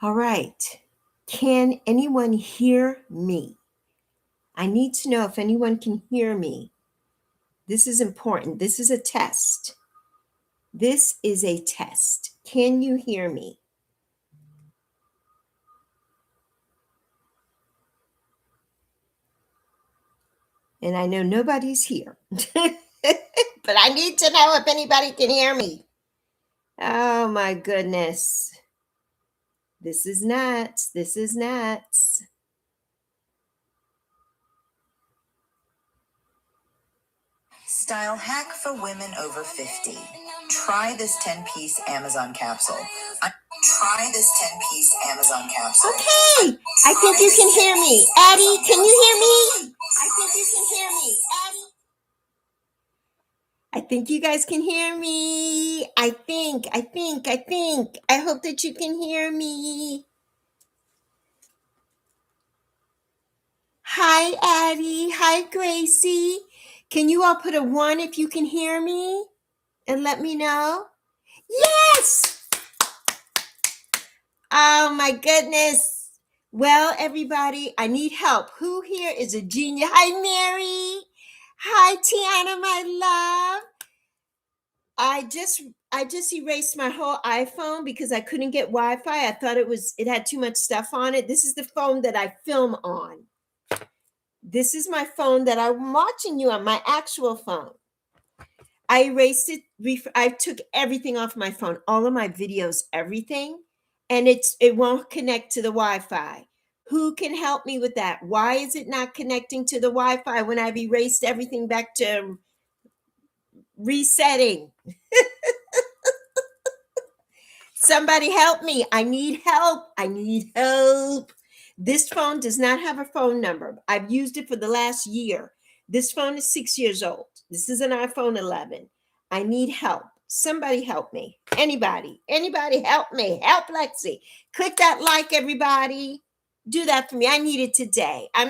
All right. Can anyone hear me? I need to know if anyone can hear me. This is important. This is a test. This is a test. Can you hear me? And I know nobody's here, but I need to know if anybody can hear me. Oh my goodness. This is nuts. This is nuts. Style hack for women over 50. Try this 10-piece Amazon capsule. Try this 10-piece Amazon capsule. Okay. I think you can hear me. Addie, can you hear me? I think you can hear me. Addie. I think you guys can hear me. I think. I hope that you can hear me. Hi, Addie. Hi, Gracie. Can you all put a 1 if you can hear me? And let me know. Yes! Oh, my goodness. Well, everybody, I need help. Who here is a genius? Hi, Mary. Hi, Tiana, my love. I just erased my whole iPhone because I couldn't get Wi-Fi. I thought it had too much stuff on it. This is the phone that I film on. This is my phone that I'm watching you on, my actual phone. I erased it. I took everything off my phone, all of my videos, everything, and it won't connect to the Wi-Fi. Who can help me with that? Why is it not connecting to the Wi-Fi when I've erased everything back to resetting? Somebody help me. I need help. I need help. This phone does not have a phone number. I've used it for the last year. This phone is 6 years old. This is an iPhone 11. I need help. Somebody help me. Anybody help me. Help Lexi. Click that like, everybody. Do that for me. I need it today. I'm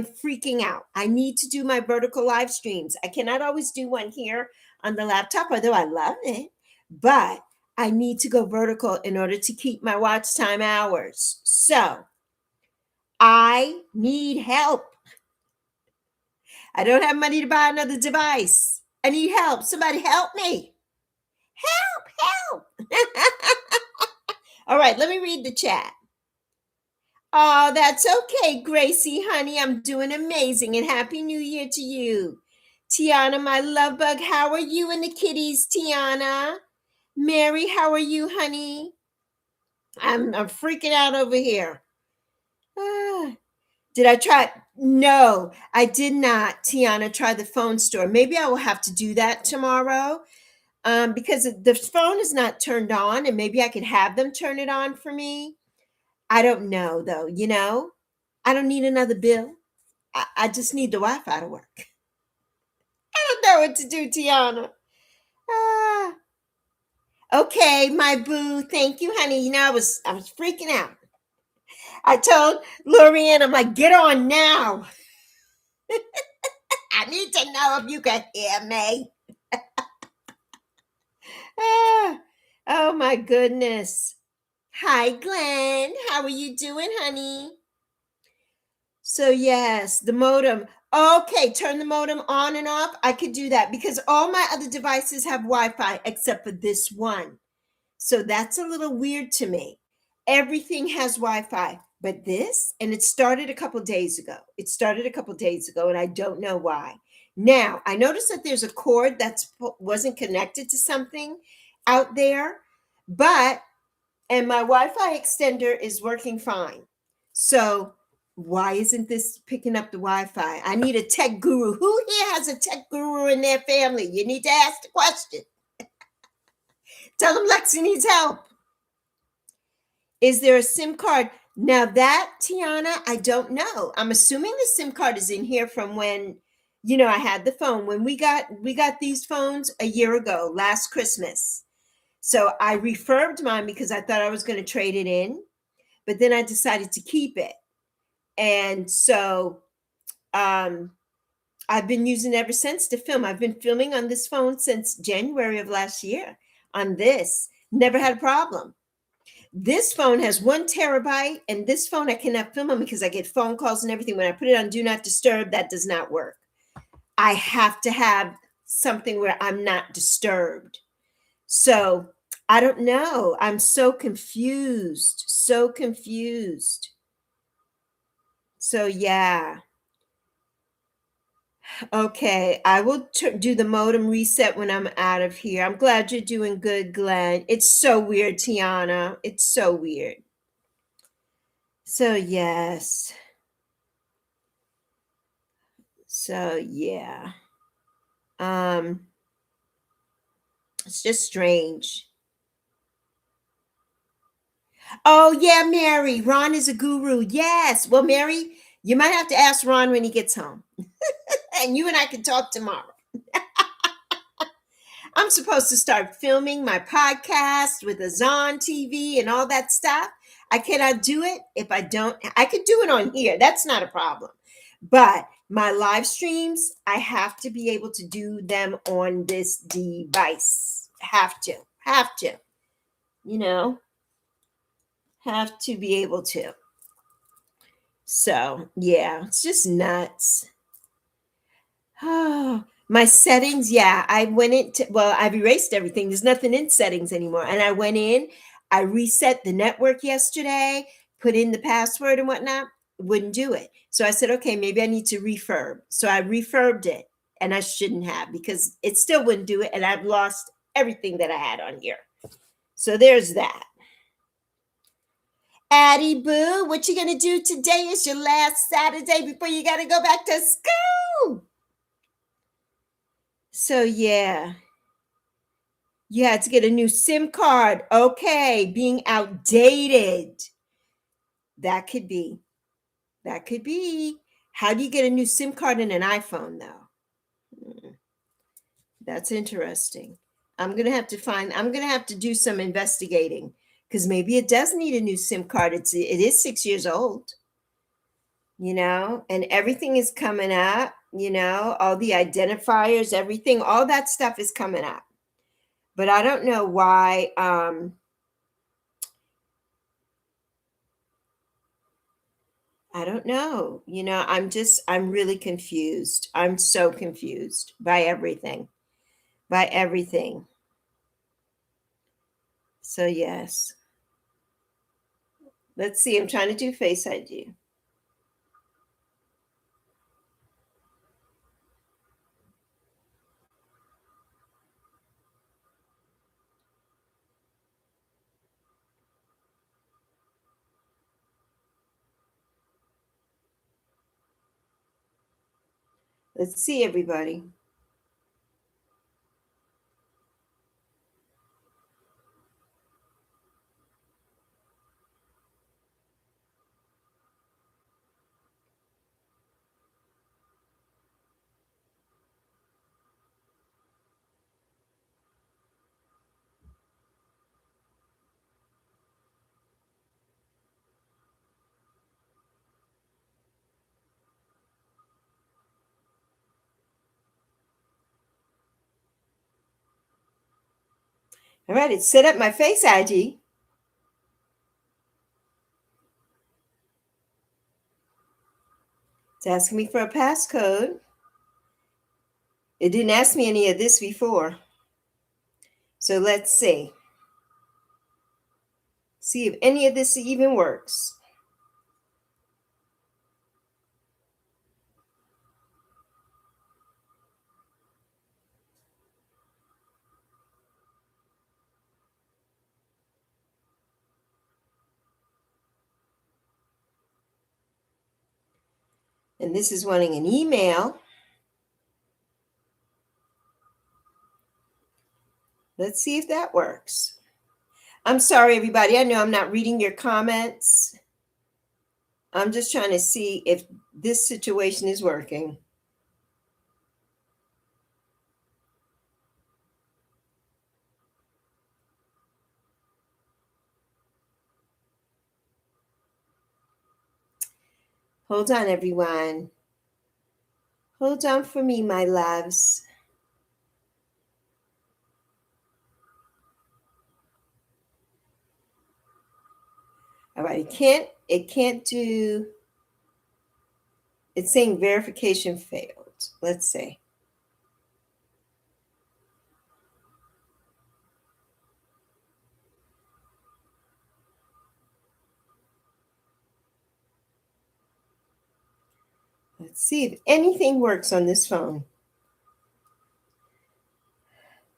freaking out. I need to do my vertical live streams. I cannot always do one here on the laptop, although I love it. But I need to go vertical in order to keep my watch time hours. So I need help. I don't have money to buy another device. I need help. Somebody help me. Help. All right, let me read the chat. Oh, that's okay, Gracie, honey. I'm doing amazing, and Happy New Year to you. Tiana, my love bug, how are you and the kitties, Tiana? Mary, how are you, honey? I'm freaking out over here. Did I try? No, I did not, Tiana, try the phone store. Maybe I will have to do that tomorrow because the phone is not turned on, and maybe I could have them turn it on for me. I don't know, though. I don't need another bill. I just need the Wi-Fi to work. I don't know what to do, Tiana. Okay, my boo. Thank you, honey. I was freaking out. I told Lorianne, I'm like, get on now. I need to know if you can hear me. Oh, my goodness. Hi, Glenn. How are you doing, honey? So, yes, the modem. Okay, turn the modem on and off. I could do that because all my other devices have Wi-Fi except for this one. So that's a little weird to me. Everything has Wi-Fi, but this, and it started a couple days ago. And I don't know why. Now, I noticed that there's a cord that wasn't connected to something out there, and my Wi-Fi extender is working fine. So why isn't this picking up the Wi-Fi? I need a tech guru. Who here has a tech guru in their family? You need to ask the question. Tell them Lexi needs help. Is there a SIM card? Now that, Tiana, I don't know. I'm assuming the SIM card is in here from when, I had the phone. When we got these phones a year ago, last Christmas. So I refurbed mine because I thought I was going to trade it in, but then I decided to keep it. And so I've been using it ever since to film. I've been filming on this phone since January of last year on this. Never had a problem. This phone has 1 terabyte, and this phone I cannot film on because I get phone calls and everything. When I put it on Do Not Disturb, that does not work. I have to have something where I'm not disturbed. So I don't know. I'm so confused. So confused. So yeah. Okay, I will do the modem reset when I'm out of here. I'm glad you're doing good, Glenn. It's so weird, Tiana. It's so weird. So yes. So yeah. Um it's just strange. Oh yeah, Mary. Ron is a guru. Yes. Well, Mary, you might have to ask Ron when he gets home. And you and I can talk tomorrow. I'm supposed to start filming my podcast with a Zon TV and all that stuff. I cannot do it if I don't. I could do it on here. That's not a problem. But my live streams, I have to be able to do them on this device. Have to. Have to. You know, have to be able to. So, yeah, it's just nuts. Oh, my settings, yeah. I went into, well, I've erased everything. There's nothing in settings anymore. And I went in, I reset the network yesterday, put in the password and whatnot, wouldn't do it. So I said, okay, maybe I need to refurb. So I refurbed it, and I shouldn't have because it still wouldn't do it. And I've lost everything that I had on here. So there's that. Addie Boo, what you gonna do today? Is your last Saturday before you gotta go back to school. So yeah. You had to get a new SIM card. Okay, being outdated. That could be. That could be. How do you get a new SIM card in an iPhone, though? That's interesting. I'm gonna have to do some investigating because maybe it does need a new SIM card. It is 6 years old, and everything is coming up, all the identifiers, everything, all that stuff is coming up. But I don't know why. I don't know. I'm really confused. I'm so confused by everything, by everything. So, yes. Let's see. I'm trying to do Face ID. Let's see, everybody. All right, it's set up my Face ID. It's asking me for a passcode. It didn't ask me any of this before. So let's see. See if any of this even works. And this is wanting an email. Let's see if that works. I'm sorry, everybody. I know I'm not reading your comments. I'm just trying to see if this situation is working. Hold on, everyone. Hold on for me, my loves. All right, it can't do, it's saying verification failed. Let's see. Let's see if anything works on this phone.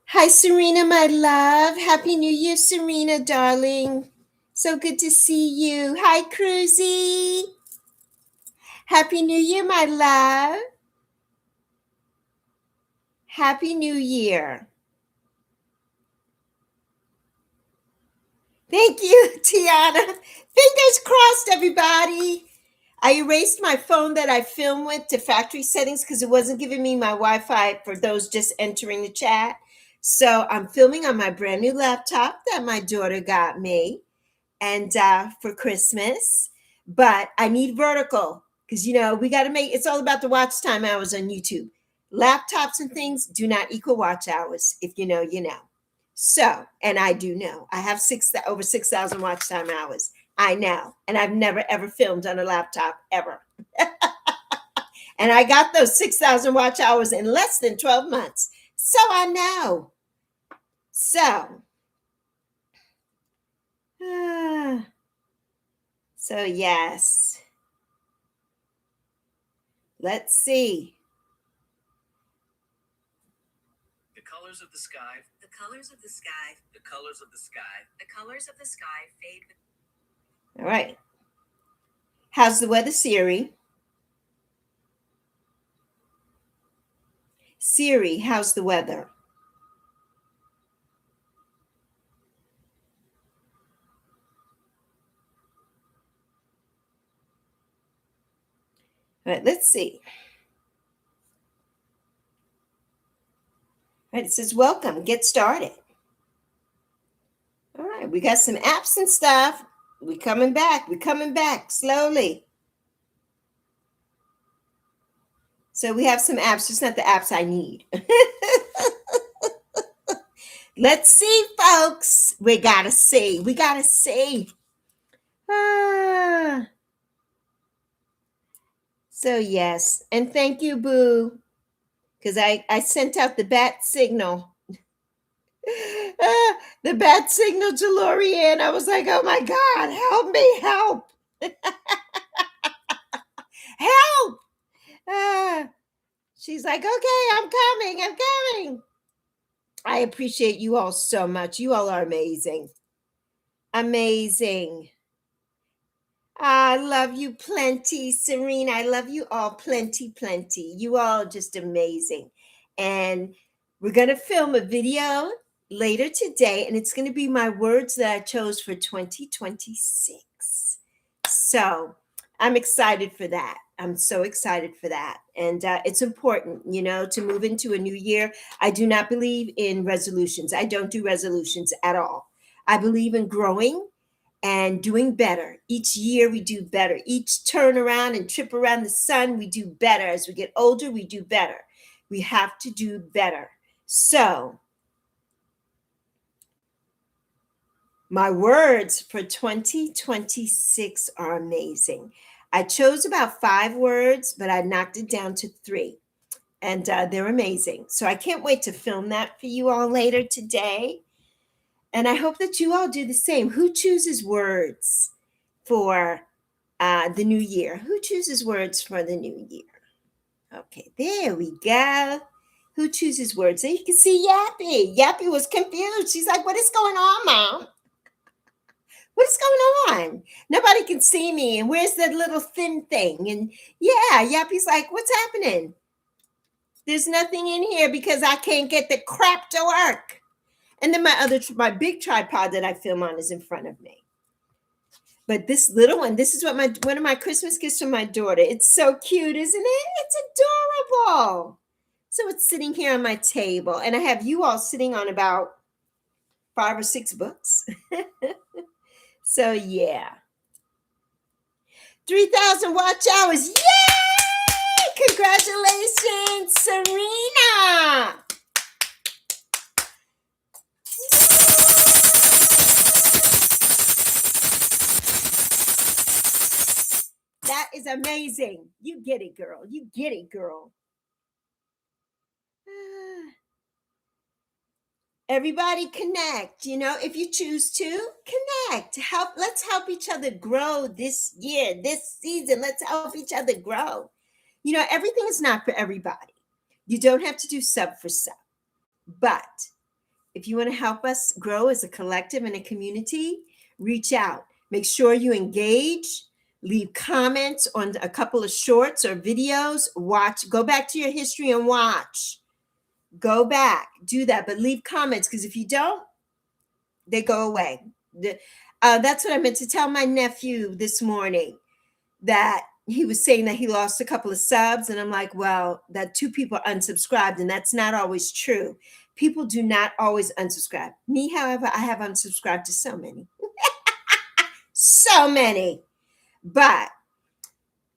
Hi, Serena, my love. Happy New Year, Serena, darling. So good to see you. Hi, Cruzy. Happy New Year, my love. Happy New Year. Thank you, Tiana. Fingers crossed, everybody. I erased my phone that I filmed with to factory settings because it wasn't giving me my Wi-Fi for those just entering the chat. So I'm filming on my brand new laptop that my daughter got me and for Christmas. But I need vertical because, you know, we got to make, it's all about the watch time hours on YouTube. Laptops and things do not equal watch hours. If you know, you know. So, and I do know, I have over 6,000 watch time hours. I know. And I've never, ever filmed on a laptop, ever. And I got those 6,000 watch hours in less than 12 months. So I know. So, so yes. Let's see. The colors of the sky. The colors of the sky. The colors of the sky. The colors of the sky fade. All right. How's the weather, Siri? Siri, how's the weather? All right, let's see. All right, it says welcome, get started. All right, we got some apps and stuff. We're coming back slowly. So we have some apps, just not the apps I need. Let's see, folks. We gotta see. Ah. So yes, and thank you, Boo, because I sent out the bat signal. The bat signal to Lorianne. I was like, oh my God, help me, help. Help. She's like, okay, I'm coming. I appreciate you all so much. You all are amazing. Amazing. I love you plenty, Serena. I love you all plenty. You all just amazing. And we're going to film a video later today, and it's going to be my words that I chose for 2026. So I'm excited for that. I'm so excited for that. And it's important, you know, to move into a new year. I do not believe in resolutions. I don't do resolutions at all. I believe in growing and doing better. Each year we do better. Each turn around and trip around the sun, we do better. As we get older, we do better. We have to do better. So, my words for 2026 are amazing. I chose about 5 words, but I knocked it down to 3. And they're amazing. So I can't wait to film that for you all later today. And I hope that you all do the same. Who chooses words for the new year? Who chooses words for the new year? Okay, there we go. Who chooses words? There you can see Yappy. Yappy was confused. She's like, what is going on, Mom? What is going on? Nobody can see me. And where's that little thin thing? And yeah, Yappy's like, what's happening? There's nothing in here because I can't get the crap to work. And then my big tripod that I film on is in front of me. But this little one, this is what one of my Christmas gifts from my daughter. It's so cute, isn't it? It's adorable. So it's sitting here on my table, and I have you all sitting on about 5 or 6 books. So yeah. 3,000 watch hours. Yay! Congratulations, Serena. is amazing. You get it, girl. You get it, girl. Everybody connect, if you choose to connect. Let's help each other grow this year, this season. Let's help each other grow. Everything is not for everybody. You don't have to do sub for sub. But if you want to help us grow as a collective and a community, reach out. Make sure you engage, leave comments on a couple of shorts or videos, go back to your history and watch. Go back, do that, but leave comments, because if you don't, they go away. That's what I meant to tell my nephew this morning, that he was saying that he lost a couple of subs, and I'm like, well, that 2 people unsubscribed, and that's not always true. People do not always unsubscribe. Me, however, I have unsubscribed to so many. So many. But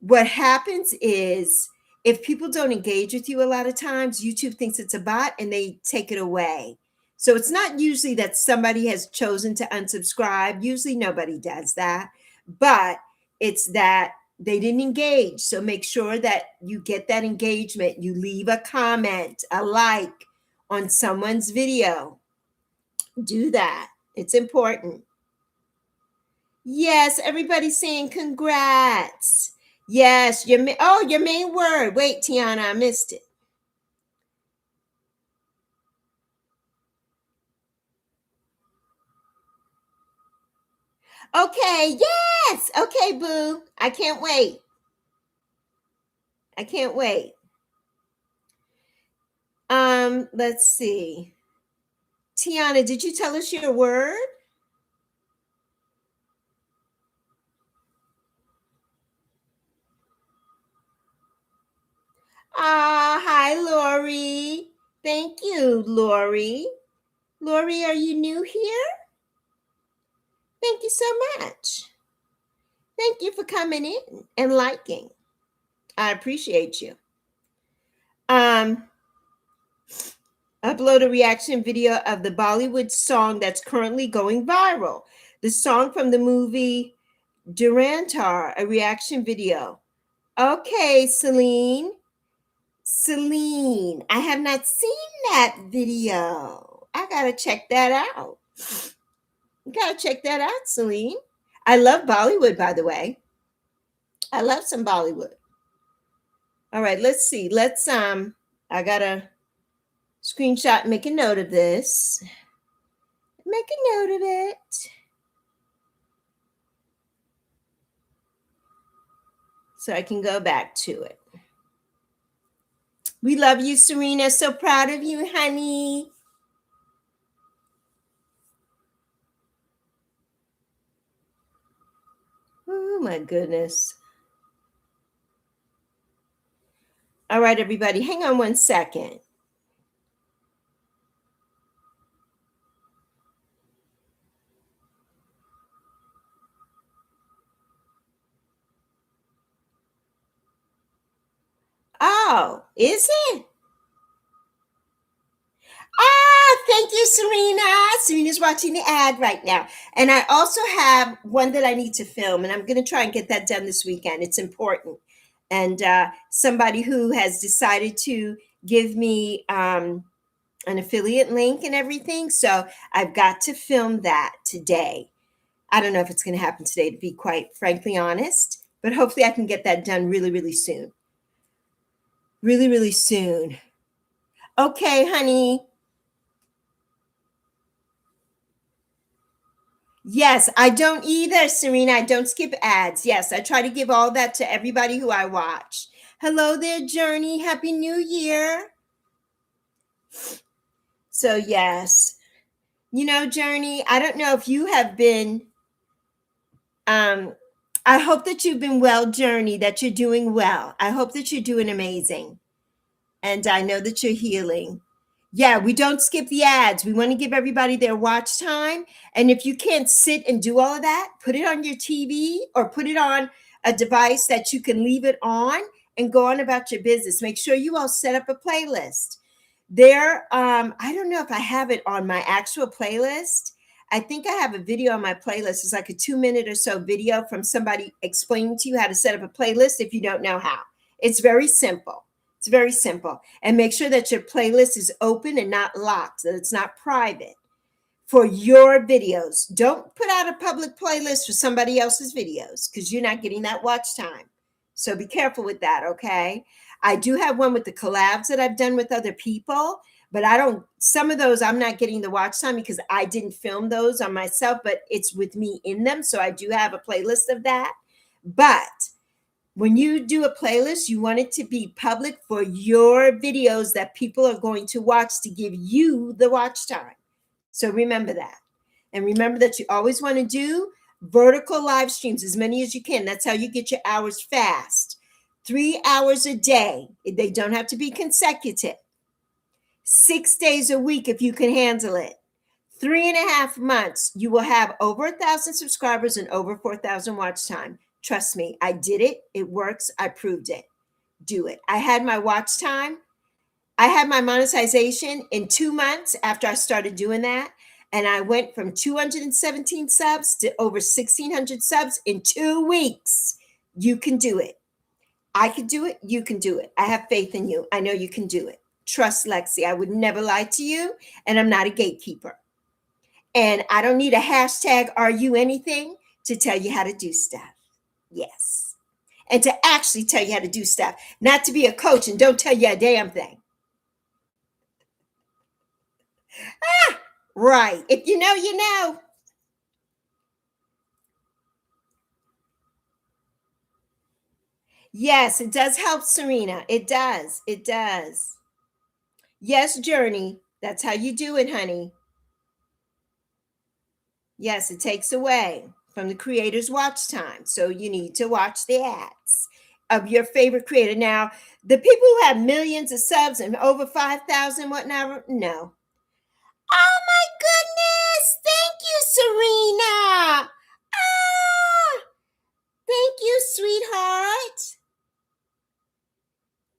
what happens is, if people don't engage with you a lot of times, YouTube thinks it's a bot and they take it away. So it's not usually that somebody has chosen to unsubscribe. Usually nobody does that. But it's that they didn't engage. So make sure that you get that engagement. You leave a comment, a like on someone's video. Do that. It's important. Yes, everybody's saying congrats. Yes, your main word. Wait, Tiana, I missed it. Okay, yes. Okay, boo. I can't wait. Let's see. Tiana, did you tell us your word? Hi, Lori. Thank you, Lori. Lori, are you new here? Thank you so much. Thank you for coming in and liking. I appreciate you. Upload a reaction video of the Bollywood song that's currently going viral. The song from the movie Durantar, a reaction video. Okay, Celine, I have not seen that video. I gotta check that out. Celine. I love Bollywood, by the way. I love some Bollywood. All right, let's see. I gotta screenshot, make a note of this. Make a note of it. So I can go back to it. We love you, Serena. So proud of you, honey. Oh, my goodness. All right, everybody, hang on one second. Oh, is it? Thank you, Serena. Serena's watching the ad right now. And I also have one that I need to film, and I'm going to try and get that done this weekend. It's important. And somebody who has decided to give me an affiliate link and everything. So I've got to film that today. I don't know if it's going to happen today, to be quite frankly honest, but hopefully I can get that done really, really soon. Really, really soon. Okay, honey. Yes, I don't either, Serena. I don't skip ads. Yes, I try to give all that to everybody who I watch. Hello there, Journey. Happy New Year. So, yes. Journey, I don't know if you have been, I hope that you've been well, Journey, that you're doing well. I hope that you're doing amazing. And I know that you're healing. Yeah, we don't skip the ads. We want to give everybody their watch time. And if you can't sit and do all of that, put it on your TV or put it on a device that you can leave it on and go on about your business. Make sure you all set up a playlist. I don't know if I have it on my actual playlist. I think I have a video on my playlist. It's like a 2-minute or so video from somebody explaining to you how to set up a playlist if you don't know how. It's very simple. It's very simple. And make sure that your playlist is open and not locked, that it's not private for your videos. Don't put out a public playlist for somebody else's videos because you're not getting that watch time. So be careful with that, okay? I do have one with the collabs that I've done with other people, but some of those I'm not getting the watch time because I didn't film those on myself, but it's with me in them. So I do have a playlist of that. But when you do a playlist, you want it to be public for your videos that people are going to watch to give you the watch time. So remember that. And remember that you always want to do vertical live streams, as many as you can. That's how you get your hours fast. 3 hours a day. They don't have to be consecutive. 6 days a week if you can handle it. 3.5 months, you will have over 1,000 subscribers and over 4,000 watch time. Trust me, I did it. It works. I proved it. Do it. I had my watch time. I had my monetization in 2 months after I started doing that. And I went from 217 subs to over 1,600 subs in 2 weeks. You can do it. I can do it. You can do it. I have faith in you. I know you can do it. Trust Lexi. I would never lie to you. And I'm not a gatekeeper. And I don't need a hashtag are you anything to tell you how to do stuff. Yes. And to actually tell you how to do stuff. Not to be a coach and don't tell you a damn thing. Right. If you know, you know. Yes, it does help, Serena. It does. It does. Yes, Journey. That's how you do it, honey. Yes, it takes away from the creator's watch time. So you need to watch the ads of your favorite creator. Now, the people who have millions of subs and over 5,000, whatnot, no. Oh my goodness. Thank you, Serena. Ah, thank you, sweetheart.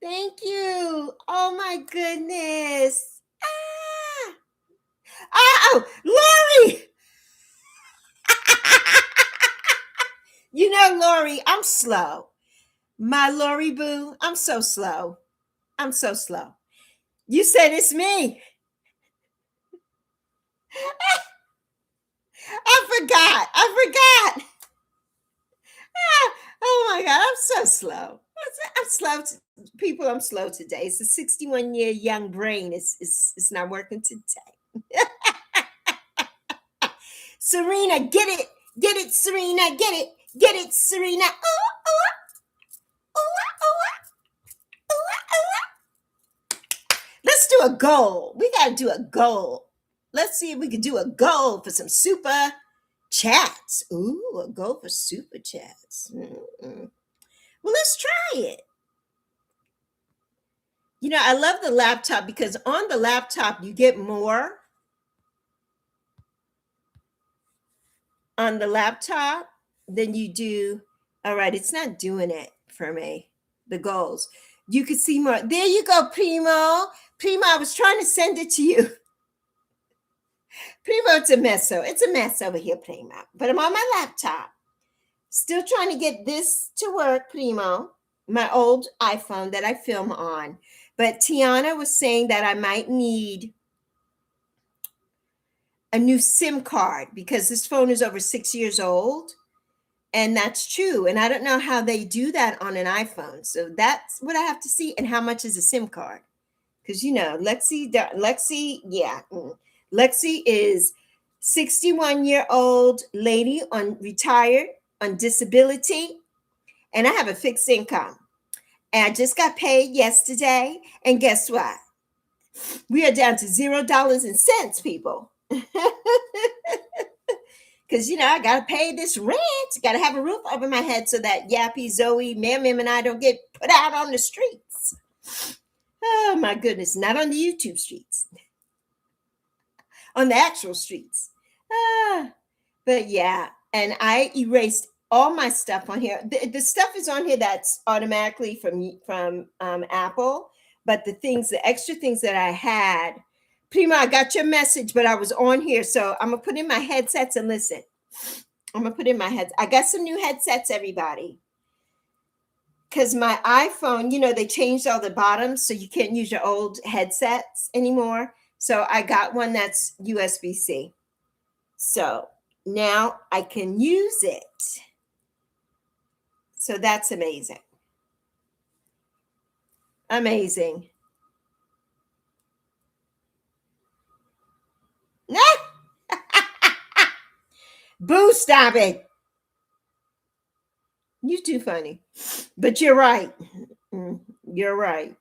Thank you. Oh my goodness. Ah. Oh, Lori. You know, Lori, I'm slow. My Lori boo, I'm so slow. I'm so slow. You said it's me. I forgot. Ah, oh my God, I'm so slow. I'm slow. People, I'm slow today. It's a 61-year young brain. It's not working today. Serena, get it. Get it, Serena. Get it. Get it, Serena. Let's do a goal. We got to do a goal. Let's see if we can do a goal for some super chats. Ooh, a goal for super chats. Mm-mm. Well, let's try it. You know, I love the laptop because on the laptop, you get more on the laptop than you do. All right, it's not doing it for me. The goals. You could see more. There you go, Primo. Primo, I was trying to send it to you. Primo, it's a mess. It's a mess over here, Primo. But I'm on my laptop. Still trying to get this to work, Primo. My old iPhone that I film on. But Tiana was saying that I might need a new SIM card because this phone is over 6 years old. And that's true. And I don't know how they do that on an iPhone. So that's what I have to see. And how much is a SIM card? Because, you know, Lexi, yeah. Lexi is 61-year-old lady retired on disability. And I have a fixed income. And I just got paid yesterday. And guess what? We are down to $0.00, people. Because, you know, I got to pay this rent. Got to have a roof over my head so that Yappy, Zoe, Mim, and I don't get put out on the streets. Oh, my goodness. Not on the YouTube streets. On the actual streets. But, yeah. And I erased all my stuff on here. The stuff is on here that's automatically from Apple. But the extra things that I had Prima, I got your message, but I was on here, so I'm gonna put in my headsets and listen. I'm gonna put in my heads. I got some new headsets, everybody. Because my iPhone, they changed all the bottoms, so you can't use your old headsets anymore. So I got one that's USB-C. So now I can use it. So that's amazing. Amazing. Boo, stop it. You're too funny. But you're right. You're right.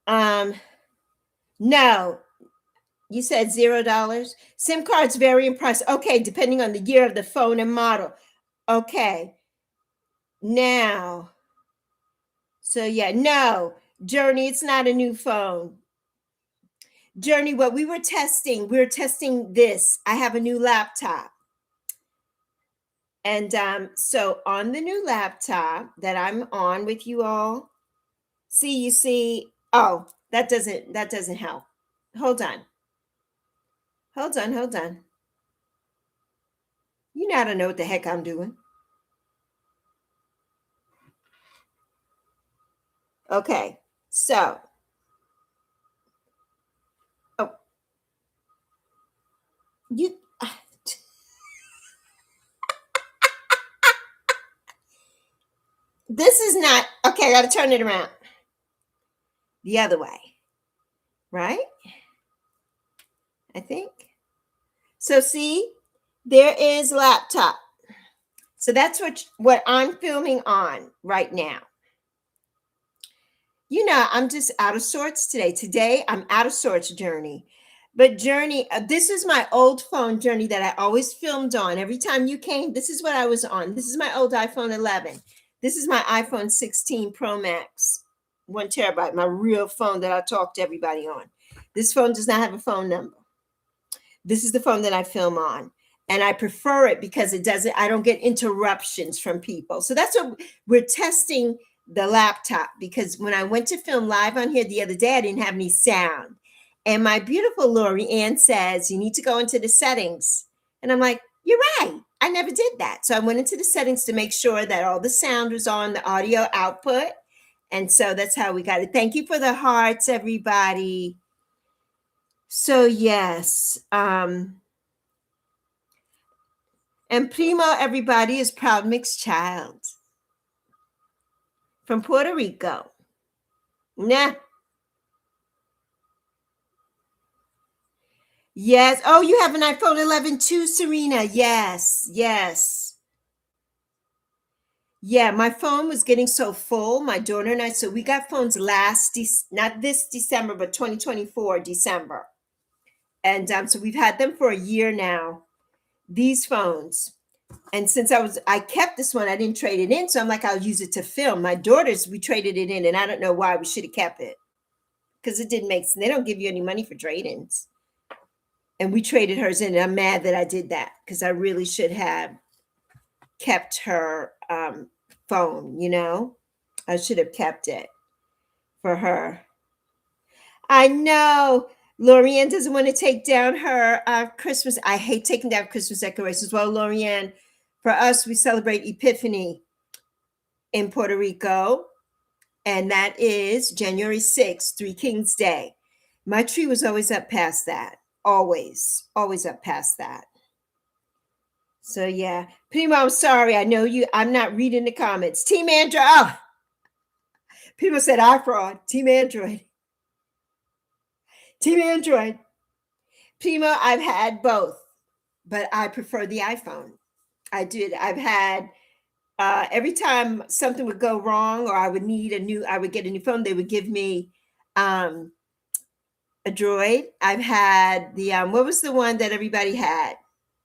No, you said $0. SIM card's very impressive. Okay, depending on the year of the phone and model. Okay. Now, so yeah, no, Journey, it's not a new phone. Journey, what we were testing this. I have a new laptop. And so on the new laptop that I'm on with you all, you see, oh, that doesn't help. Hold on. You know, I don't know what the heck I'm doing. Okay, so, oh, you, this is not, okay, I got to turn it around. The other way, right? I think. So see, there is laptop. So that's what I'm filming on right now. I'm just out of sorts today. Today, I'm out of sorts, Journey. But Journey, this is my old phone, Journey, that I always filmed on. Every time you came, this is what I was on. This is my old iPhone 11. This is my iPhone 16 Pro Max, 1 terabyte, my real phone that I talk to everybody on. This phone does not have a phone number. This is the phone that I film on. And I prefer it because I don't get interruptions from people. So that's what we're testing the laptop, because when I went to film live on here the other day, I didn't have any sound. And my beautiful Lori Ann says, you need to go into the settings. And I'm like, you're right. I never did that. So I went into the settings to make sure that all the sound was on, the audio output. And so that's how we got it. Thank you for the hearts, everybody. So yes. And Primo, everybody, is proud mixed child from Puerto Rico. Nah. Yes. Oh, you have an iPhone 11 too, Serena. Yes. Yeah, my phone was getting so full, my daughter and I. So we got phones not this December, but 2024 December. And so we've had them for a year now, these phones. And since I kept this one, I didn't trade it in. So I'm like, I'll use it to film. My daughters, we traded it in, and I don't know why we should have kept it, because it didn't make sense. They don't give you any money for trade-ins. And we traded hers in. And I'm mad that I did that, because I really should have kept her phone, I should have kept it for her. I know. Lorianne doesn't want to take down her Christmas. I hate taking down Christmas decorations. Well, Lorianne, for us, we celebrate Epiphany in Puerto Rico, and that is January 6th, Three Kings Day. My tree was always up past that. Always up past that. So yeah, Primo, I'm sorry. I know I'm not reading the comments. Team Android. Oh, people said I fraud. Team Android. Team Android. Primo, I've had both, but I prefer the iPhone. I did. I've had every time something would go wrong, or I would get a new phone, they would give me a Droid. I've had the what was the one that everybody had?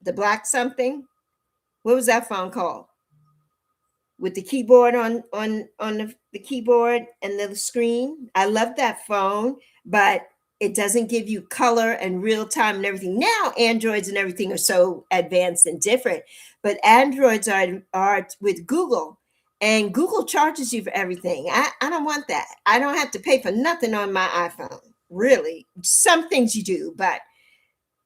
The black something. What was that phone called? With the keyboard on the keyboard and the screen. I love that phone, but it doesn't give you color and real time and everything. Now Androids and everything are so advanced and different, but Androids are with Google, and Google charges you for everything. I don't want that. I don't have to pay for nothing on my iPhone. really. Some things you do, but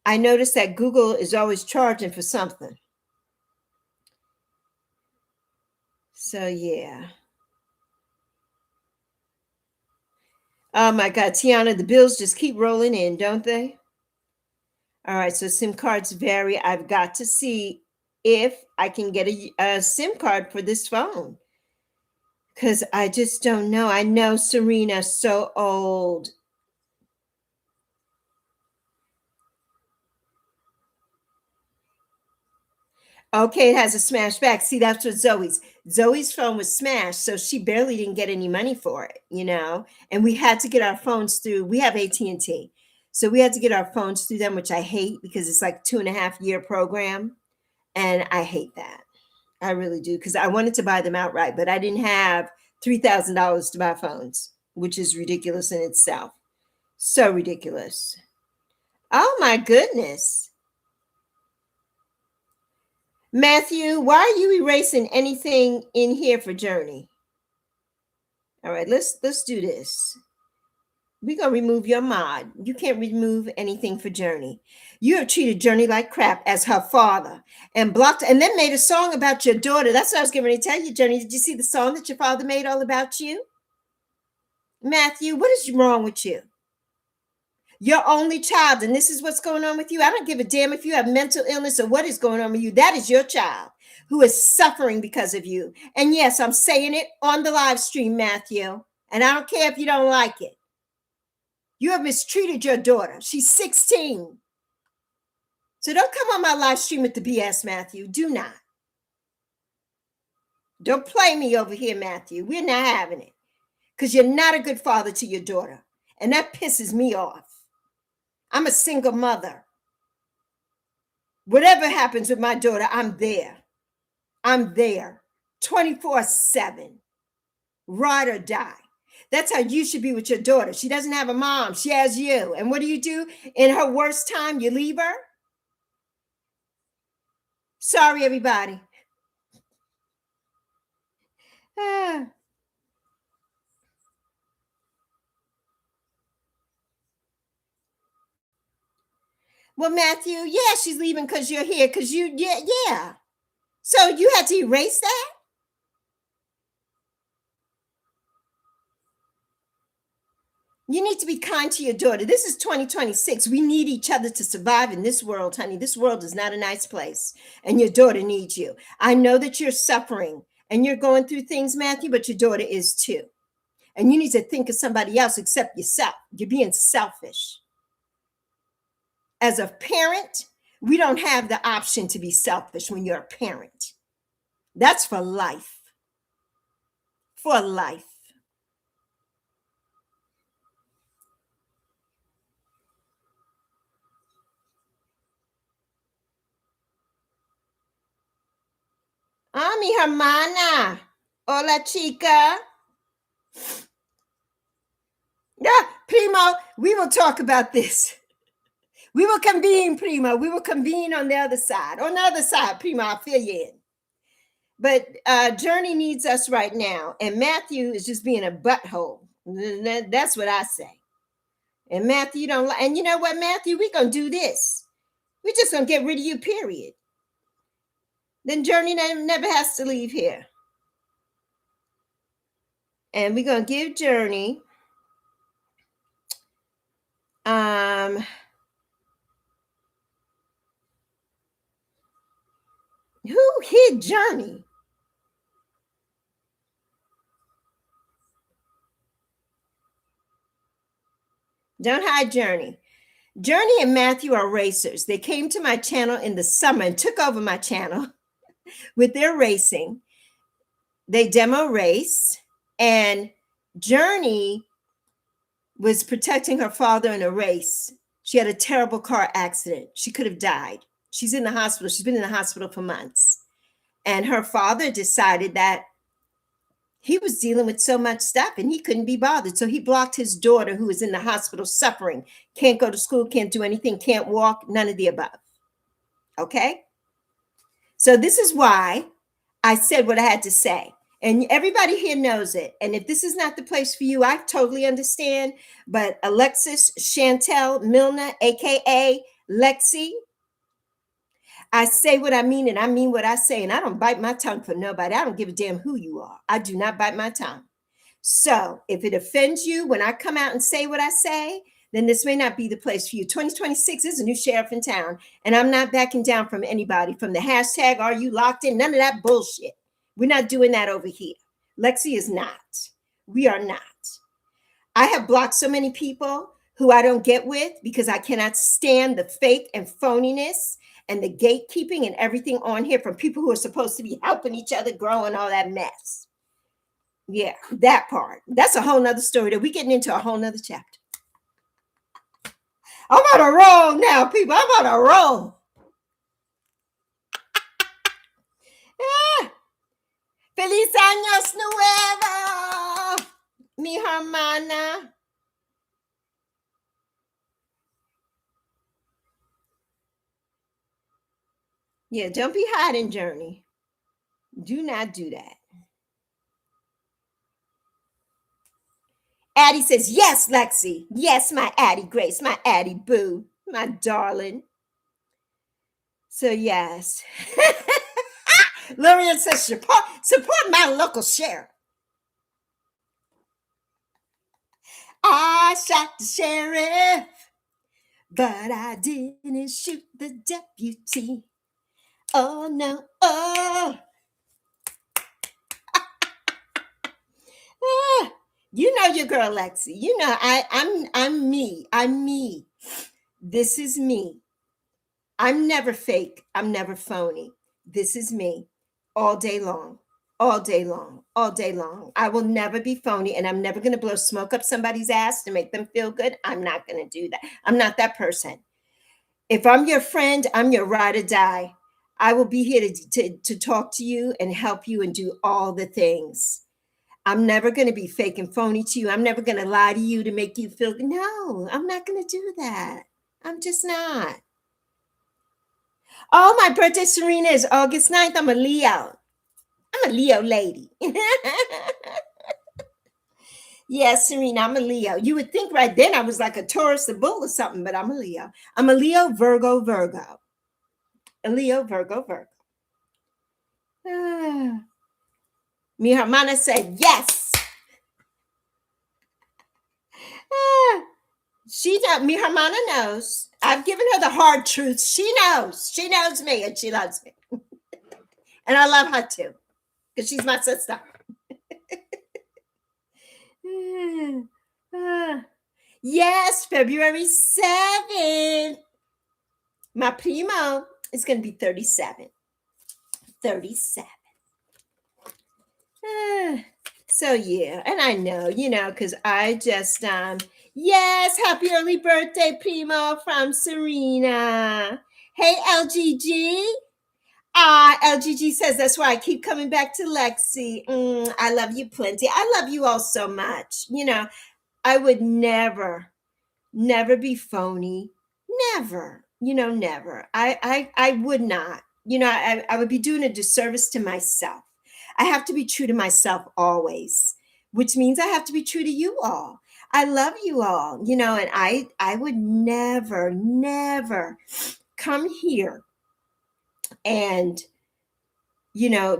I noticed that Google is always charging for something. So yeah. Oh my God, Tiana, the bills just keep rolling in, don't they? All right, so SIM cards vary. I've got to see if I can get a SIM card for this phone because I just don't know. I know Serena's so old. Okay, it has a smash back. See, that's what Zoe's phone was smashed, so she barely didn't get any money for it, you know. And we had to get our phones through. We have AT&T, so we had to get our phones through them, which I hate because it's like 2.5 year program, and I hate that. I really do because I wanted to buy them outright, but I didn't have $3,000 to buy phones, which is ridiculous in itself. So ridiculous. Oh my goodness. Matthew, why are you erasing anything in here for Journey? All right, let's do this. We're gonna remove your mod. You can't remove anything for Journey. You have treated Journey like crap as her father and blocked and then made a song about your daughter. That's what I was getting ready to tell you, Journey. Did you see the song that your father made all about you? Matthew, what is wrong with you? Your only child, and this is what's going on with you. I don't give a damn if you have mental illness or what is going on with you. That is your child who is suffering because of you. And yes, I'm saying it on the live stream, Matthew. And I don't care if you don't like it. You have mistreated your daughter. She's 16. So don't come on my live stream with the BS, Matthew. Do not. Don't play me over here, Matthew. We're not having it because you're not a good father to your daughter. And that pisses me off. I'm a single mother. Whatever happens with my daughter, I'm there. I'm there 24/7. Ride or die. That's how you should be with your daughter. She doesn't have a mom. She has you. And what do? In her worst time, you leave her? Sorry, everybody. Ah. Well, Matthew, yeah, she's leaving because you're here. Because yeah. So you had to erase that? You need to be kind to your daughter. This is 2026. We need each other to survive in this world, honey. This world is not a nice place, and your daughter needs you. I know that you're suffering and you're going through things, Matthew, but your daughter is too. And you need to think of somebody else except yourself. You're being selfish. As a parent, we don't have the option to be selfish when you're a parent. That's for life. For life. Mi hermana. Hola, chica. Yeah, Primo, we will talk about this. We will convene, Primo. We will convene on the other side. On the other side, Primo, I'll fill you in. But Journey needs us right now. And Matthew is just being a butthole. That's what I say. And Matthew don't like. And you know what, Matthew? We're going to do this. We're just going to get rid of you, period. Then Journey never has to leave here. And we're going to give Journey who hid Journey? Don't hide Journey. Journey and Matthew are racers. They came to my channel in the summer and took over my channel with their racing. They demo race, and Journey was protecting her father in a race. She had a terrible car accident. She could have died. She's in the hospital. She's been in the hospital for months. And her father decided that he was dealing with so much stuff and he couldn't be bothered. So he blocked his daughter, who was in the hospital suffering, can't go to school, can't do anything, can't walk, none of the above. Okay? So this is why I said what I had to say. And everybody here knows it. And if this is not the place for you, I totally understand. But Alexis Chantel Milner, aka Lexi, I say what I mean and I mean what I say. And I don't bite my tongue for nobody. I don't give a damn who you are. I do not bite my tongue. So if it offends you when I come out and say what I say, then this may not be the place for you. 2026 is a new sheriff in town, and I'm not backing down from anybody, from the hashtag, are you locked in? None of that bullshit. We're not doing that over here. Lexi is not. We are not. I have blocked so many people who I don't get with because I cannot stand the fake and phoniness and the gatekeeping and everything on here from people who are supposed to be helping each other grow and all that mess. Yeah, that part. That's a whole nother story that we're getting into a whole nother chapter. I'm on a roll now, people. I'm on a roll. Ah. Feliz años nuevo, mi hermana. Yeah, don't be hiding, Journey. Do not do that. Addie says, yes, Lexi. Yes, my Addie Grace, my Addie Boo, my darling. So, yes. Lorian says, support my local sheriff. I shot the sheriff, but I didn't shoot the deputy. Oh, no. Oh. Ah. You know your girl, Lexi. You know I'm me. I'm me. This is me. I'm never fake. I'm never phony. This is me all day long, all day long, all day long. I will never be phony, and I'm never going to blow smoke up somebody's ass to make them feel good. I'm not going to do that. I'm not that person. If I'm your friend, I'm your ride or die. I will be here to talk to you and help you and do all the things. I'm never going to be fake and phony to you. I'm never going to lie to you to make you feel good. No, I'm not going to do that. I'm just not. Oh, my birthday, Serena, is August 9th. I'm a Leo. I'm a Leo lady. Yes, Serena, I'm a Leo. You would think right then I was like a Taurus, a bull or something, but I'm a Leo. I'm a Leo, Virgo, Virgo. A Leo, Virgo, Virgo. Mi hermana said yes. She knows. Mi hermana knows. I've given her the hard truth. She knows. She knows me and she loves me. And I love her too, because she's my sister. Yes, February 7th. My primo is going to be 37. 37. So yeah, and I know, because I just yes, happy early birthday, primo, from Serena. Hey, LGG. LGG says that's why I keep coming back to Lexi. I love you plenty. I love you all so much. I would never be phony. Never. Never. I would not. I would be doing a disservice to myself. I have to be true to myself always, which means I have to be true to you all. I love you all, and I would never come here and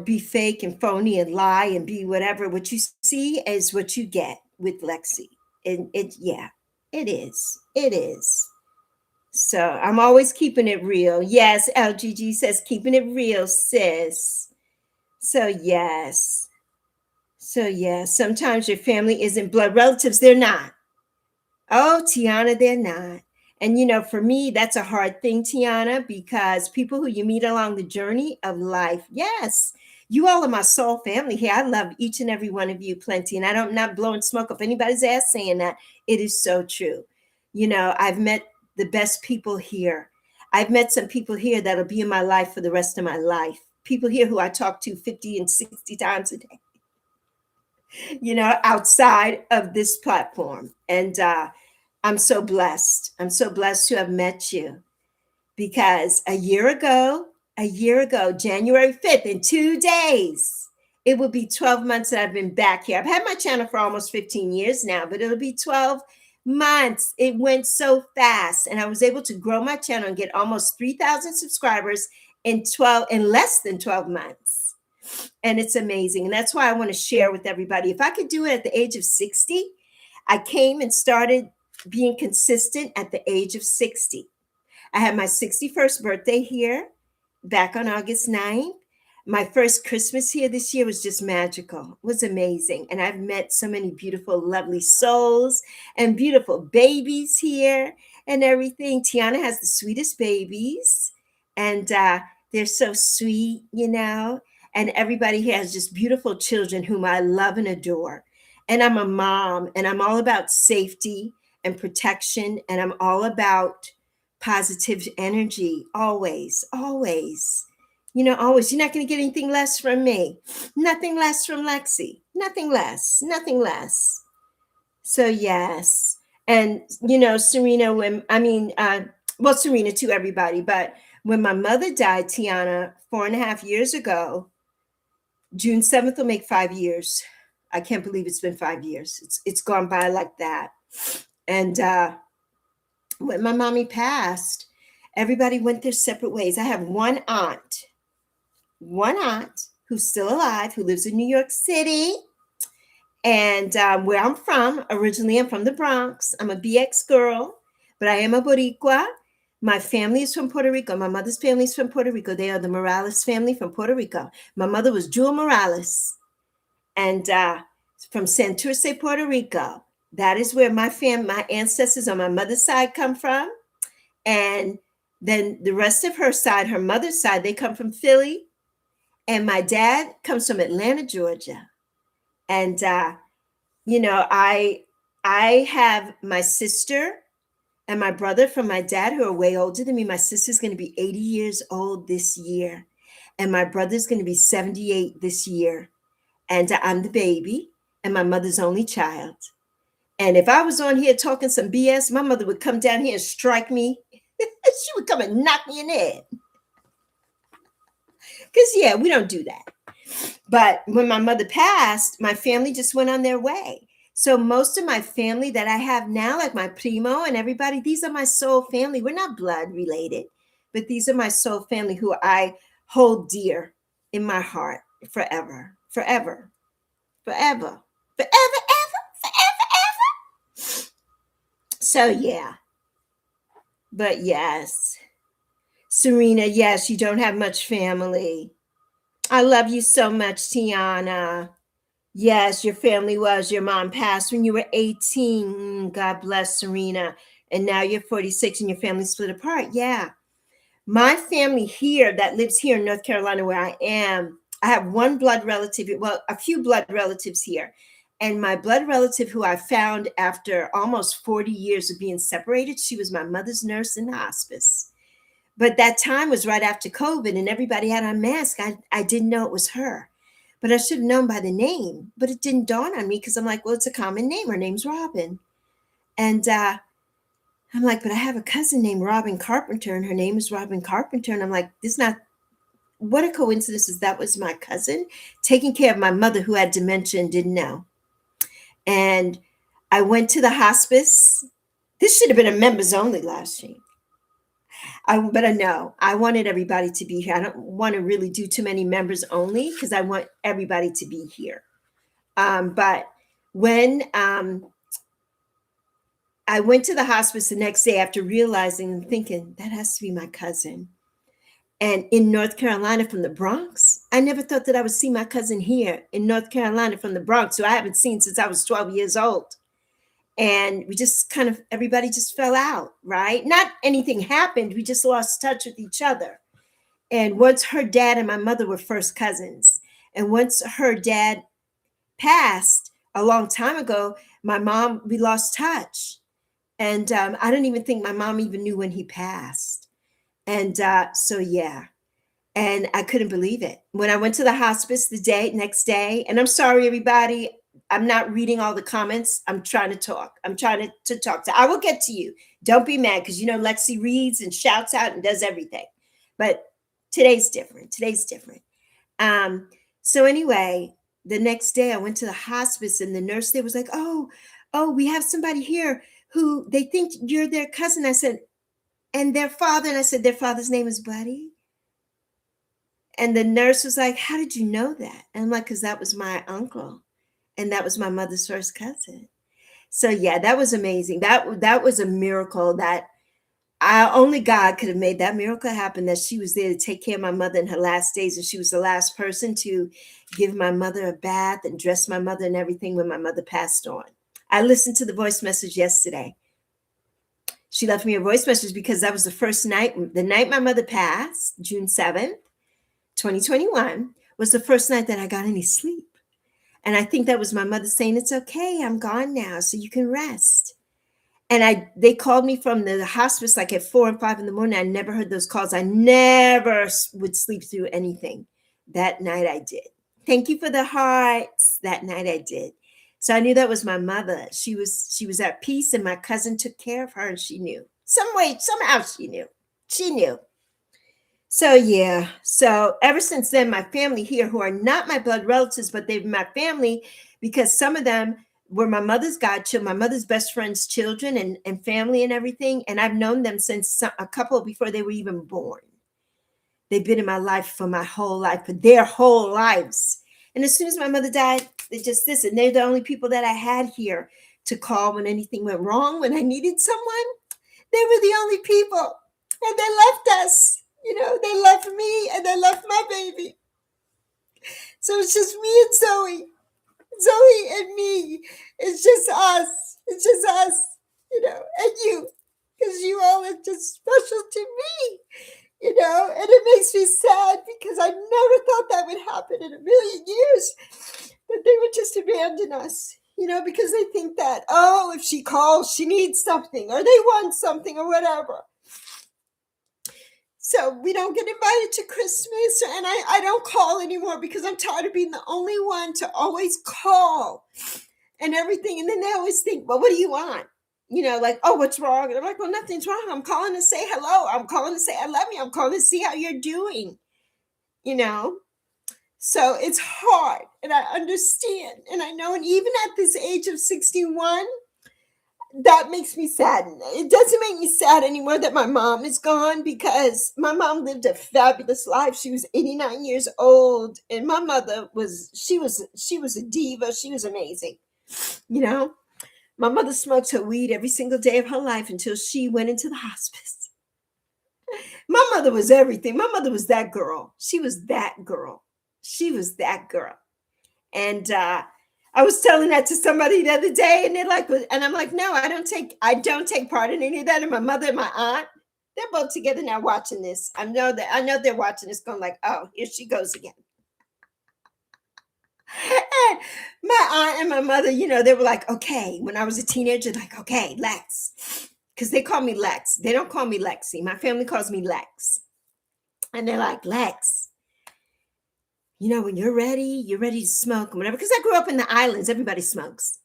be fake and phony and lie and be whatever. What you see is what you get with Lexi. And it is. So I'm always keeping it real. Yes, LGG says keeping it real, sis. So yes. Sometimes your family isn't blood relatives. They're not. Oh, Tiana, they're not. And for me, that's a hard thing, Tiana, because people who you meet along the journey of life, yes, you all are my soul family here. I love each and every one of you plenty. And I'm not blowing smoke up anybody's ass saying that. It is so true. I've met the best people here. I've met some people here that'll be in my life for the rest of my life. People here who I talk to 50 and 60 times a day, outside of this platform. And I'm so blessed. I'm so blessed to have met you, because a year ago, January 5th, in 2 days, it will be 12 months that I've been back here. I've had my channel for almost 15 years now, but it'll be 12 months. It went so fast, and I was able to grow my channel and get almost 3,000 subscribers in less than 12 months. And it's amazing. And that's why I want to share with everybody. If I could do it at the age of 60, I came and started being consistent at the age of 60. I had my 61st birthday here back on August 9th. My first Christmas here this year was just magical. It was amazing. And I've met so many beautiful, lovely souls and beautiful babies here and everything. Tiana has the sweetest babies, and they're so sweet, you know. And everybody here has just beautiful children whom I love and adore. And I'm a mom, and I'm all about safety and protection, and I'm all about positive energy, always, always. You know, always. You're not going to get anything less from me. Nothing less from Lexi. Nothing less. Nothing less. So, yes. And, you know, Serena, Serena to everybody, but when my mother died, Tiana, 4.5 years ago, June 7th will make 5 years. I can't believe it's been 5 years. It's gone by like that. And when my mommy passed, everybody went their separate ways. I have one aunt who's still alive, who lives in New York City. And where I'm from, originally I'm from the Bronx. I'm a BX girl, but I am a Boricua. My family is from Puerto Rico. My mother's family is from Puerto Rico. They are the Morales family from Puerto Rico. My mother was Jewel Morales, and from Santurce, Puerto Rico. That is where my ancestors on my mother's side come from. And then the rest of her side, her mother's side, they come from Philly. And my dad comes from Atlanta, Georgia. And, you know, I have my sister and my brother from my dad who are way older than me. My sister's going to be 80 years old this year. And my brother's going to be 78 this year. And I'm the baby and my mother's only child. And if I was on here talking some BS, my mother would come down here and strike me. She would come and knock me in the head. Because, yeah, we don't do that. But when my mother passed, my family just went on their way. So most of my family that I have now, like my primo and everybody, these are my soul family. We're not blood related, but these are my soul family who I hold dear in my heart forever, forever, forever, forever, ever, forever, ever. So, yeah. But yes, Serena, yes, you don't have much family. I love you so much, Tiana. Yes, your family your mom passed when you were 18. God bless, Serena. And now you're 46 and your family split apart. Yeah. My family here that lives here in North Carolina where I am, I have one blood relative, well, a few blood relatives here. And my blood relative who I found after almost 40 years of being separated, she was my mother's nurse in the hospice. But that time was right after COVID and everybody had on masks. I didn't know it was her, but I should have known by the name. But it didn't dawn on me because I'm like, well, it's a common name. Her name's Robin. And I'm like, but I have a cousin named Robin Carpenter and her name is Robin Carpenter. And I'm like, what a coincidence is that was my cousin taking care of my mother who had dementia and didn't know. And I went to the hospice. This should have been a members only live stream. But I know I wanted everybody to be here. I don't want to really do too many members only because I want everybody to be here. But when I went to the hospice the next day after realizing and thinking that has to be my cousin. And in North Carolina from the Bronx, I never thought that I would see my cousin here in North Carolina from the Bronx, who I haven't seen since I was 12 years old. And we just everybody just fell out, right? Not anything happened. We just lost touch with each other. And once her dad and my mother were first cousins, and once her dad passed a long time ago, my mom, we lost touch. And I don't even think my mom even knew when he passed. And so, yeah. And I couldn't believe it. When I went to the hospice next day, and I'm sorry, everybody, I'm not reading all the comments. I'm trying to talk. I'm trying to talk I will get to you. Don't be mad because, Lexi reads and shouts out and does everything. But today's different. So anyway, the next day I went to the hospice and the nurse there was like, oh, we have somebody here who they think you're their cousin. I said, and their father. And I said, their father's name is Buddy. And the nurse was like, how did you know that? And I'm like, because that was my uncle. And that was my mother's first cousin. So yeah, that was amazing. That was a miracle that only God could have made that miracle happen, that she was there to take care of my mother in her last days. And she was the last person to give my mother a bath and dress my mother and everything when my mother passed on. I listened to the voice message yesterday. She left me a voice message because that was the first night, the night my mother passed, June 7th, 2021, was the first night that I got any sleep. And I think that was my mother saying, it's okay, I'm gone now, so you can rest. And they called me from the hospice like at 4 and 5 in the morning. I never heard those calls. I never would sleep through anything. That night I did. Thank you for the hearts. That night I did. So I knew that was my mother. She was at peace, and my cousin took care of her, and she knew. Somehow she knew. She knew. So yeah. So ever since then, my family here, who are not my blood relatives, but they've been my family because some of them were my mother's godchildren, my mother's best friend's children and family and everything. And I've known them since a couple before they were even born. They've been in my life for my whole life, for their whole lives. And as soon as my mother died, they just this, and they're the only people that I had here to call when anything went wrong, when I needed someone. They were the only people. And they left us. They left me and they left my baby. So it's just me and Zoe. Zoe and me. It's just us. It's just us, and you. Because you all are just special to me, and it makes me sad because I never thought that would happen in a million years, that they would just abandon us, because they think that, oh, if she calls, she needs something or they want something or whatever. So we don't get invited to Christmas, and I don't call anymore because I'm tired of being the only one to always call and everything. And then they always think, well, what do you want? Like, oh, what's wrong? And I'm like, well, nothing's wrong. I'm calling to say hello. I'm calling to say I love you. I'm calling to see how you're doing, So it's hard, and I understand. And I know, and even at this age of 61, that makes me sad. It doesn't make me sad anymore that my mom is gone, because my mom lived a fabulous life. She was 89 years old, and my mother she was a diva. She was amazing. My mother smoked her weed every single day of her life until she went into the hospice. My mother was everything. My mother was that girl. She was that girl. She was that girl. And I was telling that to somebody the other day, and they're like, and I'm like, no, I don't take part in any of that. And my mother and my aunt, they're both together now watching this. I know they're watching this going like, oh, here she goes again. And my aunt and my mother, they were like, okay, when I was a teenager, like, okay, Lex, because they call me Lex. They don't call me Lexi. My family calls me Lex. And they're like, Lex, when you're ready to smoke or whatever. Because I grew up in the islands. Everybody smokes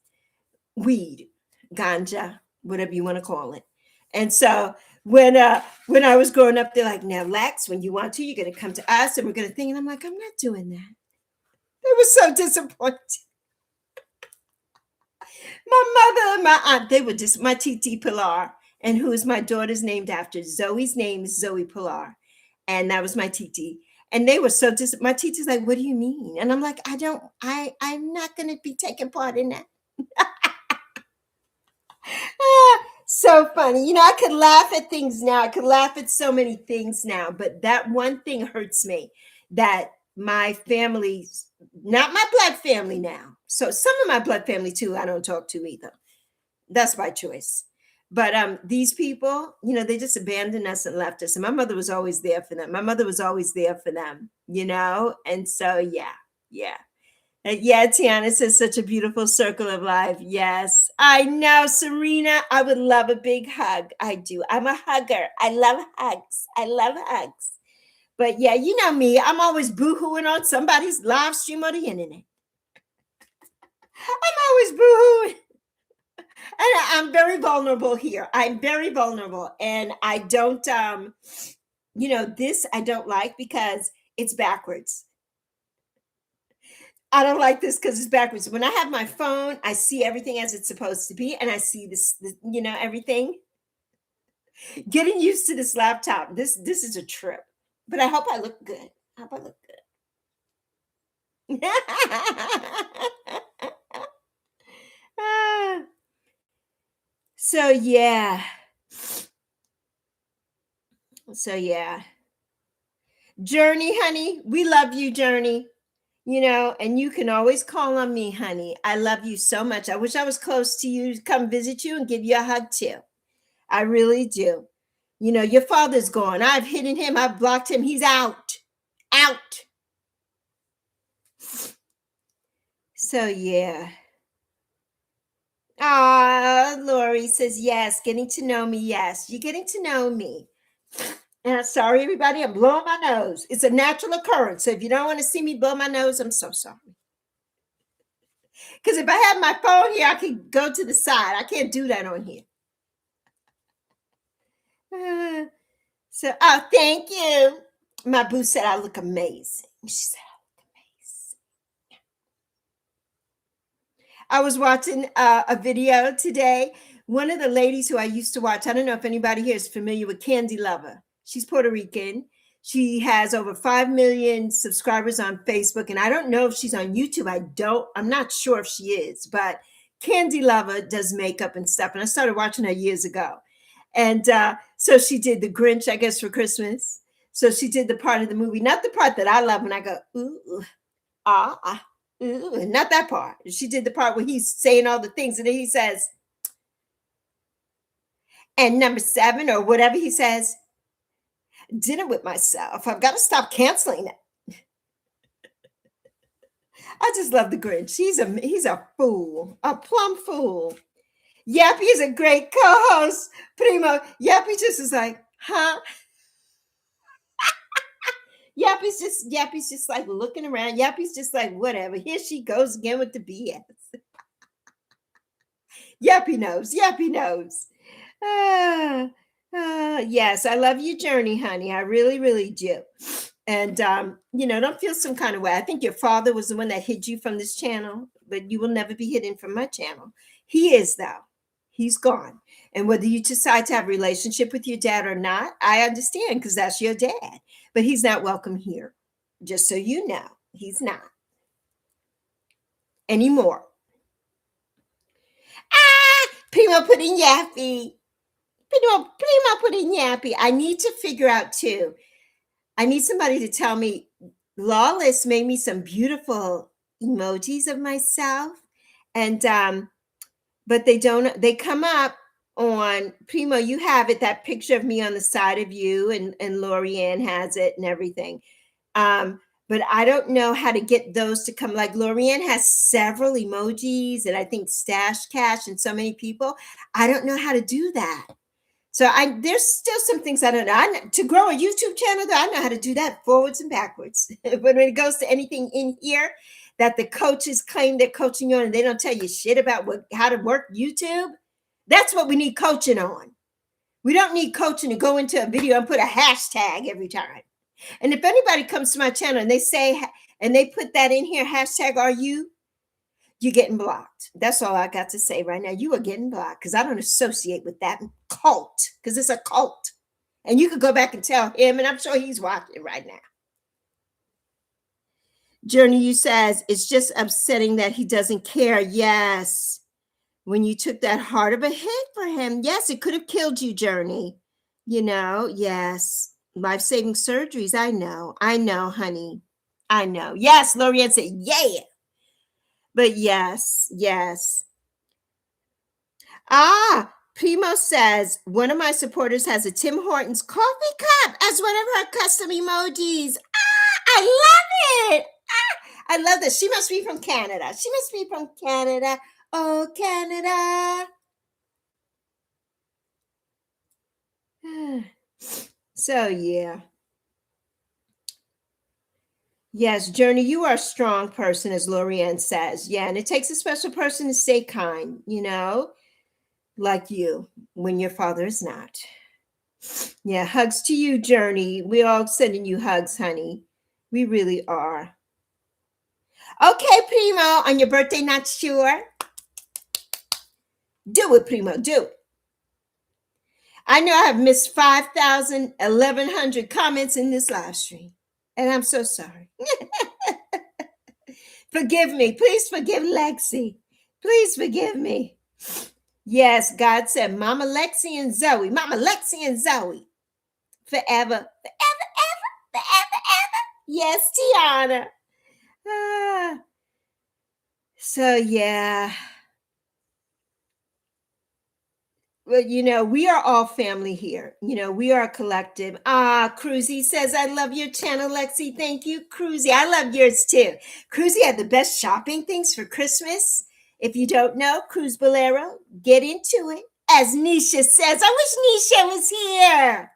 weed, ganja, whatever you want to call it. And so when I was growing up, they're like, now, Lex, when you want to, you're going to come to us and we're going to think. And I'm like, I'm not doing that. It was so disappointing. My mother and my aunt, they were just my Titi Pilar, and who is my daughter's named after. Zoe's name is Zoe Pilar. And that was my Titi. And they were so my Titi's like, what do you mean? And I'm like, I'm not going to be taking part in that. So funny. I could laugh at things now. I could laugh at so many things now, but that one thing hurts me, that my family, not my blood family now. So some of my blood family too, I don't talk to either. That's by choice. But these people, they just abandoned us and left us. And my mother was always there for them. And so, yeah. Yeah, Tiana says such a beautiful circle of life. Yes, I know, Serena. I would love a big hug. I do. I'm a hugger. I love hugs. But yeah, you know me. I'm always boo-hooing on somebody's live stream or the internet. I'm always boo-hooing. And I'm very vulnerable here. I'm very vulnerable. And I don't, this I don't like because it's backwards. I don't like this because it's backwards. When I have my phone, I see everything as it's supposed to be, and I see this, everything. Getting used to this laptop. This is a trip. But I hope I look good. I hope I look good. Ah, so yeah. So yeah. Journey, honey, we love you, Journey. And you can always call on me, honey. I love you so much. I wish I was close to you to come visit you and give you a hug too. I really do. Your father's gone. I've hidden him. I've blocked him. He's out. Out. So yeah. Lori says yes. Getting to know me. Yes, you're getting to know me. And I'm sorry, everybody. I'm blowing my nose. It's a natural occurrence. So if you don't want to see me blow my nose, I'm so sorry. Because if I had my phone here, I could go to the side. I can't do that on here. Thank you. My boo said I look amazing. She said I look amazing. I was watching a video today. One of the ladies who I used to watch, I don't know if anybody here is familiar with Candy Lover. She's Puerto Rican. She has over 5 million subscribers on Facebook. And I don't know if she's on YouTube. I'm not sure if she is, but Candy Lover does makeup and stuff. And I started watching her years ago. And so she did the Grinch, I guess, for Christmas. So she did the part of the movie, not the part that I love when I go, ooh, ooh, not that part. She did the part where he's saying all the things and then he says, and number 7 or whatever he says, dinner with myself. I've got to stop canceling it. I just love the Grinch. He's a fool, a plumb fool. Yappy is a great co-host. Primo, Yappy just is like, huh? Yappy's just like looking around. Yappy's just like, whatever. Here she goes again with the BS. Yappy knows. Yappy knows. Yes, I love your journey, honey. I really, really do. And don't feel some kind of way. I think your father was the one that hid you from this channel, but you will never be hidden from my channel. He is, though. He's gone. And whether you decide to have a relationship with your dad or not, I understand because that's your dad. But he's not welcome here. Just so you know, he's not anymore. Primo put in Yappy. Primo put in Yappy. I need to figure out too. I need somebody to tell me. Lawless made me some beautiful emojis of myself, and but they come up on Primo. You have it, that picture of me on the side of you, and Lorianne has it and everything. But I don't know how to get those to come. Like Lorianne has several emojis, and I think Stash Cash and so many people. I don't know how to do that. So there's still some things I don't know. To grow a YouTube channel, though, I know how to do that forwards and backwards. But when it goes to anything in here that the coaches claim they're coaching you on and they don't tell you shit about how to work YouTube, that's what we need coaching on. We don't need coaching to go into a video and put a hashtag every time. And if anybody comes to my channel and they say, and they put that in here, hashtag are you're getting blocked. That's all I got to say right now. You are getting blocked because I don't associate with that cult because it's a cult. And you could go back and tell him, and I'm sure he's watching right now. Journey, you says, it's just upsetting that he doesn't care. Yes. When you took that hard of a hit for him, yes, it could have killed you, Journey. Yes. Life-saving surgeries. I know, honey. I know. Yes, Lorianne said, yeah. But yes. Primo says, one of my supporters has a Tim Hortons coffee cup as one of her custom emojis. I love it. I love this. She must be from Canada. Oh, Canada. So, yeah. Yes, Journey, you are a strong person, as Lorianne says. Yeah, and it takes a special person to stay kind, like you, when your father is not. Yeah, hugs to you, Journey. We're all sending you hugs, honey. We really are. Okay, Primo, on your birthday, not sure? Do it, Primo, do it. I know I have missed 5,000, 1,100 comments in this live stream, and I'm so sorry. Forgive me. Please forgive Lexi. Please forgive me. Yes, God said, Mama Lexi and Zoe. Mama Lexi and Zoe. Forever, forever, ever, forever, ever. Yes, Tiana. Ah, so, yeah. Well, we are all family here. We are a collective. Cruzy says, I love your channel, Lexi. Thank you, Cruzy. I love yours too. Cruzy had the best shopping things for Christmas. If you don't know, Cruz Bolero, get into it. As Nisha says, I wish Nisha was here.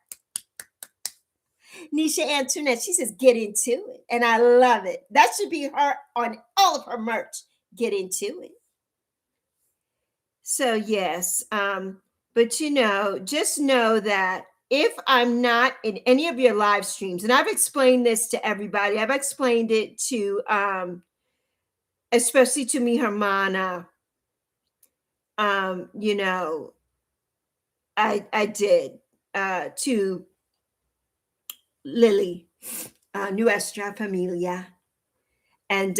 Nisha Antoinette, she says, get into it. And I love it. That should be her on all of her merch. Get into it. So, yes. But just know that if I'm not in any of your live streams, and I've explained this to everybody, I've explained it to especially to mi hermana. I did to Lily, Nuestra Familia. And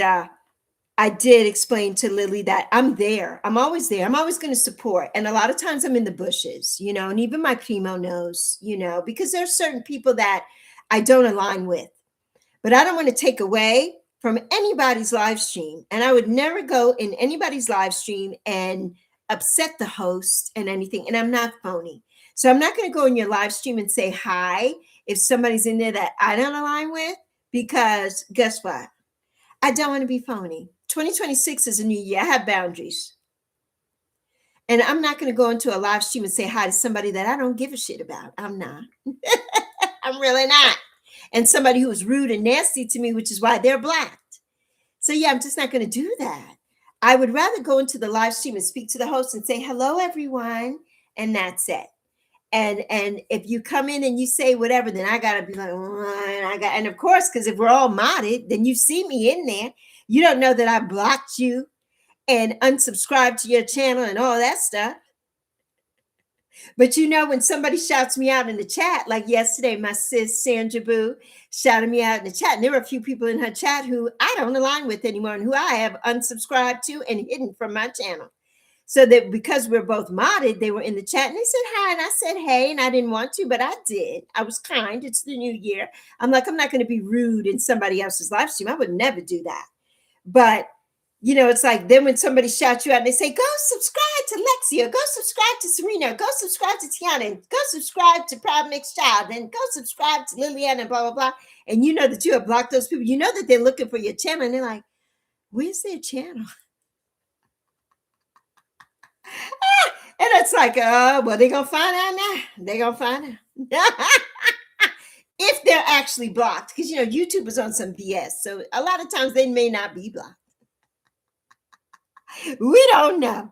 I did explain to Lily that I'm there. I'm always there. I'm always going to support. And a lot of times I'm in the bushes, and even my primo knows, because there's certain people that I don't align with. But I don't want to take away from anybody's live stream. And I would never go in anybody's live stream and upset the host and anything. And I'm not phony. So I'm not going to go in your live stream and say hi if somebody's in there that I don't align with, because guess what? I don't want to be phony. 2026 is a new year. I have boundaries. And I'm not going to go into a live stream and say hi to somebody that I don't give a shit about. I'm not. I'm really not. And somebody who is rude and nasty to me, which is why they're blocked. So yeah, I'm just not going to do that. I would rather go into the live stream and speak to the host and say, hello, everyone. And that's it. And if you come in and you say whatever, then I gotta be like, and of course, because if we're all modded, then you see me in there. You don't know that I blocked you and unsubscribed to your channel and all that stuff. But when somebody shouts me out in the chat, like yesterday, my sis Sandra Boo shouted me out in the chat, and there were a few people in her chat who I don't align with anymore and who I have unsubscribed to and hidden from my channel. So that because we're both modded, they were in the chat and they said hi. And I said, hey, and I didn't want to, but I did. I was kind. It's the new year. I'm like, I'm not going to be rude in somebody else's live stream. I would never do that. But, it's like then when somebody shouts you out and they say, go subscribe to Lexia, go subscribe to Serena, go subscribe to Tiana, go subscribe to Proud Mixed Child, and go subscribe to Lillian and blah, blah, blah. And you know that you have blocked those people. You know that they're looking for your channel and they're like, where's their channel? And it's like, well, they're going to find out now. They're going to find out. If they're actually blocked. Because, YouTube is on some BS. So a lot of times they may not be blocked. We don't know.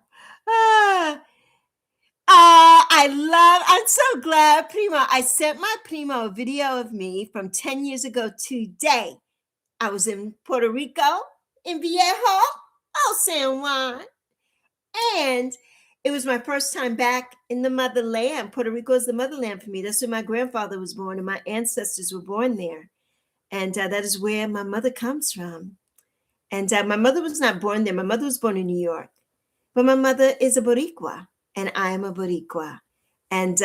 I'm so glad, Primo. I sent my Primo a video of me from 10 years ago today. I was in Puerto Rico, in Viejo, San Juan. And it was my first time back in the motherland. Puerto Rico is the motherland for me. That's where my grandfather was born and my ancestors were born there. And that is where my mother comes from. And my mother was not born there. My mother was born in New York. But my mother is a Boricua and I am a Boricua. And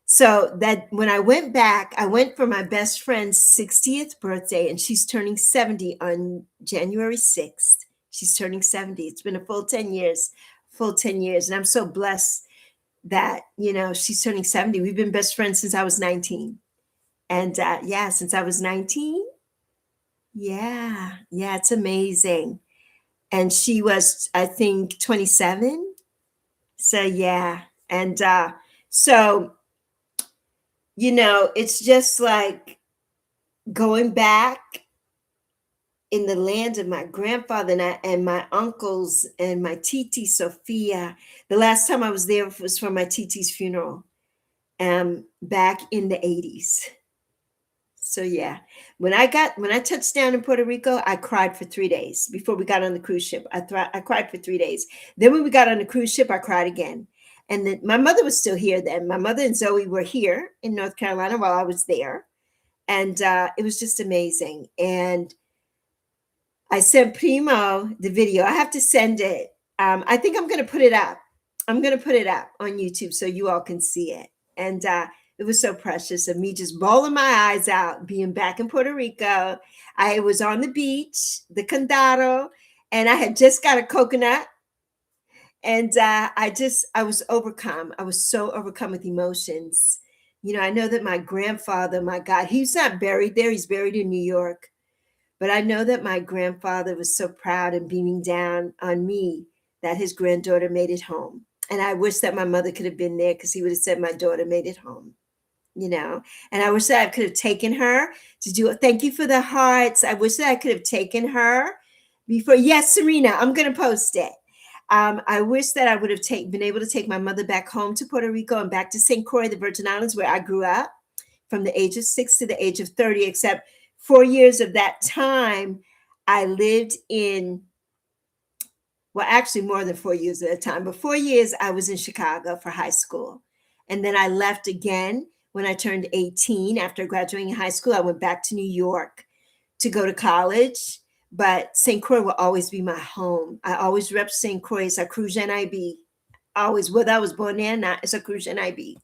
so that when I went back, I went for my best friend's 60th birthday, and she's turning 70 on January 6th. She's turning 70. It's been a full 10 years. And I'm so blessed that she's turning 70. We've been best friends since I was 19. And since I was 19. Yeah, it's amazing. And she was, I think, 27. So yeah. And so it's just like going back in the land of my grandfather and my uncles and my Titi Sophia. The last time I was there was for my Titi's funeral back in the 80s. So yeah, when I touched down in Puerto Rico, I cried for 3 days before we got on the cruise ship. I cried for 3 days. Then when we got on the cruise ship, I cried again. And then my mother was still here then. My mother and Zoe were here in North Carolina while I was there. And it was just amazing. And I sent Primo the video. I have to send it. I think I'm going to put it up. I'm going to put it up on YouTube so you all can see it. And it was so precious of me just bawling my eyes out, being back in Puerto Rico. I was on the beach, the Condado, and I had just got a coconut. And I was overcome. I was so overcome with emotions. You know, I know that my grandfather, my God, he's not buried there. He's buried in New York. But I know that my grandfather was so proud and beaming down on me that his granddaughter made it home. And I wish that my mother could have been there because he would have said my daughter made it home, you know. And I wish that I could have taken her to do it. Thank you for the hearts. I wish that I could have taken her before. Yes, Serena, I'm going to post it. I wish that I would have been able to take my mother back home to Puerto Rico and back to St. Croix, the Virgin Islands, where I grew up from the age of 6 to the age of 30, except 4 years of that time, I lived in, well, actually more than 4 years at a time, but 4 years I was in Chicago for high school. And then I left again when I turned 18. After graduating high school, I went back to New York to go to college. But St. Croix will always be my home. I always rep St. Croix. It's a Sexagenarian Era. Always, whether I was born there or not, it's a Sexagenarian Era.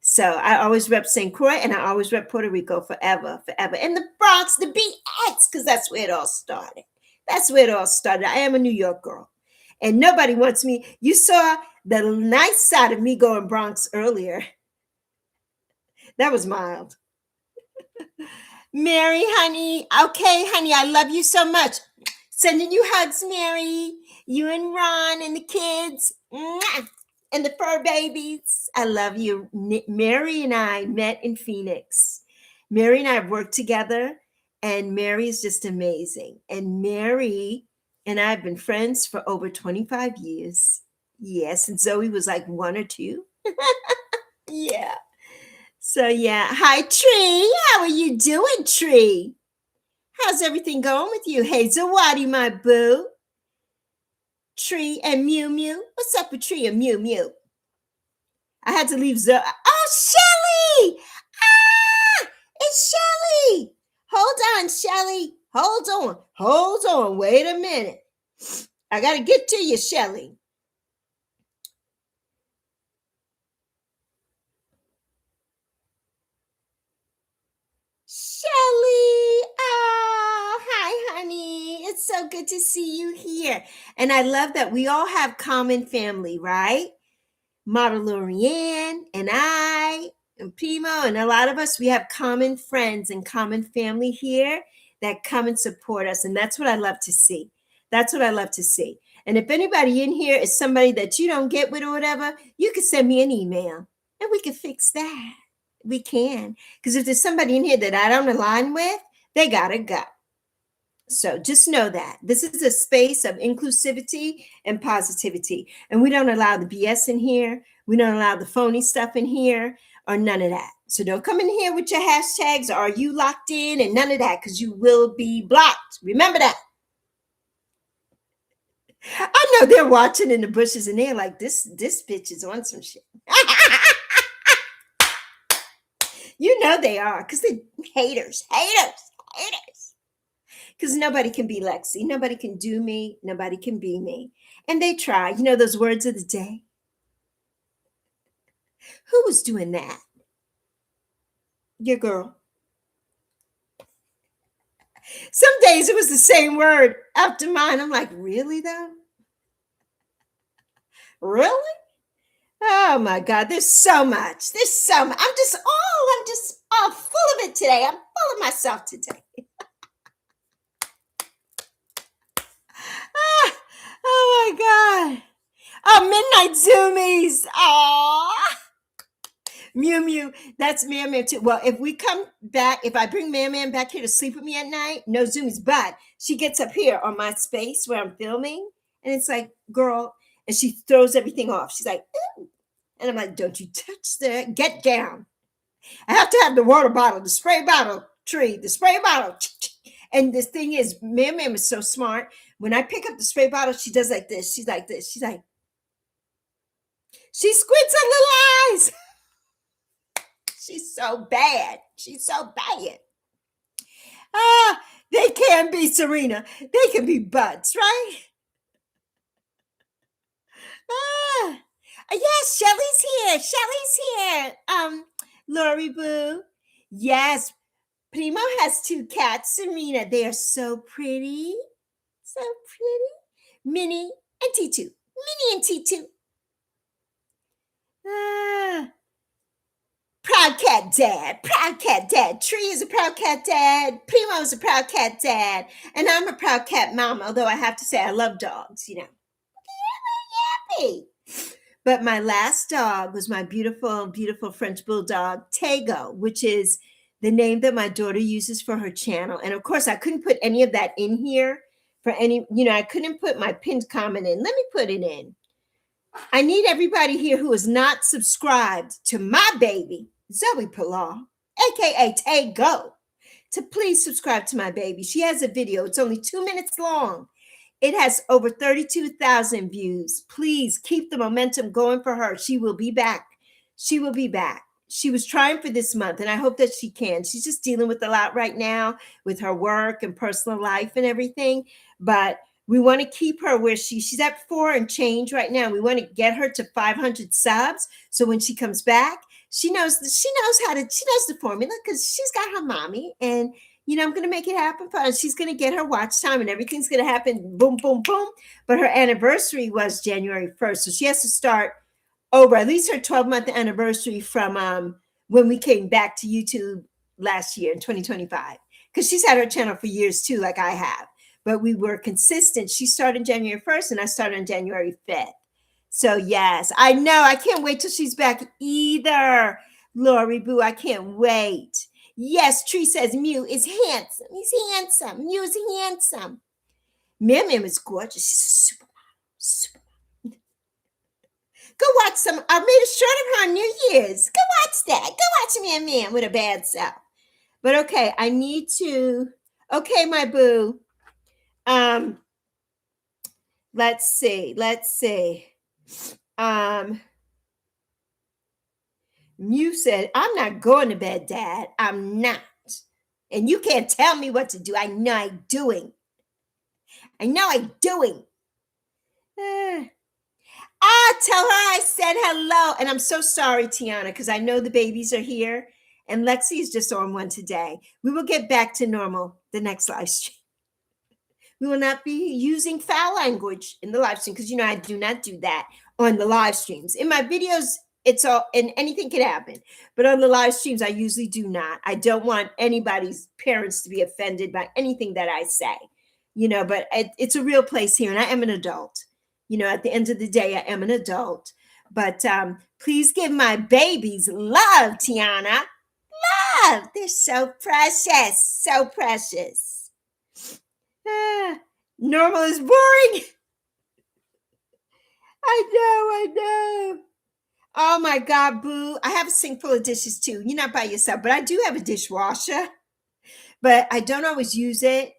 So I always rep St. Croix and I always rep Puerto Rico forever, forever. And the Bronx, the BX, because that's where it all started. That's where it all started. I am a New York girl. And nobody wants me. You saw the nice side of me going Bronx earlier. That was mild. Mary, honey. Okay, honey, I love you so much. Sending you hugs, Mary. You and Ron and the kids. Mwah! And the fur babies. I love you. Mary and I met in Phoenix. Mary and I have worked together, and Mary is just amazing. And Mary and I have been friends for over 25 years. Yes, and Zoe was like 1 or 2. Yeah. So yeah. Hi, Tree. How are you doing, Tree? How's everything going with you? Hey, Zawadi, my boo. Tree and Mew Mew. What's up with Tree and Mew Mew? I had to leave Zoe. Oh, Shelly! Ah, it's Shelly. Hold on, Shelly. Hold on. Hold on. Wait a minute. I got to get to you, Shelly. Shelly. Oh, hi, honey. It's so good to see you here. And I love that we all have common family, right? Model Lorianne and I and Primo and a lot of us, we have common friends and common family here that come and support us. And that's what I love to see. That's what I love to see. And if anybody in here is somebody that you don't get with or whatever, you can send me an email and we can fix that. We can. Because if there's somebody in here that I don't align with, they got to go. So just know that this is a space of inclusivity and positivity. And we don't allow the BS in here. We don't allow the phony stuff in here or none of that. So don't come in here with your hashtags or are you locked in and none of that because you will be blocked. Remember that. I know they're watching in the bushes and they're like, this bitch is on some shit. You know they are because they're haters. Because nobody can be Lexi. Nobody can do me. Nobody can be me. And they try. You know those words of the day? Who was doing that? Your girl. Some days it was the same word after mine. I'm like, really though? Really? Oh my God, there's so much. There's so much. I'm just all full of it today. I'm full of myself today. Oh my God. Oh, midnight zoomies. Oh, Mew Mew. That's Man Man too. Well, if we come back, if I bring Man Man back here to sleep with me at night, no zoomies. But she gets up here on my space where I'm filming, and it's like, girl, and she throws everything off. She's like, ooh. And I'm like, don't you touch that. Get down. I have to have the water bottle, the spray bottle Tree, the spray bottle. And this thing is, Ma'am is so smart. When I pick up the spray bottle, she does like this. She's like this. She's like, she squints her little eyes. She's so bad. She's so bad. Ah, they can be, Serena. They can be buds, right? Ah, yes, Shelly's here. Shelly's here. Lori Boo. Yes, Primo has 2 cats, Serena. They are so pretty. So pretty. Minnie and T2. Minnie and T2. Ah, proud cat dad. Proud cat dad. Tree is a proud cat dad. Primo is a proud cat dad. And I'm a proud cat mom, although I have to say I love dogs, you know. Yappy. But my last dog was my beautiful, beautiful French bulldog, Tego, which is the name that my daughter uses for her channel. And of course, I couldn't put any of that in here for any, I couldn't put my pinned comment in. Let me put it in. I need everybody here who is not subscribed to my baby, Zoe Pilar, aka Tego, to please subscribe to my baby. She has a video. It's only 2 minutes long. It has over 32,000 views. Please keep the momentum going for her. She will be back. She will be back. She was trying for this month, and I hope that she can. She's just dealing with a lot right now with her work and personal life and everything. But we want to keep her where she's at 4 and change right now. We want to get her to 500 subs. So when she comes back, she knows the formula because she's got her mommy, and I'm going to make it happen for her. She's going to get her watch time and everything's going to happen. Boom, boom, boom. But her anniversary was January 1st. So she has to start over at least her 12-month anniversary from when we came back to YouTube last year in 2025. Because she's had her channel for years too, like I have. But we were consistent. She started January 1st and I started on January 5th. So yes, I know. I can't wait till she's back either. Lori Boo, I can't wait. Yes, Tree says Mew is handsome. He's handsome. Mew is handsome. Mim is gorgeous. She's a supermodel. Go watch some. I made a shirt of her on New Year's. Go watch that. Go watch Mim with a bad self. But okay, I need to. Okay, my boo. Let's see. Mew said, I'm not going to bed, Dad. I'm not. And you can't tell me what to do. I know I'm doing. Tell her I said hello. And I'm so sorry, Tiana, because I know the babies are here. And Lexi is just on one today. We will get back to normal the next live stream. We will not be using foul language in the live stream because, I do not do that on the live streams. In my videos, it's all, and anything can happen. But on the live streams, I usually do not. I don't want anybody's parents to be offended by anything that I say, but it's a real place here. And I am an adult. At the end of the day, I am an adult. But please give my babies love, Tiana. Love. They're so precious. So precious. Normal is boring. I know. Oh my God, boo. I have a sink full of dishes too. You're not by yourself, but I do have a dishwasher, but I don't always use it.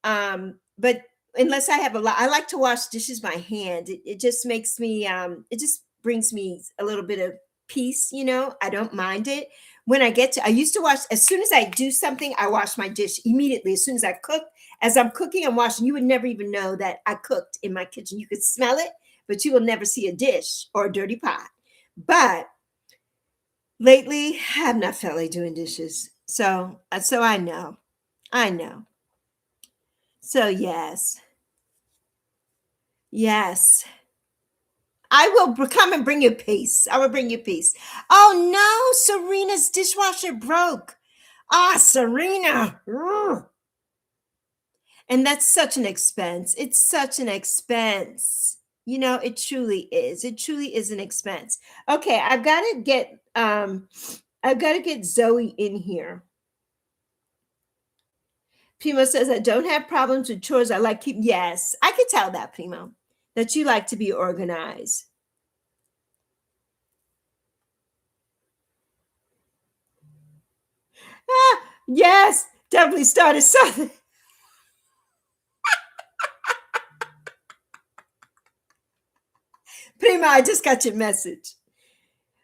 But unless I have a lot, I like to wash dishes by hand. It just makes me, it just brings me a little bit of peace, I don't mind it. When I used to wash, as soon as I do something, I wash my dish immediately. As soon as I cook, as I'm cooking, I'm washing. You would never even know that I cooked in my kitchen. You could smell it, but you will never see a dish or a dirty pot. But lately, I have not felt like doing dishes. So I know. So yes. I will come and bring you peace. I will bring you peace. Oh no, Serena's dishwasher broke. Serena. Ugh. And that's such an expense. It's such an expense. It truly is. It truly is an expense. Okay, I've got to get Zoe in here. Primo says, I don't have problems with chores. I like keep. Yes, I could tell that, Primo, that you like to be organized. Yes, definitely started something. Prima, I just got your message.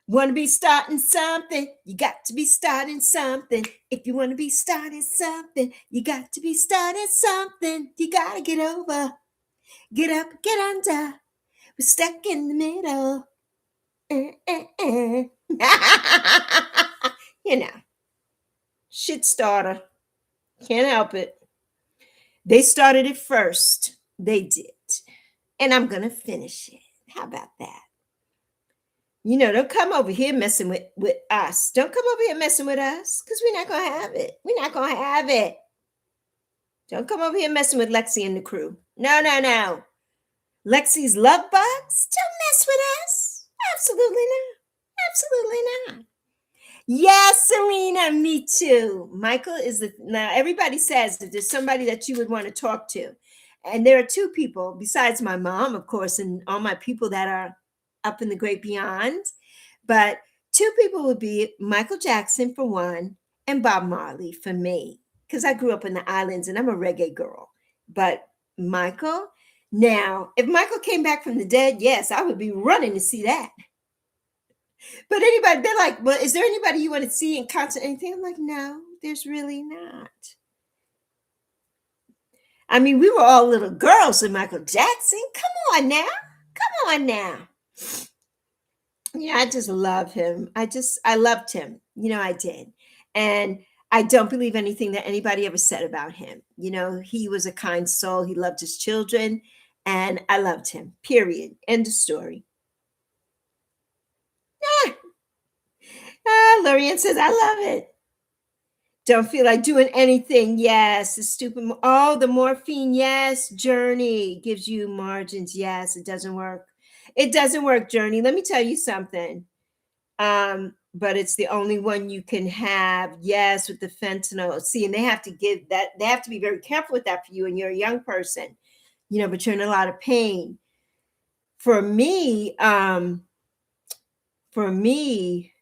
Want to be starting something? You got to be starting something. If you want to be starting something, you got to be starting something. You got to get over, get up, get under. We're stuck in the middle. You know, shit starter. Can't help it. They started it first. They did. And I'm going to finish it. How about that? Don't come over here messing with us. Don't come over here messing with us because we're not going to have it. We're not going to have it. Don't come over here messing with Lexi and the crew. No, no, no. Lexi's love bugs? Don't mess with us. Absolutely not. Absolutely not. Yes, Serena, me too. Michael is now everybody says that there's somebody that you would want to talk to. And there are two people besides my mom, of course, and all my people that are up in the great beyond. But two people would be Michael Jackson for one and Bob Marley for me. Because I grew up in the islands and I'm a reggae girl. But Michael, now, if Michael came back from the dead, yes, I would be running to see that. But anybody, they're like, well, is there anybody you want to see in concert? Anything? I'm like, no, there's really not. I mean, we were all little girls with Michael Jackson. Come on now. Come on now. Yeah, I just love him. I loved him. I did. And I don't believe anything that anybody ever said about him. He was a kind soul. He loved his children. And I loved him. Period. End of story. Lorian says, I love it. Don't feel like doing anything. Yes, the stupid. Oh, the morphine. Yes, Journey gives you margins. Yes, it doesn't work. It doesn't work, Journey. Let me tell you something. But it's the only one you can have. Yes, with the fentanyl. See, and they have to give that. They have to be very careful with that for you, and you're a young person. But you're in a lot of pain. For me, for me.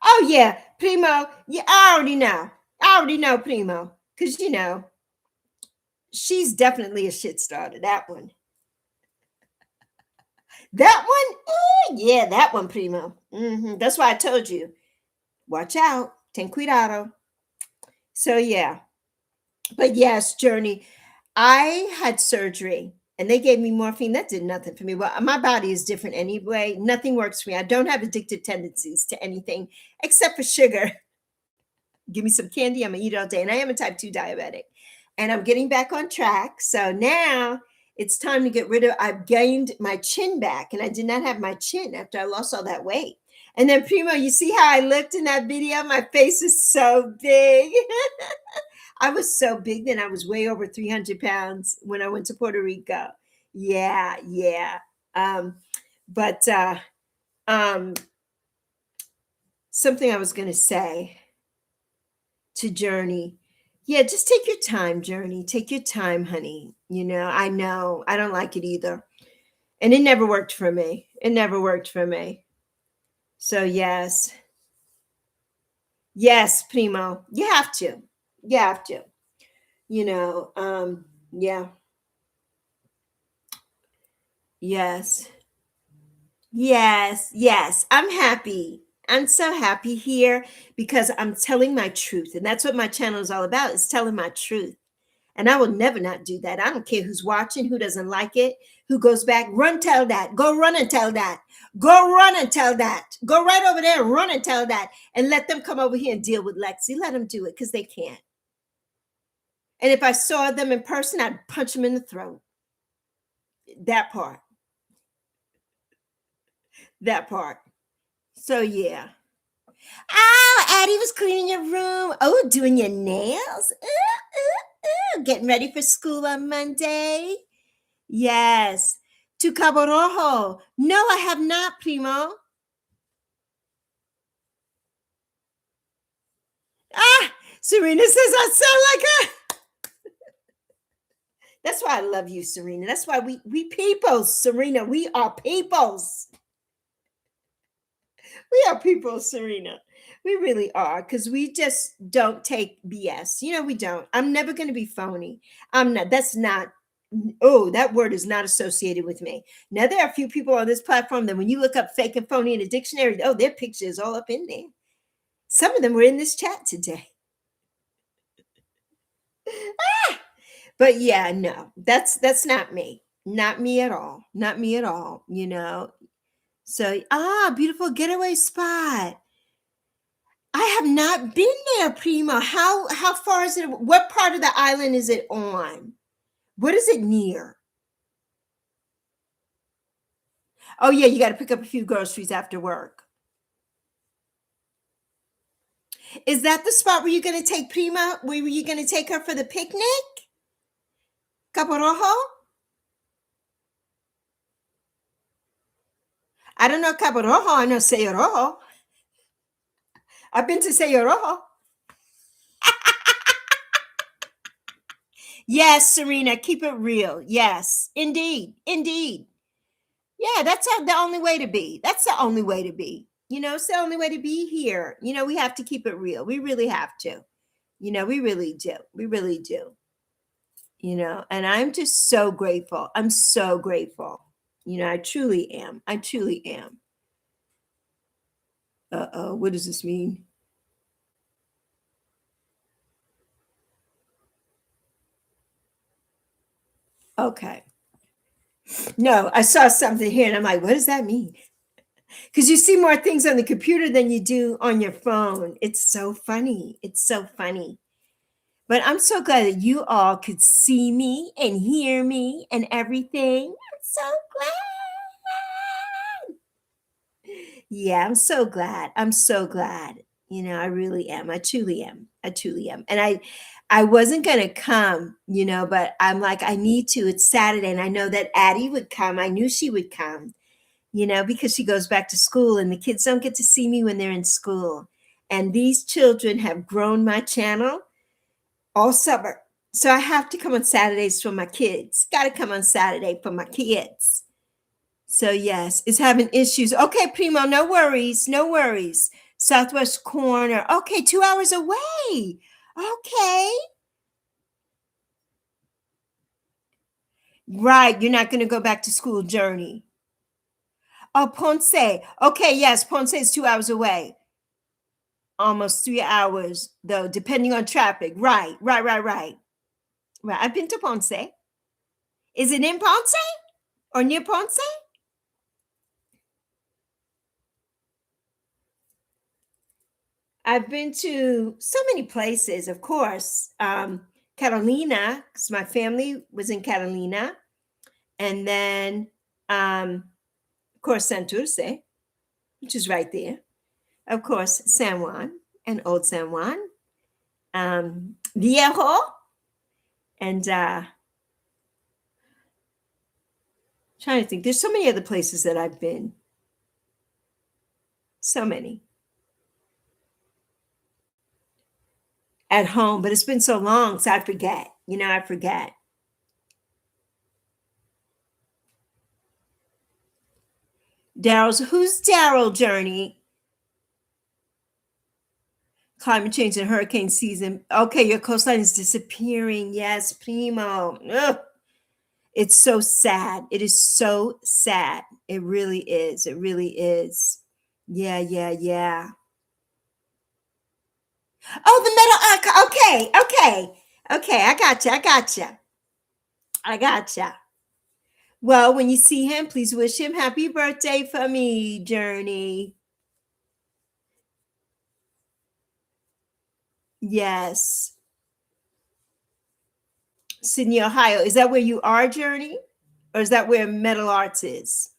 Oh yeah, Primo. Yeah, I already know. I already know Primo. Because she's definitely a shit starter. That one. That one? Oh, yeah, that one, Primo. That's why I told you. Watch out. Ten cuidado. So yeah. But yes, Journey. I had surgery and they gave me morphine. That did nothing for me. Well, my body is different anyway. Nothing works for me. I don't have addictive tendencies to anything except for sugar. Give me some candy, I'm gonna eat it all day. And I am a type 2 diabetic. And I'm getting back on track. So now it's time to get rid of. I've gained my chin back, and I did not have my chin after I lost all that weight. And then Primo, you see how I looked in that video? My face is so big. I was so big then I was way over 300 pounds when I went to Puerto Rico. Yeah, yeah. But something I was gonna say to Journey. Yeah, just take your time, Journey. Take your time, honey. I know I don't like it either. And it never worked for me. It never worked for me. So, yes. Yes, Primo. You have to. You have to. Yeah. Yes. Yes. Yes. I'm happy. I'm so happy here because I'm telling my truth. And that's what my channel is all about, is telling my truth. And I will never not do that. I don't care who's watching, who doesn't like it, who goes back. Run, tell that. Go run and tell that. Go run and tell that. Go right over there and run and tell that. And let them come over here and deal with Lexi. Let them do it because they can't. And if I saw them in person, I'd punch them in the throat. That part. That part. So, yeah. Oh, Addie was cleaning your room. Oh, doing your nails. Getting ready for school on Monday. Yes. To Cabo Rojo. No, I have not, Primo. Serena says I sound like her. That's why I love you, Serena. That's why we peoples, Serena. We are peoples. We are peoples, Serena. We really are, because we just don't take BS. We don't. I'm never going to be phony. I'm not. That's not. Oh, that word is not associated with me. Now, there are a few people on this platform that when you look up fake and phony in a dictionary, oh, their picture is all up in there. Some of them were in this chat today. But yeah, no, that's not me. Not me at all. Not me at all. So, beautiful getaway spot. I have not been there, Primo. How far is it? What part of the island is it on? What is it near? Oh yeah, you got to pick up a few groceries after work. Is that the spot where you're going to take Prima? Where you going to take her for the picnic? Cabo Rojo? I don't know Cabo Rojo. I know Sayo Rojo. I've been to Sayo Rojo. Yes, Serena, keep it real. Yes, indeed. Indeed. Yeah, that's the only way to be. That's the only way to be. It's the only way to be here. We have to keep it real. We really have to. We really do. We really do. And I'm just so grateful. I'm so grateful. I truly am. I truly am. Uh-oh, what does this mean? Okay. No, I saw something here and I'm like, what does that mean? Because you see more things on the computer than you do on your phone. It's so funny. It's so funny. But I'm so glad that you all could see me and hear me and everything. I'm so glad. Yeah, I'm so glad. I'm so glad. I really am. I truly am. I truly am. And I wasn't going to come, but I'm like, I need to. It's Saturday. And I know that Addie would come. I knew she would come, because she goes back to school and the kids don't get to see me when they're in school. And these children have grown my channel all summer. So I have to come on Saturdays for my kids. Got to come on Saturday for my kids. So yes, it's having issues. Okay, Primo, no worries. No worries. Southwest corner. Okay, 2 hours away. Okay. Right. You're not going to go back to school journey. Oh, Ponce. Okay, yes, Ponce is 2 hours away. Almost 3 hours, though, depending on traffic. Right. Right. I've been to Ponce. Is it in Ponce or near Ponce? I've been to so many places, of course. Catalina, because my family was in Catalina. And then, of course, Santurce, which is right there. Of course, San Juan and Old San Juan. Viejo. And trying to think. There's so many other places that I've been. So many. At home, but it's been so long, so I forget. I forget. Who's Daryl Journey? Climate change and hurricane season. Okay, your coastline is disappearing. Yes, Primo. Ugh. It's so sad. It is so sad. It really is. It really is. Yeah. Oh, the metal arc. Okay. I gotcha. Well, when you see him, please wish him happy birthday for me, Journey. Yes. Sydney, Ohio. Is that where you are, Journey? Or is that where Metal Arts is?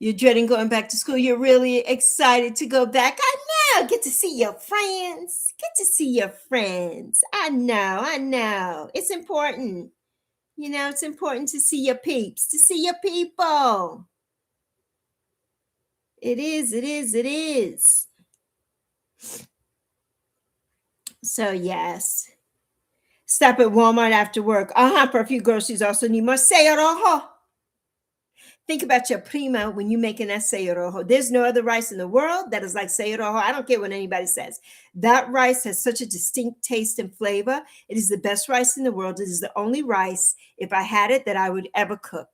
You're dreading going back to school. You're really excited to go back. I know. Get to see your friends. I know. It's important. It's important to see your peeps, to see your people. It is. So yes. Stop at Walmart after work. For a few groceries. Also need more say rojo. Think about your prima when you're making that say rojo. There's no other rice in the world that is like say rojo. I don't care what anybody says. That rice has such a distinct taste and flavor. It is the best rice in the world. It is the only rice, if I had it, that I would ever cook.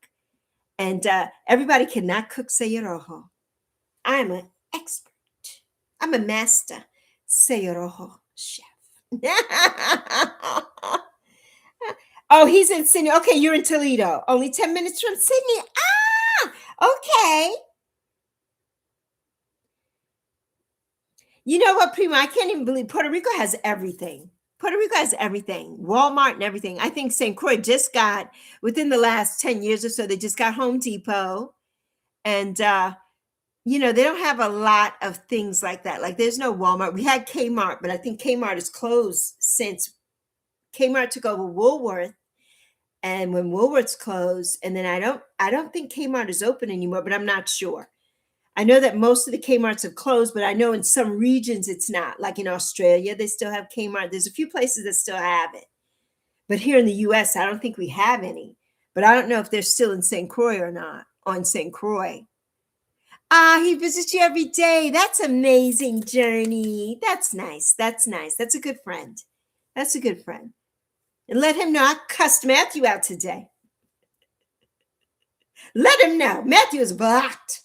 And everybody cannot cook say rojo. I'm an expert. I'm a master say rojo chef. Oh, he's in Sydney. Okay, you're in Toledo. Only 10 minutes from Sydney. Okay. You know what, Prima? I can't even believe Puerto Rico has everything. Puerto Rico has everything. Walmart and everything. I think St. Croix just got, within the last 10 years or so, they just got Home Depot. And, they don't have a lot of things like that. Like there's no Walmart. We had Kmart, but I think Kmart is closed since Kmart took over Woolworth. And when Woolworth's closed, and then I don't think Kmart is open anymore, but I'm not sure. I know that most of the Kmarts have closed, but I know in some regions it's not. Like in Australia, they still have Kmart. There's a few places that still have it. But here in the US, I don't think we have any. But I don't know if they're still in St. Croix or not, on St. Croix. He visits you every day. That's amazing, Journey. That's nice. That's nice. That's a good friend. That's a good friend. And let him know I cussed Matthew out today. Let him know Matthew is blocked.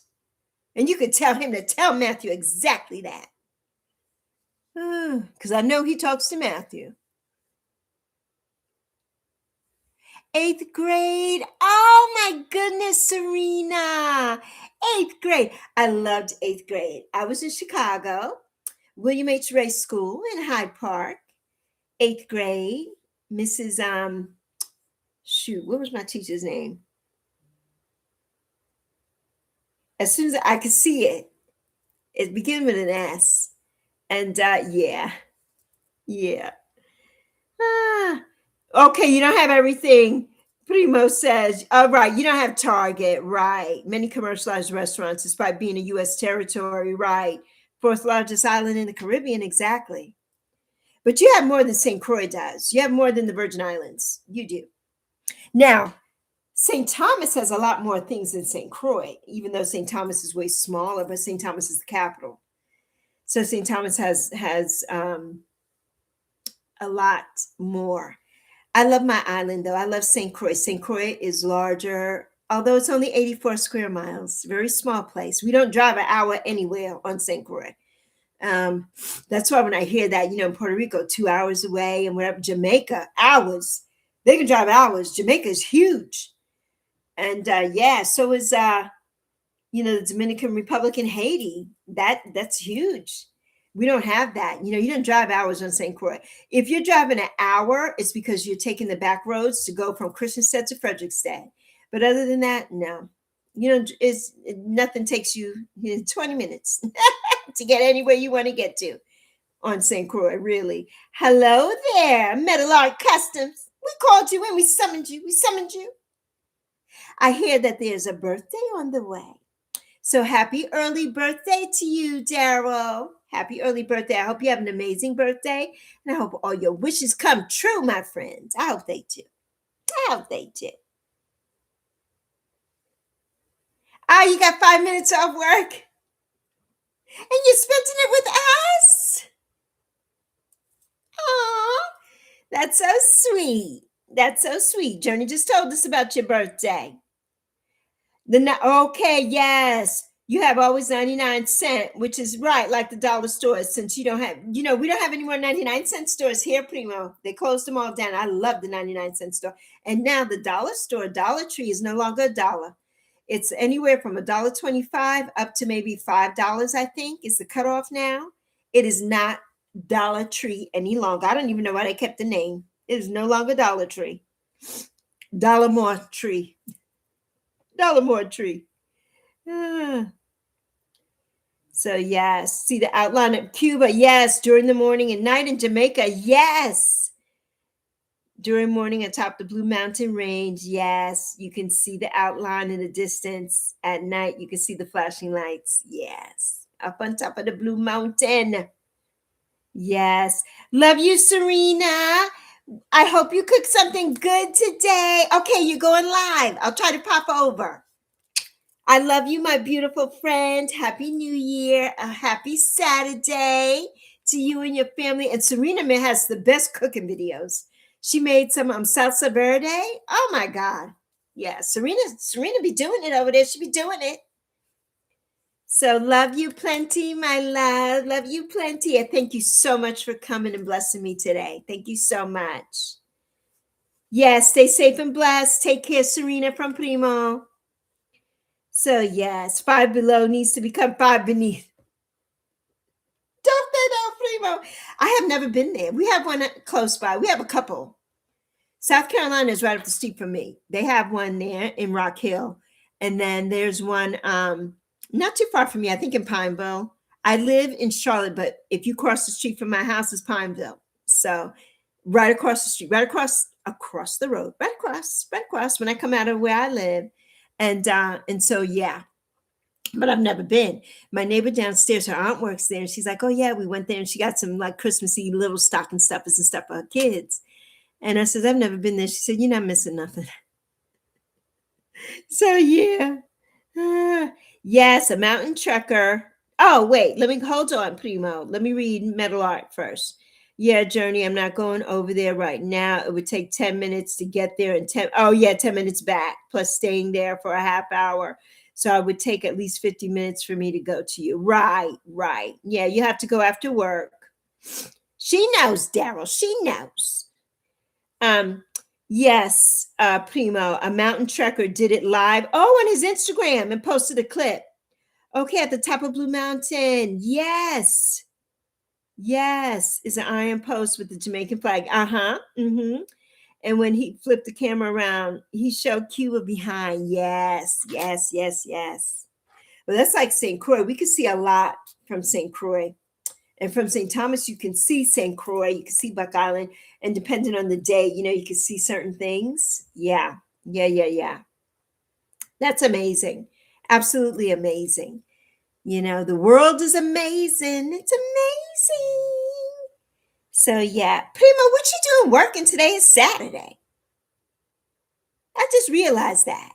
And you could tell him to tell Matthew exactly that. Because I know he talks to Matthew. 8th grade. Oh my goodness, Serena. 8th grade. I loved 8th grade. I was in Chicago, William H. Race School in Hyde Park. 8th grade. Mrs. What was my teacher's name? As soon as I could see it, it began with an S. And yeah. Okay, you don't have everything. Primo says, right, you don't have Target, right. Many commercialized restaurants, despite being a U.S. territory, right. 4th largest island in the Caribbean, exactly. But you have more than St. Croix does. You have more than the Virgin Islands. You do. Now, St. Thomas has a lot more things than St. Croix, even though St. Thomas is way smaller, but St. Thomas is the capital. So St. Thomas has a lot more. I love my island, though. I love St. Croix. St. Croix is larger, although it's only 84 square miles. Very small place. We don't drive an hour anywhere on St. Croix. That's why when I hear that, Puerto Rico, 2 hours away, and whatever, Jamaica, hours. They can drive hours. Jamaica is huge. And so is the Dominican Republic and Haiti. That's huge. We don't have that. You don't drive hours on St. Croix. If you're driving an hour, it's because you're taking the back roads to go from Christiansted to Frederickstead. But other than that, no. Nothing takes you 20 minutes to get anywhere you want to get to on St. Croix, really. Hello there, Metal Art Customs. We called you and we summoned you. I hear that there's a birthday on the way. So happy early birthday to you, Daryl. Happy early birthday. I hope you have an amazing birthday. And I hope all your wishes come true, my friends. I hope they do. You got 5 minutes off work? And you're spending it with us? Aw, that's so sweet. Journey just told us about your birthday. Okay, yes. You have always 99-cent, which is right, like the dollar stores, since you don't have, we don't have any more 99-cent stores here, Primo. They closed them all down. I love the 99-cent store. And now the dollar store, Dollar Tree, is no longer a dollar. It's anywhere from $1.25 up to maybe $5, I think, is the cutoff now. It is not Dollar Tree any longer. I don't even know why they kept the name. It is no longer Dollar Tree. Dollar More Tree. So yes, see the outline of Cuba. Yes, during the morning and night in Jamaica. Yes, during morning atop the Blue Mountain Range. Yes, you can see the outline in the distance. At night, you can see the flashing lights. Yes, up on top of the Blue Mountain. Yes. Love you, Serena. I hope you cooked something good today. Okay, you're going live. I'll try to pop over. I love you, my beautiful friend. Happy New Year. A happy Saturday to you and your family. And Serena has the best cooking videos. She made some salsa verde. Oh my God. Yeah, Serena be doing it over there. She be doing it. So love you plenty, my love. Love you plenty. And thank you so much for coming and blessing me today. Thank you so much. Yes, stay safe and blessed. Take care, Serena from Primo. So yes, Five Below needs to become Five Beneath. Don't they know, Primo? I have never been there. We have one close by. We have a couple. South Carolina is right up the street from me. They have one there in Rock Hill. And then there's one not too far from me, I think in Pineville. I live in Charlotte, but if you cross the street from my house, is Pineville. So right across the street, right across the road, right across when I come out of where I live. And so yeah, but I've never been. My neighbor downstairs, her aunt works there, and she's like, "Oh yeah, we went there, and she got some like Christmassy little stocking stuffers and stuff for her kids." And I said, "I've never been there." She said, "You're not missing nothing." So yeah, yes, a mountain trucker. Oh wait, let me hold on, Primo. Let me read Metal Art first. Yeah, Journey, I'm not going over there right now. It would take 10 minutes to get there and 10. Oh yeah, 10 minutes back plus staying there for a half hour. So I would take at least 50 minutes for me to go to you. Right. Yeah, you have to go after work. She knows, Daryl. She knows. Um, yes, Primo, a mountain trekker did it live. Oh, on his Instagram and posted a clip. Okay, at the top of Blue Mountain. Yes. Yes, is an iron post with the Jamaican flag. Uh-huh. Mm-hmm. And when he flipped the camera around, he showed Cuba behind. Yes. Well, that's like St. Croix. We could see a lot from St. Croix. And from St. Thomas, you can see St. Croix, you can see Buck Island. And depending on the day, you can see certain things. Yeah. That's amazing. Absolutely amazing. The world is amazing. It's amazing. So yeah. Primo, what you doing working? Today is Saturday. I just realized that.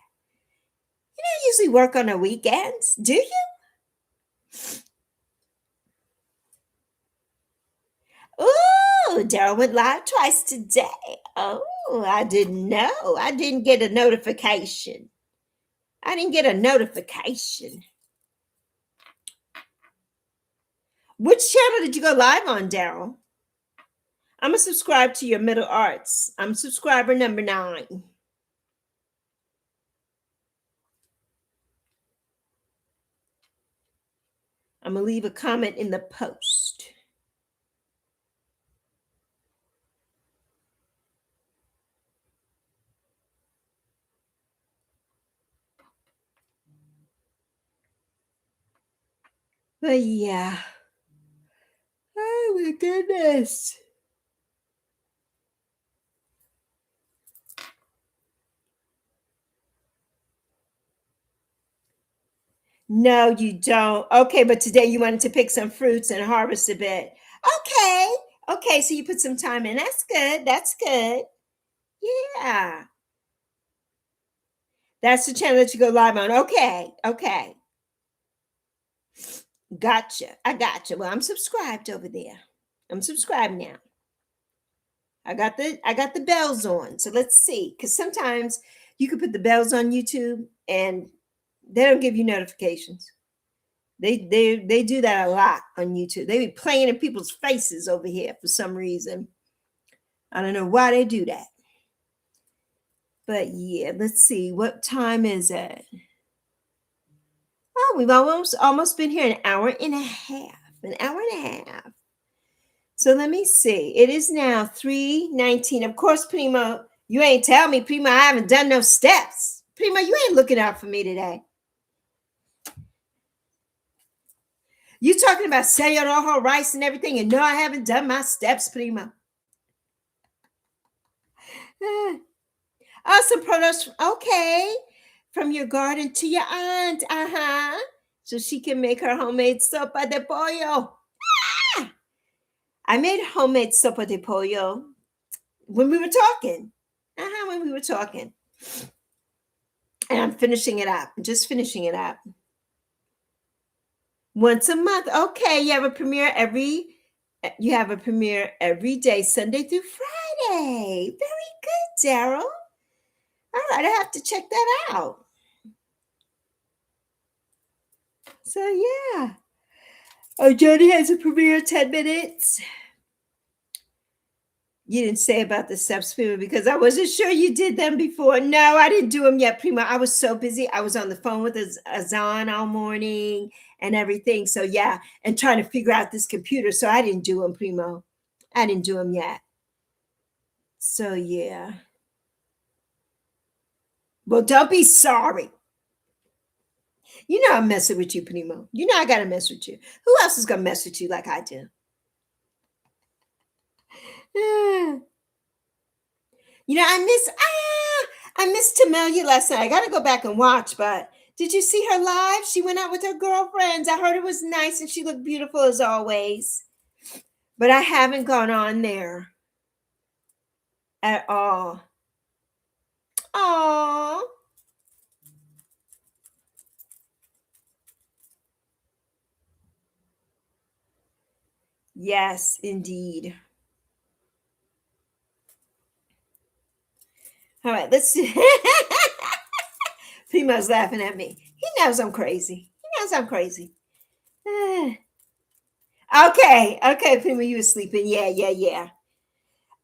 You don't usually work on the weekends, do you? Ooh, Daryl went live twice today. Oh, I didn't know. I didn't get a notification. Which channel did you go live on, Daryl? I'm going to subscribe to your Middle Arts. I'm subscriber number 9. I'm going to leave a comment in the post. But yeah. Oh my goodness. No, you don't. Okay, but today you wanted to pick some fruits and harvest a bit. Okay, so you put some time in. That's good. Yeah. That's the channel that you go live on. Okay. Gotcha. I gotcha. Well, I'm subscribed over there. I'm subscribed now. I got the bells on. So let's see. Because sometimes you can put the bells on YouTube and they don't give you notifications. They do that a lot on YouTube. They be playing in people's faces over here for some reason. I don't know why they do that. But yeah, let's see. What time is it? Oh, we've almost been here an hour and a half. So let me see. It is now 3:19. Of course, Primo, you ain't tell me, Primo, I haven't done no steps. Primo, you ain't looking out for me today. You talking about Sayo Rojo rice and everything, and no, I haven't done my steps, Primo. Oh, some produce. Okay. From your garden to your aunt. So she can make her homemade sopa de pollo. I made homemade sopa de pollo when we were talking. When we were talking. And I'm finishing it up. I'm just finishing it up. Once a month. Okay, you have a premiere every day, Sunday through Friday. Very good, Daryl. All right, I have to check that out. So yeah. Oh, Jody has a premiere 10 minutes. You didn't say about the steps, Prima, because I wasn't sure you did them before. No, I didn't do them yet, Prima. I was so busy. I was on the phone with Azan all morning and everything. So yeah, and trying to figure out this computer. So I didn't do them, Primo. I didn't do them yet. So yeah. Well, don't be sorry. You know I'm messing with you, Primo. You know I gotta mess with you. Who else is gonna mess with you like I do? You know, I missed Tamelia last night. I gotta go back and watch, but did you see her live? She went out with her girlfriends. I heard it was nice and she looked beautiful as always. But I haven't gone on there at all. Oh. Yes, indeed. All right, let's see. Primo's laughing at me. He knows I'm crazy. He knows I'm crazy. Okay, Primo, you were sleeping. Yeah.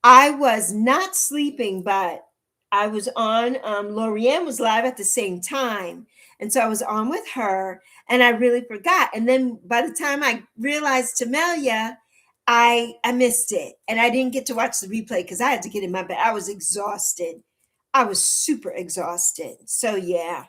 I was not sleeping, but I was on. Lorianne was live at the same time. And so I was on with her and I really forgot. And then by the time I realized Tamelia, I missed it. And I didn't get to watch the replay because I had to get in my bed. I was exhausted. I was super exhausted. So yeah.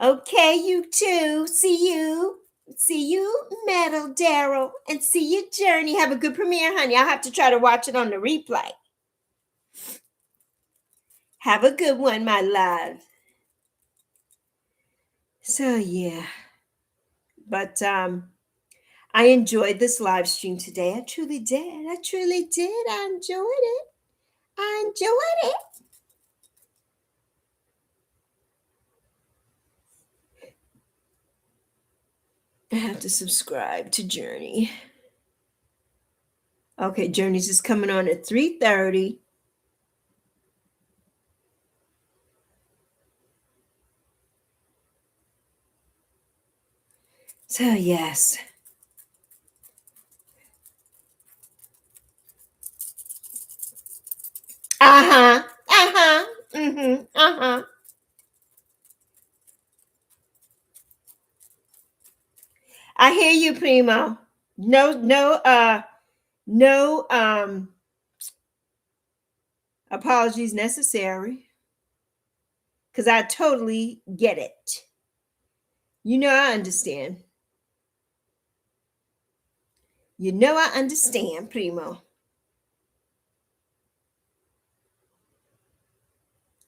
Okay, you too. See you. See you, Metal Daryl, and see you, Journey. Have a good premiere, honey. I'll have to try to watch it on the replay. Have a good one, my love. So yeah. But I enjoyed this live stream today. I truly did. I enjoyed it. I have to subscribe to Journey. Okay, Journey's is coming on at 3:30. So yes. I hear you, Primo. No apologies necessary. Because I totally get it. You know I understand. You know I understand, Primo.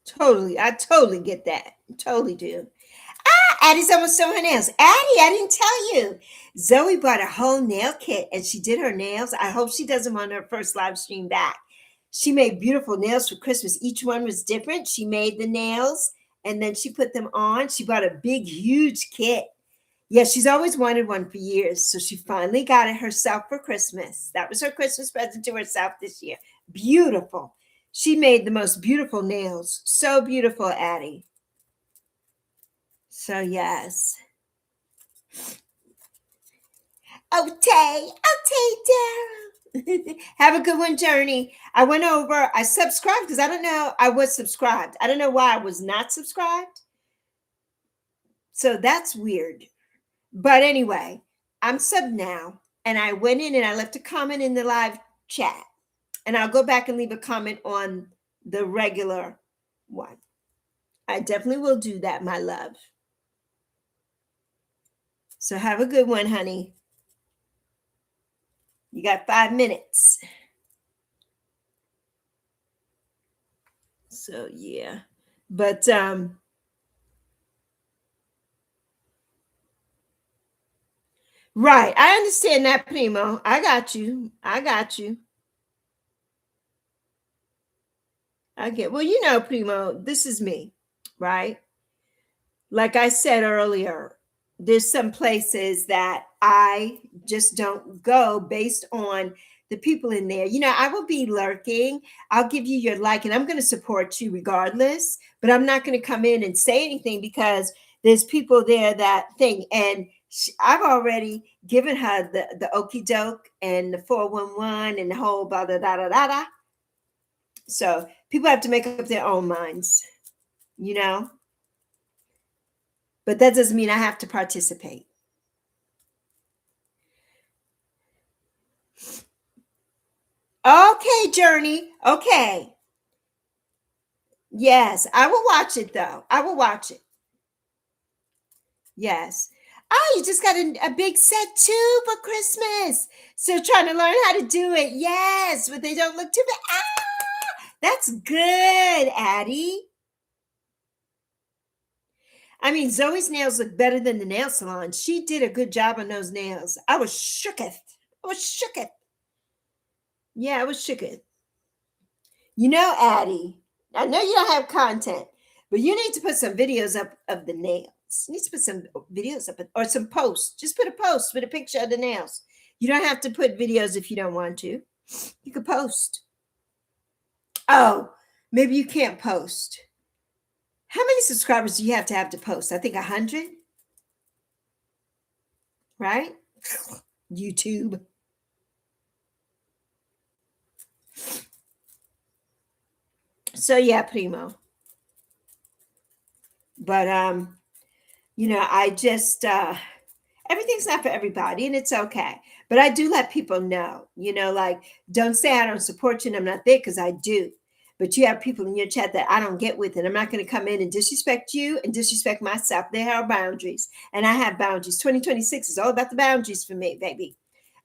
Totally. I totally get that. Totally do. Addie's almost done her nails. Addie, I didn't tell you. Zoe bought a whole nail kit and she did her nails. I hope she does them on her first live stream back. She made beautiful nails for Christmas. Each one was different. She made the nails and then she put them on. She bought a big, huge kit. Yeah, she's always wanted one for years. So she finally got it herself for Christmas. That was her Christmas present to herself this year. Beautiful. She made the most beautiful nails. So beautiful, Addie. So, yes. Okay, Daryl. Have a good one, Journey. I went over, I subscribed because I don't know, I was subscribed. I don't know why I was not subscribed. So that's weird. But anyway, I'm sub now. And I went in and I left a comment in the live chat. And I'll go back and leave a comment on the regular one. I definitely will do that, my love. So have a good one, honey. You got 5 minutes. So yeah. But Right. I understand that, Primo. I got you. I got you. I get, well, Primo, this is me, right? Like I said earlier, there's some places that I just don't go based on the people in there. I will be lurking. I'll give you your like, and I'm going to support you regardless, but I'm not going to come in and say anything because there's people there that thing. And I've already given her the okey doke and the 411 and the whole blah, da, da, da, da, da. So people have to make up their own minds, you know? But that doesn't mean I have to participate. Okay, Journey. Okay. Yes, I will watch it though. I will watch it. Yes. Oh, you just got a big set too for Christmas. Still trying to learn how to do it. Yes, but they don't look too bad. That's good, Addie. I mean, Zoe's nails look better than the nail salon. She did a good job on those nails. I was shooketh. I was shooketh. Yeah, I was shooketh. Addie, I know you don't have content, but you need to put some videos up of the nails. You need to put some videos up or some posts. Just put a post with a picture of the nails. You don't have to put videos if you don't want to. You could post. Oh, maybe you can't post. How many subscribers do you have to post? I think 100, right? YouTube. So yeah, Primo. But I just everything's not for everybody and it's okay. But I do let people know, like don't say I don't support you and I'm not there because I do. But you have people in your chat that I don't get with, and I'm not going to come in and disrespect you and disrespect myself. There are boundaries, and I have boundaries. 2026 is all about the boundaries for me, baby.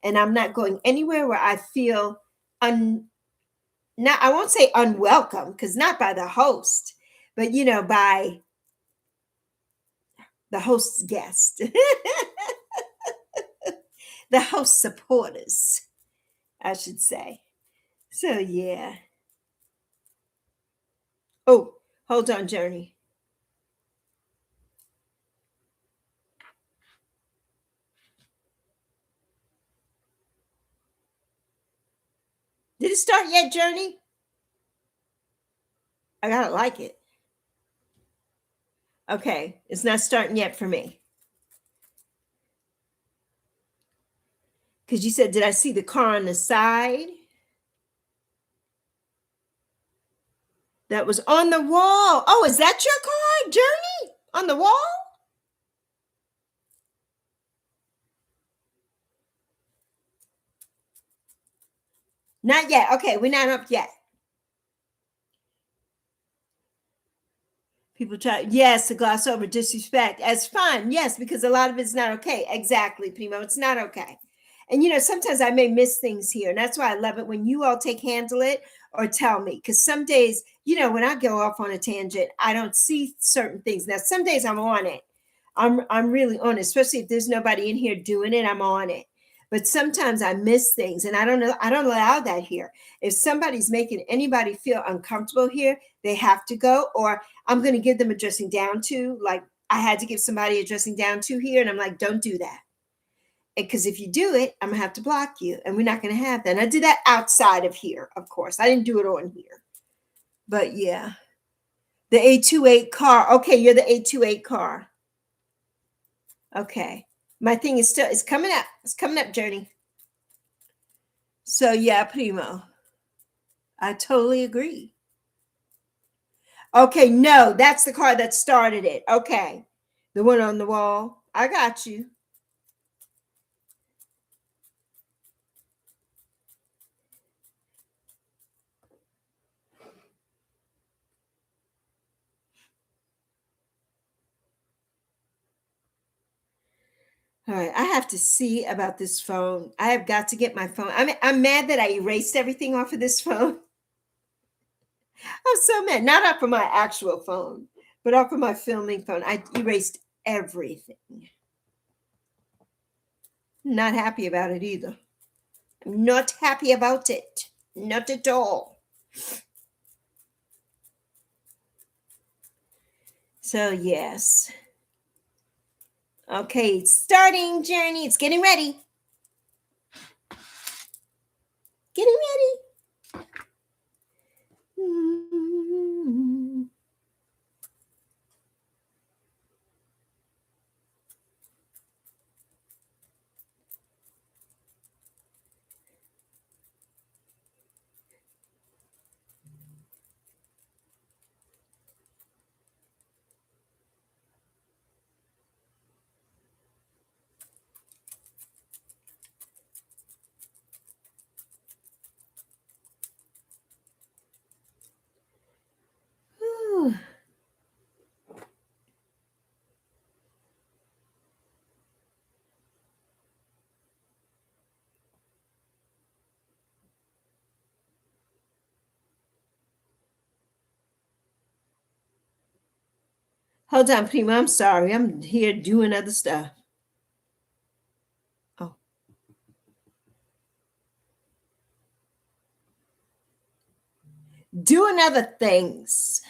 And I'm not going anywhere where I feel not, I won't say unwelcome, because not by the host, but by the host's guest, the host supporters, I should say. So yeah. Oh, hold on, Journey. Did it start yet, Journey? I gotta like it. Okay, it's not starting yet for me. Because you said, did I see the car on the side? That was on the wall. Oh, is that your car, Journey? On the wall? Not yet. Okay, we're not up yet. People try, yes, to gloss over disrespect as fun. Yes, because a lot of it's not okay. Exactly, Primo. It's not okay. And sometimes I may miss things here. And that's why I love it when you all handle it or tell me. Because some days, when I go off on a tangent, I don't see certain things. Now, some days I'm on it. I'm really on it, especially if there's nobody in here doing it, I'm on it. But sometimes I miss things, and I don't know, I don't allow that here. If somebody's making anybody feel uncomfortable here, they have to go, or I'm going to give them a dressing down to, like I had to give somebody a dressing down to here. And I'm like, don't do that. Because if you do it, I'm going to have to block you. And we're not going to have that. And I did that outside of here, of course. I didn't do it on here. But yeah. The 828 car. Okay, you're the 828 car. Okay. My thing is still, it's coming up. It's coming up, Journey. So yeah, Primo. I totally agree. Okay, no, that's the car that started it. Okay. The one on the wall. I got you. All right, I have to see about this phone. I have got to get my phone. I'm mad that I erased everything off of this phone. I'm so mad. Not off of my actual phone, but off of my filming phone. I erased everything. Not happy about it either. I'm not happy about it. Not at all. So, yes. Okay, it's starting, Journey. It's getting ready. Getting ready. Mm-hmm. Whew. Hold on, Prima. I'm sorry. I'm here doing other stuff. Oh, doing other things.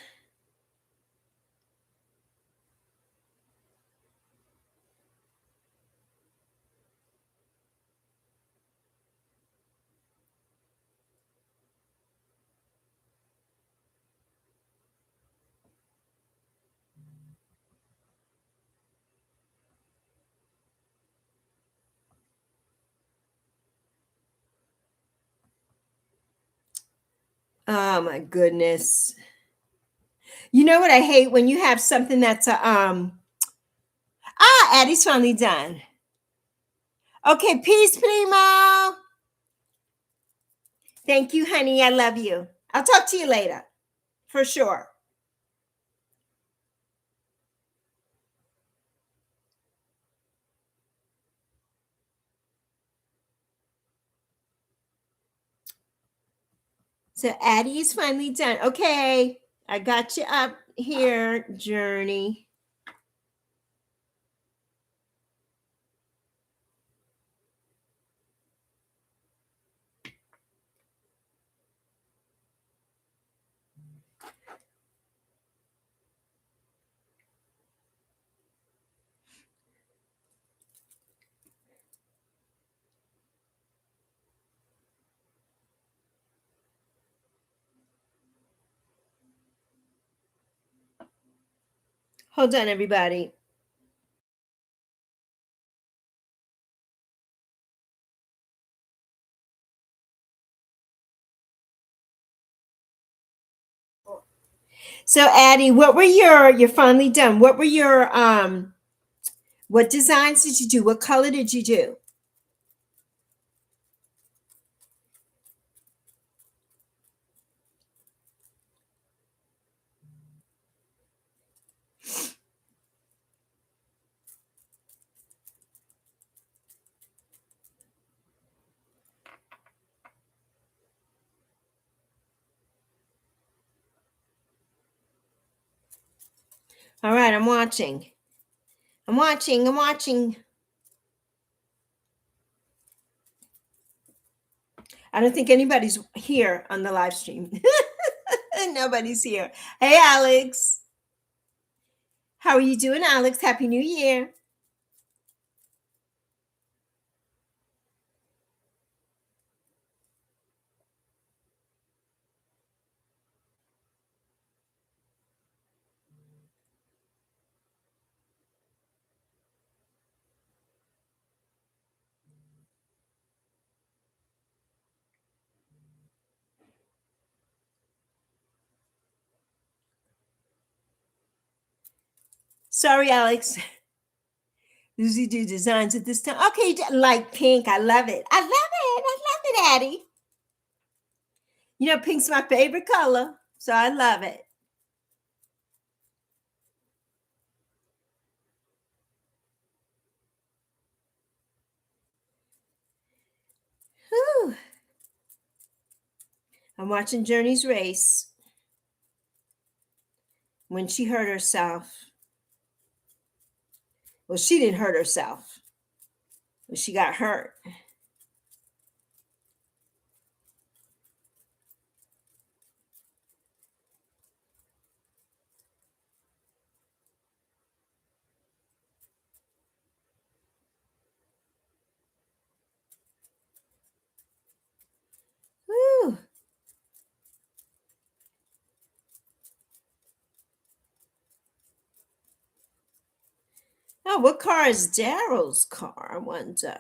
Oh my goodness. You know what I hate when you have something that's a Addie's finally done. Okay, peace, Primo. Thank you, honey. I love you. I'll talk to you later. For sure. So Addie is finally done. Okay. I got you up here, Journey. Hold on, everybody. So Addie, what were you're finally done? What were your what designs did you do? What color did you do? All right, I'm watching. I'm watching. I'm watching. I don't think anybody's here on the live stream. Nobody's here. Hey, Alex. How are you doing, Alex? Happy New Year. Sorry, Alex. Usually do designs at this time. Okay, like pink. I love it. I love it. I love it, Addie. You know, pink's my favorite color, so I love it. Whew. I'm watching Journey's race. When she hurt herself. Well, she didn't hurt herself. when she got hurt. Whew. Oh, what car is Daryl's car? I wonder.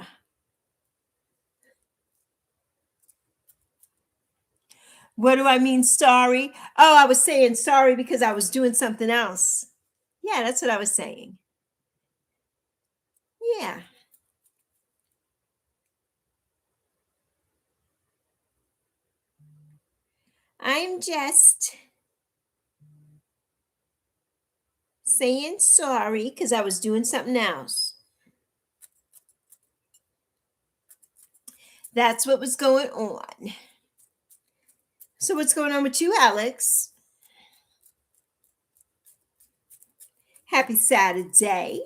What do I mean, sorry? Oh, I was saying sorry because I was doing something else. Yeah, that's what I was saying. Yeah. I'm just saying sorry because I was doing something else. That's what was going on. So, what's going on with you, Alex? Happy Saturday.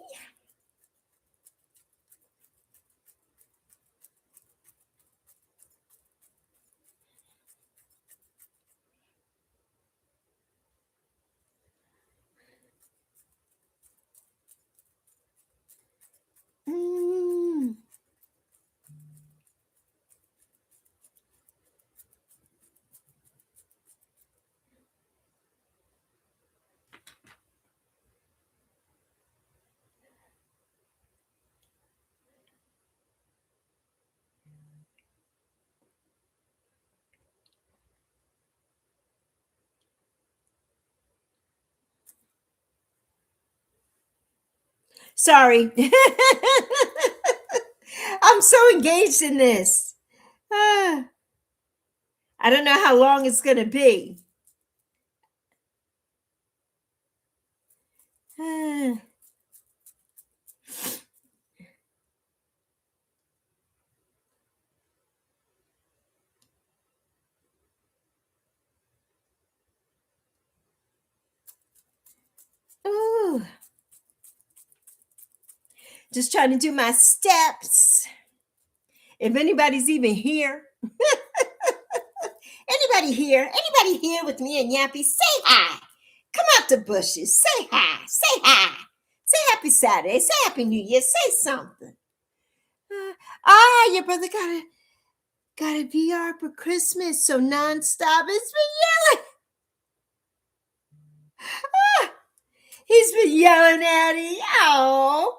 Mm. Sorry. I'm so engaged in this. Ah, I don't know how long it's going to be. Ah. Ooh. Just trying to do my steps. If anybody's even here, anybody here with me and Yappy, say hi. Come out the bushes, say hi, say hi. Say happy Saturday, say happy New Year, say something. Your brother got a VR for Christmas, so nonstop. It's been yelling. Ah, he's been yelling at me. Oh.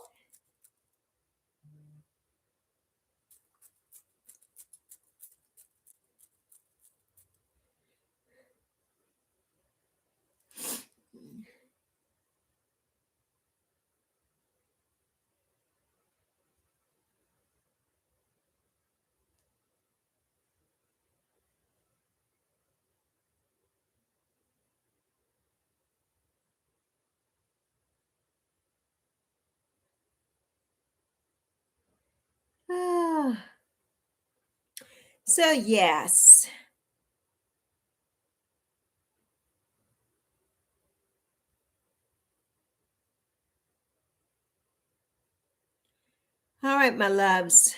Ah. So yes. All right, my loves.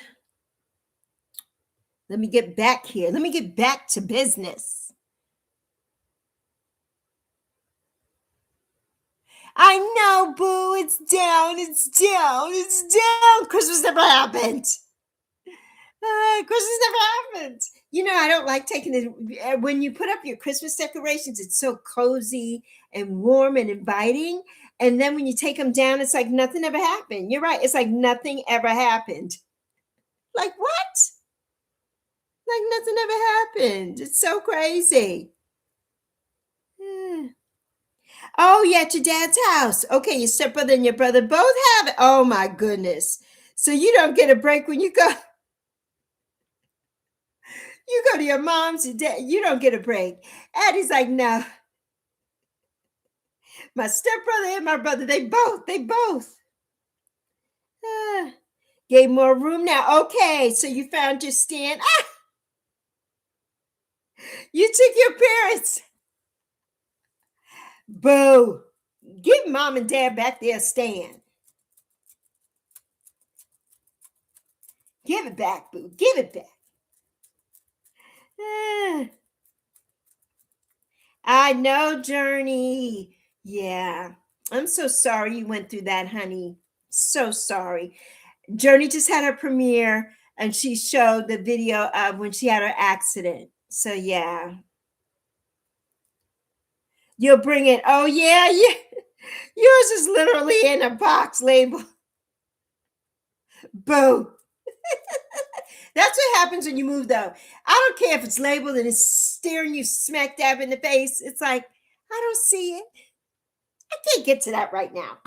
Let me get back here. Let me get back to business. I know, boo. It's down. It's down. It's down. Christmas never happened. Christmas never happened. You know, I don't like taking it. When you put up your Christmas decorations, it's so cozy and warm and inviting. And then when you take them down, it's like nothing ever happened. You're right. It's like nothing ever happened. Like what? Like nothing ever happened. It's so crazy. Oh, yeah, at your dad's house. Okay, your stepbrother and your brother both have it. Oh my goodness. So you don't get a break when you go to your mom's, your dad, you don't get a break. Eddie's like, no, my stepbrother and my brother, they both ah, gave more room now. Okay, so you found your stand. Ah, you took your parents. Boo. Give mom and dad back their stand. Give it back, boo. Give it back. Ah, I know, Journey. Yeah. I'm so sorry you went through that, honey. So sorry. Journey just had her premiere and she showed the video of when she had her accident. So yeah. You'll bring it. Oh yeah, yeah. Yours is literally in a box label. Boo. That's what happens when you move, though. I don't care if it's labeled and it's staring you smack dab in the face. It's like, I don't see it. I can't get to that right now.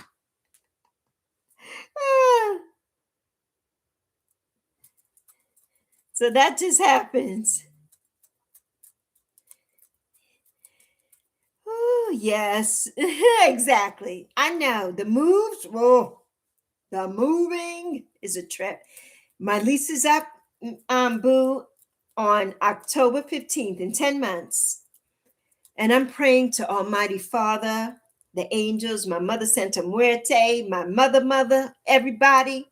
Ah. So that just happens. Oh, yes, exactly. I know the moves. Oh, the moving is a trip. My lease is up, boo, on October 15th in 10 months. And I'm praying to Almighty Father, the angels, my mother Santa Muerte, my mother, everybody,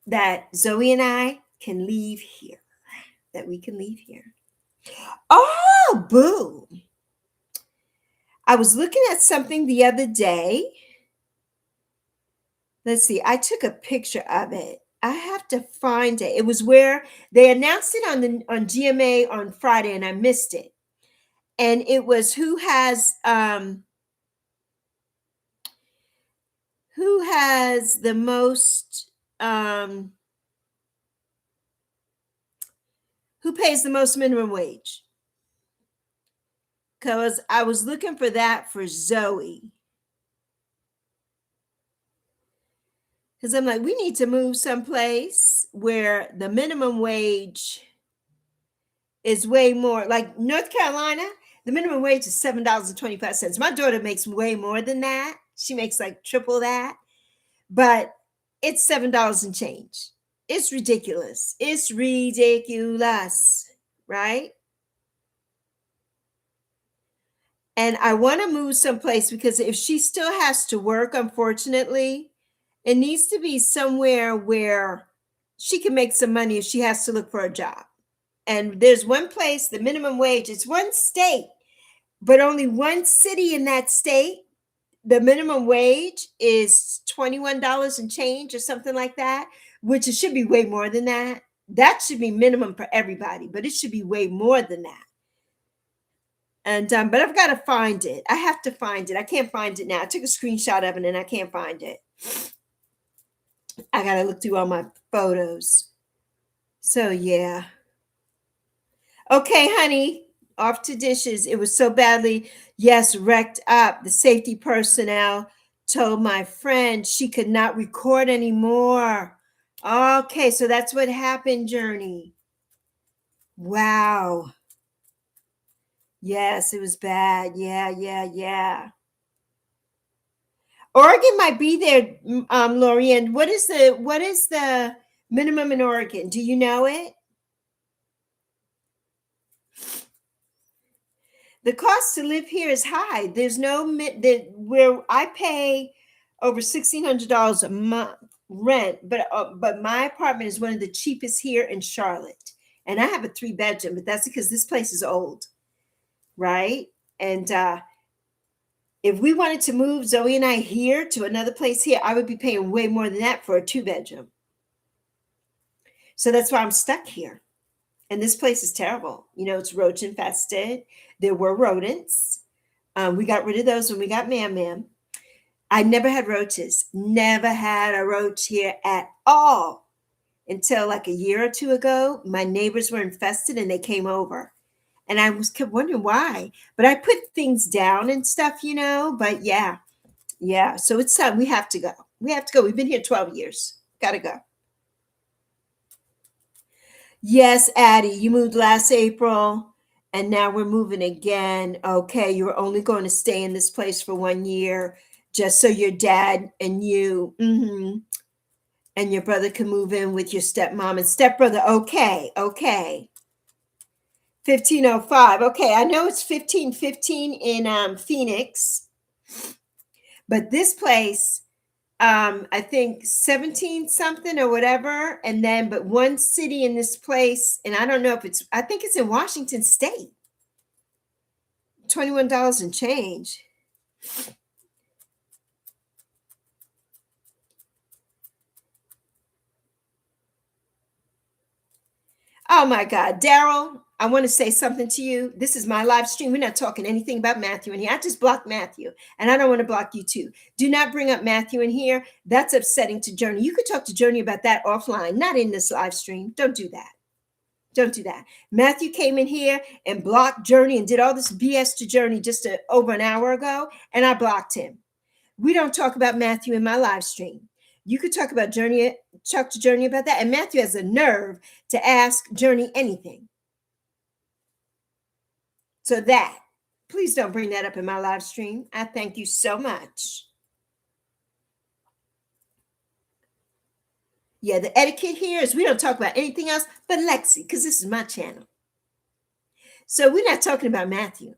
that Zoe and I can leave here. That we can leave here. Oh, boo. I was looking at something the other day. Let's see. I took a picture of it. I have to find it. It was where they announced it on GMA on Friday, and I missed it. And it was who has the most who pays the most minimum wage? Because I was looking for that for Zoe. Because I'm like, we need to move someplace where the minimum wage is way more. Like North Carolina, the minimum wage is $7.25. My daughter makes way more than that. She makes like triple that. But it's $7 and change. It's ridiculous. It's ridiculous, right? And I want to move someplace because if she still has to work, unfortunately, it needs to be somewhere where she can make some money if she has to look for a job. And there's one place, the minimum wage, it's one state, but only one city in that state. The minimum wage is $21 and change or something like that, which it should be way more than that. That should be minimum for everybody, but it should be way more than that. And but I've got to find it. I have to find it. I can't find it now. I took a screenshot of it and I can't find it. I got to look through all my photos. So yeah. Okay, honey, off to dishes. It was so badly, yes, wrecked up. The safety personnel told my friend she could not record anymore. Okay, so that's what happened, Journey. Wow. Yes, it was bad. Yeah. Oregon might be there, Lorianne. What is the minimum in Oregon? Do you know it? The cost to live here is high. There's no where I pay over $1,600 a month rent, but my apartment is one of the cheapest here in Charlotte, and I have a 3-bedroom, but that's because this place is old, right? And if we wanted to move Zoe and I here to another place here, I would be paying way more than that for a 2-bedroom. So that's why I'm stuck here. And this place is terrible. You know, it's roach infested. There were rodents. We got rid of those when we got Mam. I never had roaches. Never had a roach here at all until like a year or two ago. My neighbors were infested and they came over. And I kept wondering why. But I put things down and stuff, you know. But yeah. So it's time. We have to go. We've been here 12 years. Got to go. Yes, Addie, you moved last April and now we're moving again. Okay, you're only going to stay in this place for 1 year just so your dad and you and your brother can move in with your stepmom and stepbrother. Okay. 1505. Okay, I know it's 1515 in Phoenix, but this place I think 17 something or whatever. And then, but one city in this place, and I don't know if it's, I think it's in Washington State, $21 and change. Oh my God, Daryl, I want to say something to you. This is my live stream. We're not talking anything about Matthew in here. I just blocked Matthew, and I don't want to block you too. Do not bring up Matthew in here. That's upsetting to Journey. You could talk to Journey about that offline, not in this live stream. Don't do that. Don't do that. Matthew came in here and blocked Journey and did all this BS to Journey just over an hour ago, and I blocked him. We don't talk about Matthew in my live stream. You could talk about Journey, talk to Journey about that. And Matthew has a nerve to ask Journey anything. So that, please don't bring that up in my live stream. I thank you so much. Yeah, the etiquette here is we don't talk about anything else but Lexi, because this is my channel. So we're not talking about Matthew.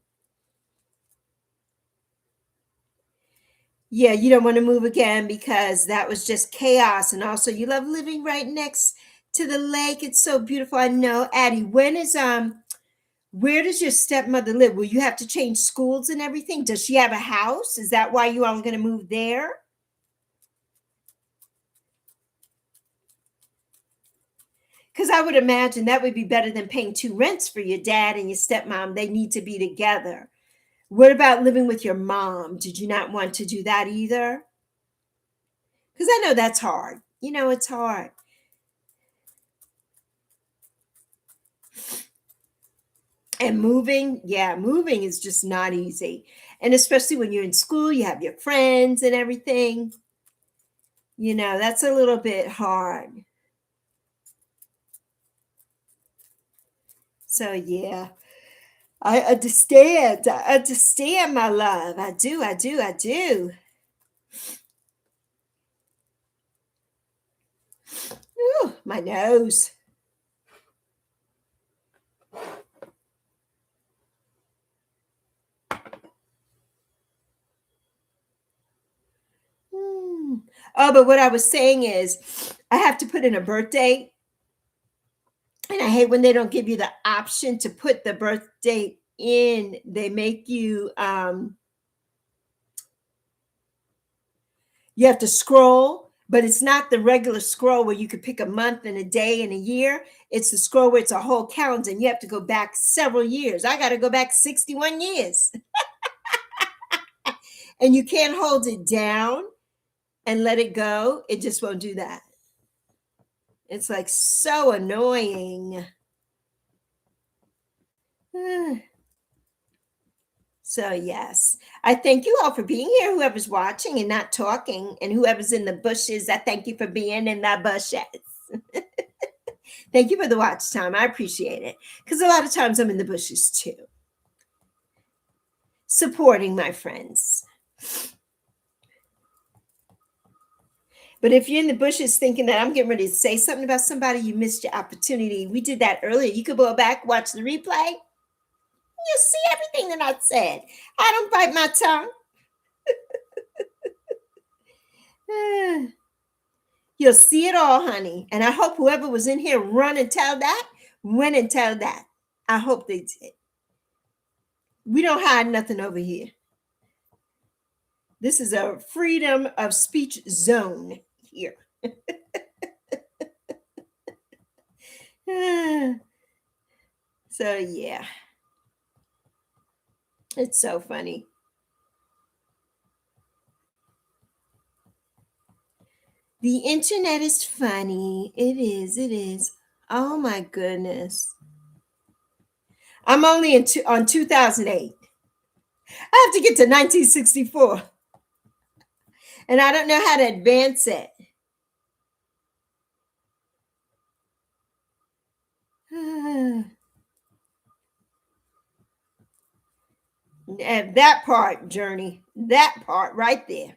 Yeah, you don't want to move again because that was just chaos. And also you love living right next to the lake. It's so beautiful. I know. Addie, where does your stepmother live? Will you have to change schools and everything? Does she have a house? Is that why you are going to move there? Because I would imagine that would be better than paying 2 rents for your dad and your stepmom. They need to be together. What about living with your mom? Did you not want to do that either? Because I know that's hard. You know, it's hard. And moving, yeah, moving is just not easy. And especially when you're in school, you have your friends and everything. You know, that's a little bit hard. So, yeah, I understand. I understand, my love. I do. Ooh, my nose. Oh, but what I was saying is I have to put in a birth date. And I hate when they don't give you the option to put the birth date in. They make you you have to scroll, but it's not the regular scroll where you could pick a month and a day and a year. It's the scroll where it's a whole calendar and you have to go back several years. I got to go back 61 years. And you can't hold it down and let it go. It just won't do that. It's like so annoying. So, yes, I thank you all for being here. Whoever's watching and not talking, and whoever's in the bushes, I thank you for being in the bushes. Thank you for the watch time. I appreciate it. Because a lot of times I'm in the bushes too, supporting my friends. But if you're in the bushes thinking that I'm getting ready to say something about somebody, you missed your opportunity. We did that earlier. You could go back, watch the replay. You'll see everything that I said. I don't bite my tongue. You'll see it all, honey. And I hope whoever was in here went and tell that. I hope they did. We don't hide nothing over here. This is a freedom of speech zone here. So, yeah. It's so funny. The internet is funny. It is. Oh my goodness. I'm only on 2008. I have to get to 1964. And I don't know how to advance it. And that part, Journey, that part right there.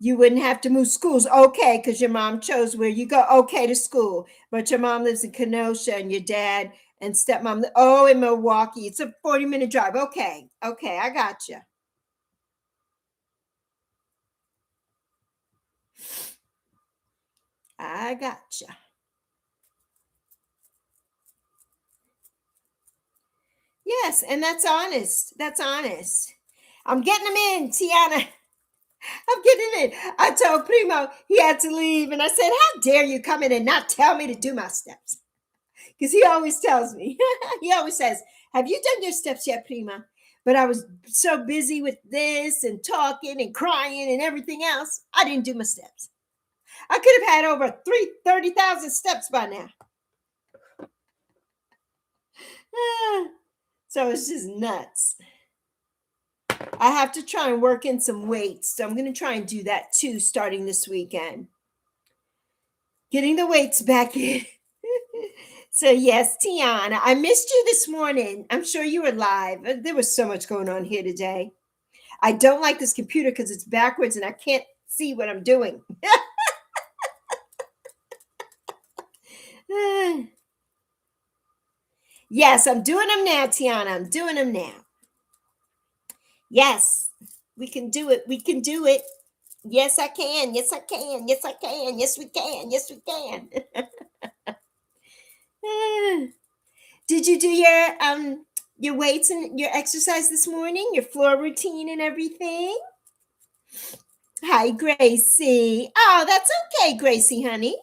You wouldn't have to move schools. Okay, because your mom chose where you go. Okay, to school. But your mom lives in Kenosha and your dad and stepmom, in Milwaukee. It's a 40-minute drive. Okay, I got you. I gotcha. Yes, and that's honest. That's honest. I'm getting them in, Tiana. I'm getting in. I told Primo he had to leave, and I said, "How dare you come in and not tell me to do my steps?" Because he always tells me. He always says, "Have you done your steps yet, Prima?" But I was so busy with this and talking and crying and everything else, I didn't do my steps. I could have had over 30,000 steps by now. So it's just nuts. I have to try and work in some weights. So I'm going to try and do that too starting this weekend. Getting the weights back in. So yes, Tiana, I missed you this morning. I'm sure you were live. There was so much going on here today. I don't like this computer because it's backwards and I can't see what I'm doing. Yes, I'm doing them now, Tiana. I'm doing them now. Yes, we can do it. We can do it. Yes, I can. Yes, I can. Yes, I can. Yes, we can. Yes, we can. Did you do your weights and your exercise this morning? Your floor routine and everything? Hi, Gracie. Oh, that's okay, Gracie, honey.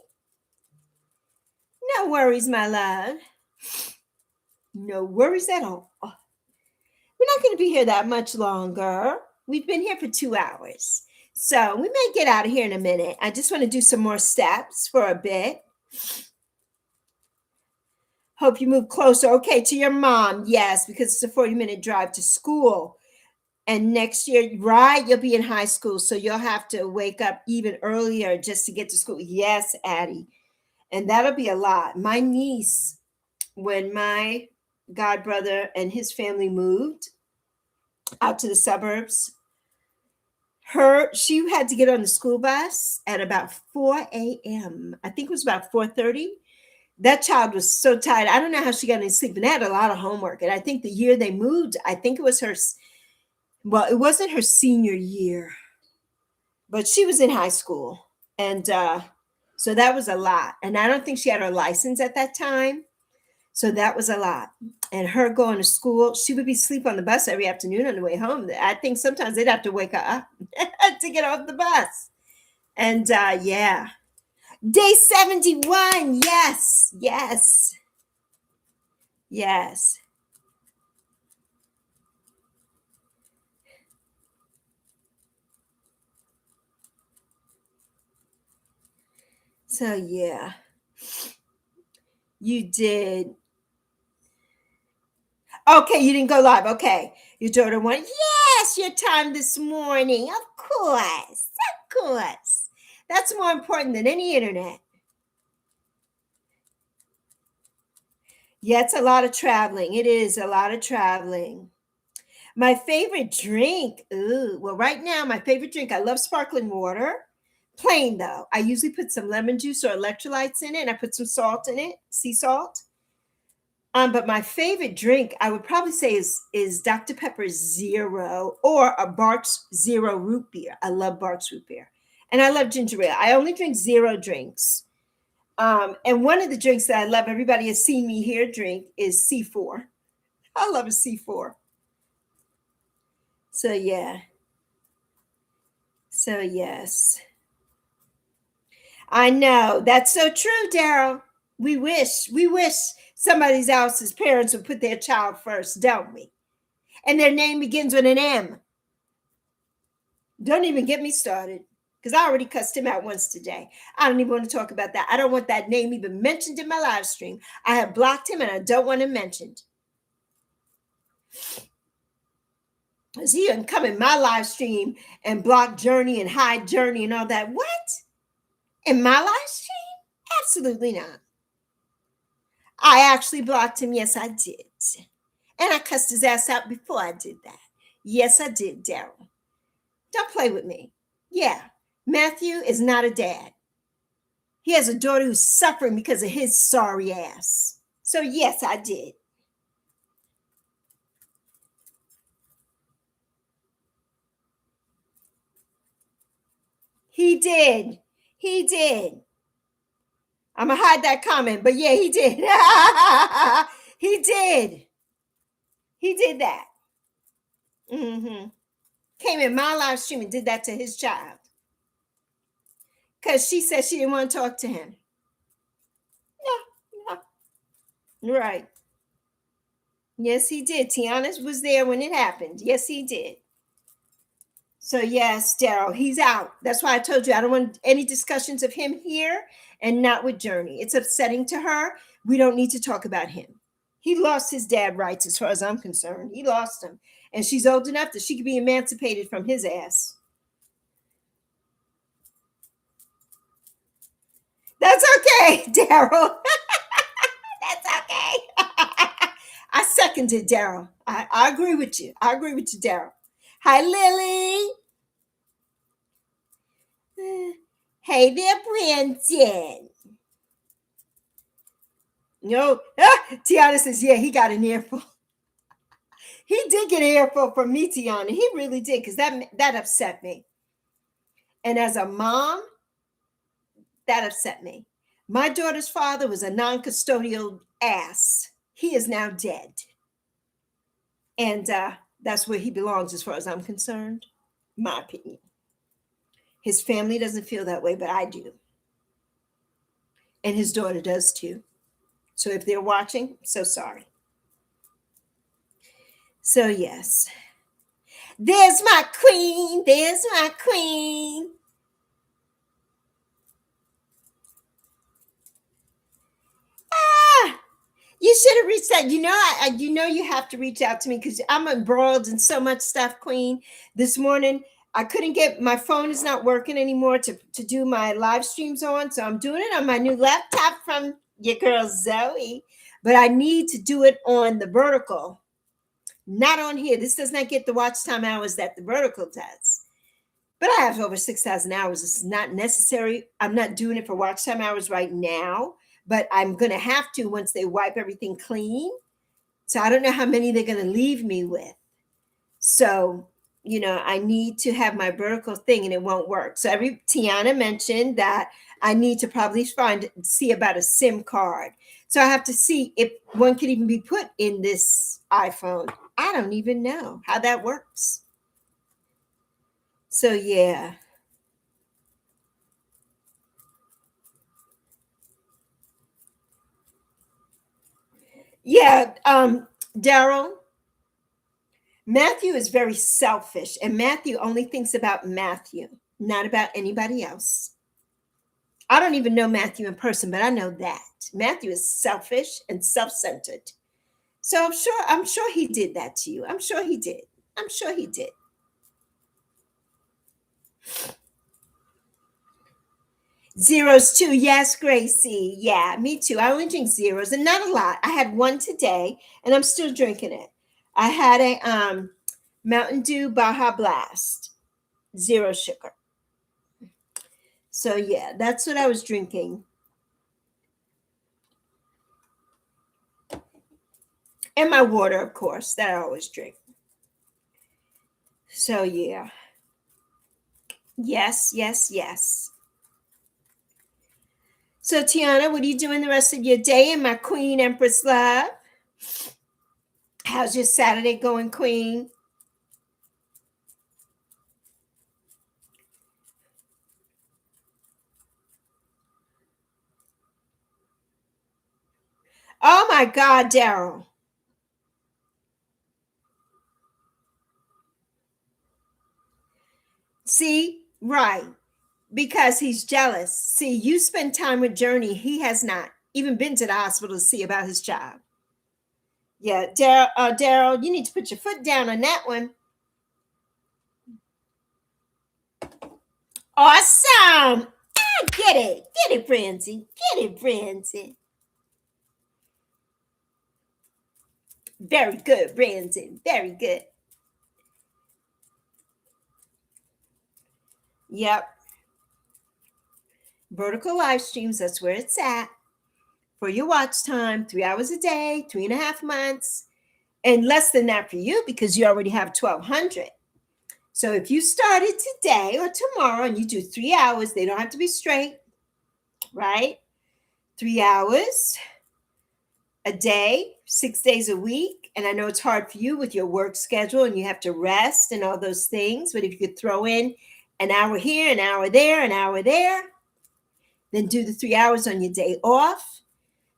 No worries, my love. No worries at all. We're not going to be here that much longer. We've been here for 2 hours. So we may get out of here in a minute. I just want to do some more steps for a bit. Hope you move closer. Okay, to your mom. Yes, because it's a 40-minute drive to school. And next year, right, you'll be in high school. So you'll have to wake up even earlier just to get to school. Yes, Addie. And that'll be a lot. My niece, when my godbrother and his family moved out to the suburbs, she had to get on the school bus at about 4 a.m. I think it was about 4:30. That child was so tired. I don't know how she got any sleep, and they had a lot of homework. And I think the year they moved, I think it was it wasn't her senior year, but she was in high school. And so that was a lot. And I don't think she had her license at that time. So that was a lot. And her going to school, she would be asleep on the bus every afternoon on the way home. I think sometimes they'd have to wake her up to get off the bus. And yeah. Day 71. Yes. Yes. Yes. So yeah. You did. Okay, you didn't go live. Okay. Your daughter went, yes, your time this morning. Of course. Of course. That's more important than any internet. Yeah, it's a lot of traveling. It is a lot of traveling. My favorite drink. Ooh, well, right now, my favorite drink, I love sparkling water. Plain though. I usually put some lemon juice or electrolytes in it, and I put some salt in it, sea salt. But my favorite drink, I would probably say, is Dr. Pepper Zero or a Barks Zero root beer. I love Barks root beer, and I love ginger ale. I only drink zero drinks. And one of the drinks that I love, everybody has seen me here drink, is C4. I love a C4. So yeah. So yes. I know. That's so true, Daryl. We wish somebody else's parents would put their child first, don't we? And their name begins with an M. Don't even get me started. Because I already cussed him out once today. I don't even want to talk about that. I don't want that name even mentioned in my live stream. I have blocked him and I don't want him mentioned. Because he can come in my live stream and block Journey and hide Journey and all that. What? In my live stream? Absolutely not. I actually blocked him. Yes, I did. And I cussed his ass out before I did that. Yes, I did, Daryl. Don't play with me. Yeah, Matthew is not a dad. He has a daughter who's suffering because of his sorry ass. So, yes, I did. He did. He did. I'm gonna hide that comment, but yeah, he did. He did. He did that. Came in my live stream and did that to his child because she said she didn't want to talk to him. No, no. Right. Yes, he did. Tiana was there when it happened. Yes, he did. So yes, Daryl, he's out. That's why I told you I don't want any discussions of him here and not with Journey. It's upsetting to her. We don't need to talk about him. He lost his dad rights as far as I'm concerned. He lost them. And she's old enough that she could be emancipated from his ass. That's okay, Daryl. That's okay. I seconded Daryl. I agree with you. I agree with you, Daryl. Hi, Lily. Hey there, Brandon. No, Tiana says, yeah, he got an earful. He did get an earful from me, Tiana. He really did, because that upset me. And as a mom, that upset me. My daughter's father was a non-custodial ass. He is now dead. And that's where he belongs as far as I'm concerned. My opinion. His family doesn't feel that way, but I do. And his daughter does too. So if they're watching, so sorry. So yes. There's my queen. There's my queen. You should have reached out. You have to reach out to me because I'm embroiled in so much stuff, Queen. This morning, I couldn't get my phone is not working anymore to do my live streams on. So I'm doing it on my new laptop from your girl Zoe. But I need to do it on the vertical, not on here. This does not get the watch time hours that the vertical does. But I have over 6,000 hours. It's not necessary. I'm not doing it for watch time hours right now, but I'm going to have to once they wipe everything clean. So I don't know how many they're going to leave me with. So, I need to have my vertical thing and it won't work. So Tiana mentioned that I need to probably see about a SIM card. So I have to see if one could even be put in this iPhone. I don't even know how that works. So yeah. Yeah, Daryl, Matthew is very selfish, and Matthew only thinks about Matthew, not about anybody else. I don't even know Matthew in person, but I know that Matthew is selfish and self-centered. So I'm sure he did that to you. I'm sure he did. I'm sure he did. Zeros too. Yes, Gracie. Yeah, me too. I only drink zeros and not a lot. I had one today and I'm still drinking it. I had a Mountain Dew Baja Blast, 0 sugar. So yeah, that's what I was drinking. And my water, of course, that I always drink. So yeah. Yes, yes, yes. So Tiana, what are you doing the rest of your day in my Queen Empress love? How's your Saturday going, Queen? Oh my God, Daryl. See, right. Because he's jealous. See, you spend time with Journey. He has not even been to the hospital to see about his child. Yeah, Daryl, you need to put your foot down on that one. Awesome. Get it. Get it, Brandy. Get it, Brandy. Very good, Brandon. Very good. Yep. Vertical live streams, that's where it's at. For your watch time, 3 hours a day, 3.5 months, and less than that for you because you already have 1,200. So if you started today or tomorrow and you do 3 hours, they don't have to be straight, right? 3 hours a day, 6 days a week. And I know it's hard for you with your work schedule and you have to rest and all those things. But if you could throw in an hour here, an hour there, an hour there, then do the 3 hours on your day off.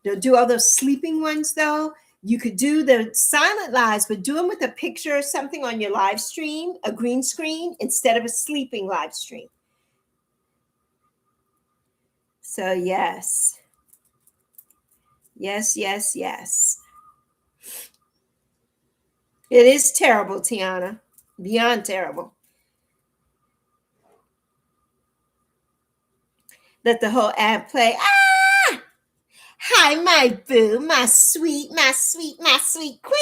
Don't do all those sleeping ones though. You could do the silent lives, but do them with a picture or something on your live stream, a green screen, instead of a sleeping live stream. So yes. Yes, yes, yes. It is terrible, Tiana. Beyond terrible. Let the whole ad play. Ah! Hi, my boo, my sweet, my sweet, my sweet queen.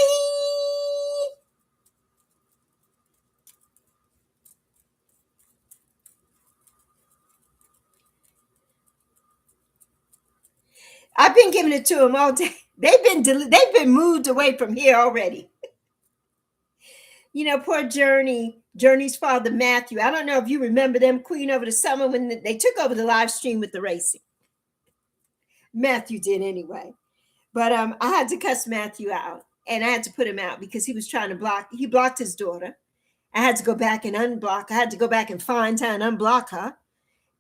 I've been giving it to them all day. They've been moved away from here already. You know, poor Journey's father, Matthew. I don't know if you remember them, Queen, over the summer when they took over the live stream with the racing. Matthew did anyway. But I had to cuss Matthew out and I had to put him out because he was trying to block. He blocked his daughter. I had to go back and unblock. I had to go back and find her and unblock her.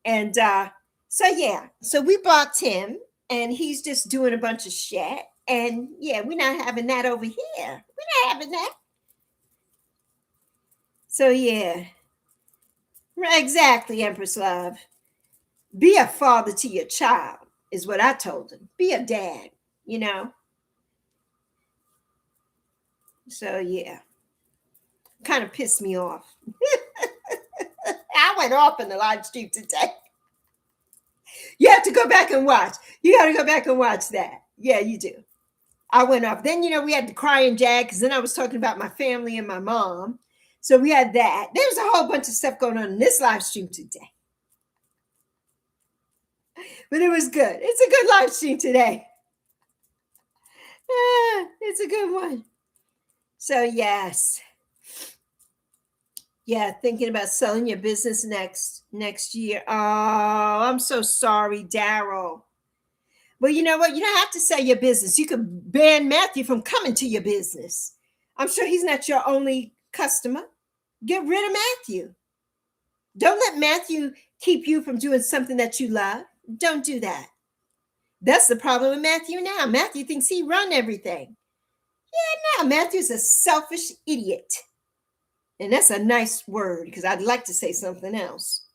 And so we blocked him and he's just doing a bunch of shit. And yeah, we're not having that over here. We're not having that. So yeah, exactly, Empress Love. Be a father to your child is what I told him. Be a dad, you know. So yeah, kind of pissed me off. I went off in the live stream today. You have to go back and watch. You got to go back and watch that. Yeah, you do. I went off. Then, you know, we had the crying jag because then I was talking about my family and my mom. So we had that. There was a whole bunch of stuff going on in this live stream today. But it was good. It's a good live stream today. It's a good one. So, yes. Yeah, thinking about selling your business next year. Oh, I'm so sorry, Daryl. Well, you know what? You don't have to sell your business. You could ban Matthew from coming to your business. I'm sure he's not your only customer. Get rid of Matthew. Don't let Matthew keep you from doing something that you love. Don't do that. That's the problem with Matthew now. Matthew thinks he run everything. Yeah, no, Matthew's a selfish idiot. And that's a nice word because I'd like to say something else.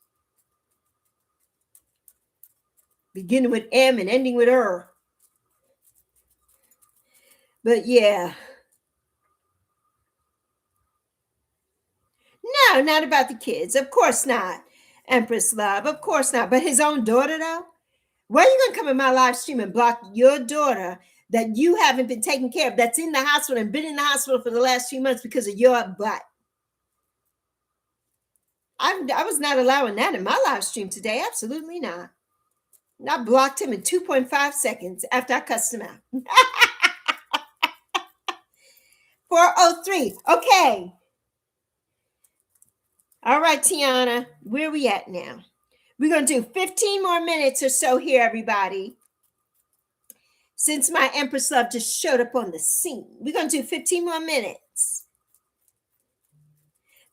Beginning with M and ending with er. But yeah. No, not about the kids. Of course not. Empress Love. Of course not. But his own daughter, though? Why are you going to come in my live stream and block your daughter that you haven't been taking care of, that's in the hospital and been in the hospital for the last few months because of your butt? I was not allowing that in my live stream today. Absolutely not. And I blocked him in 2.5 seconds after I cussed him out. 403. Okay. All right, Tiana, where are we at now? We're going to do 15 more minutes or so here, everybody. Since my Empress Love just showed up on the scene, we're going to do 15 more minutes.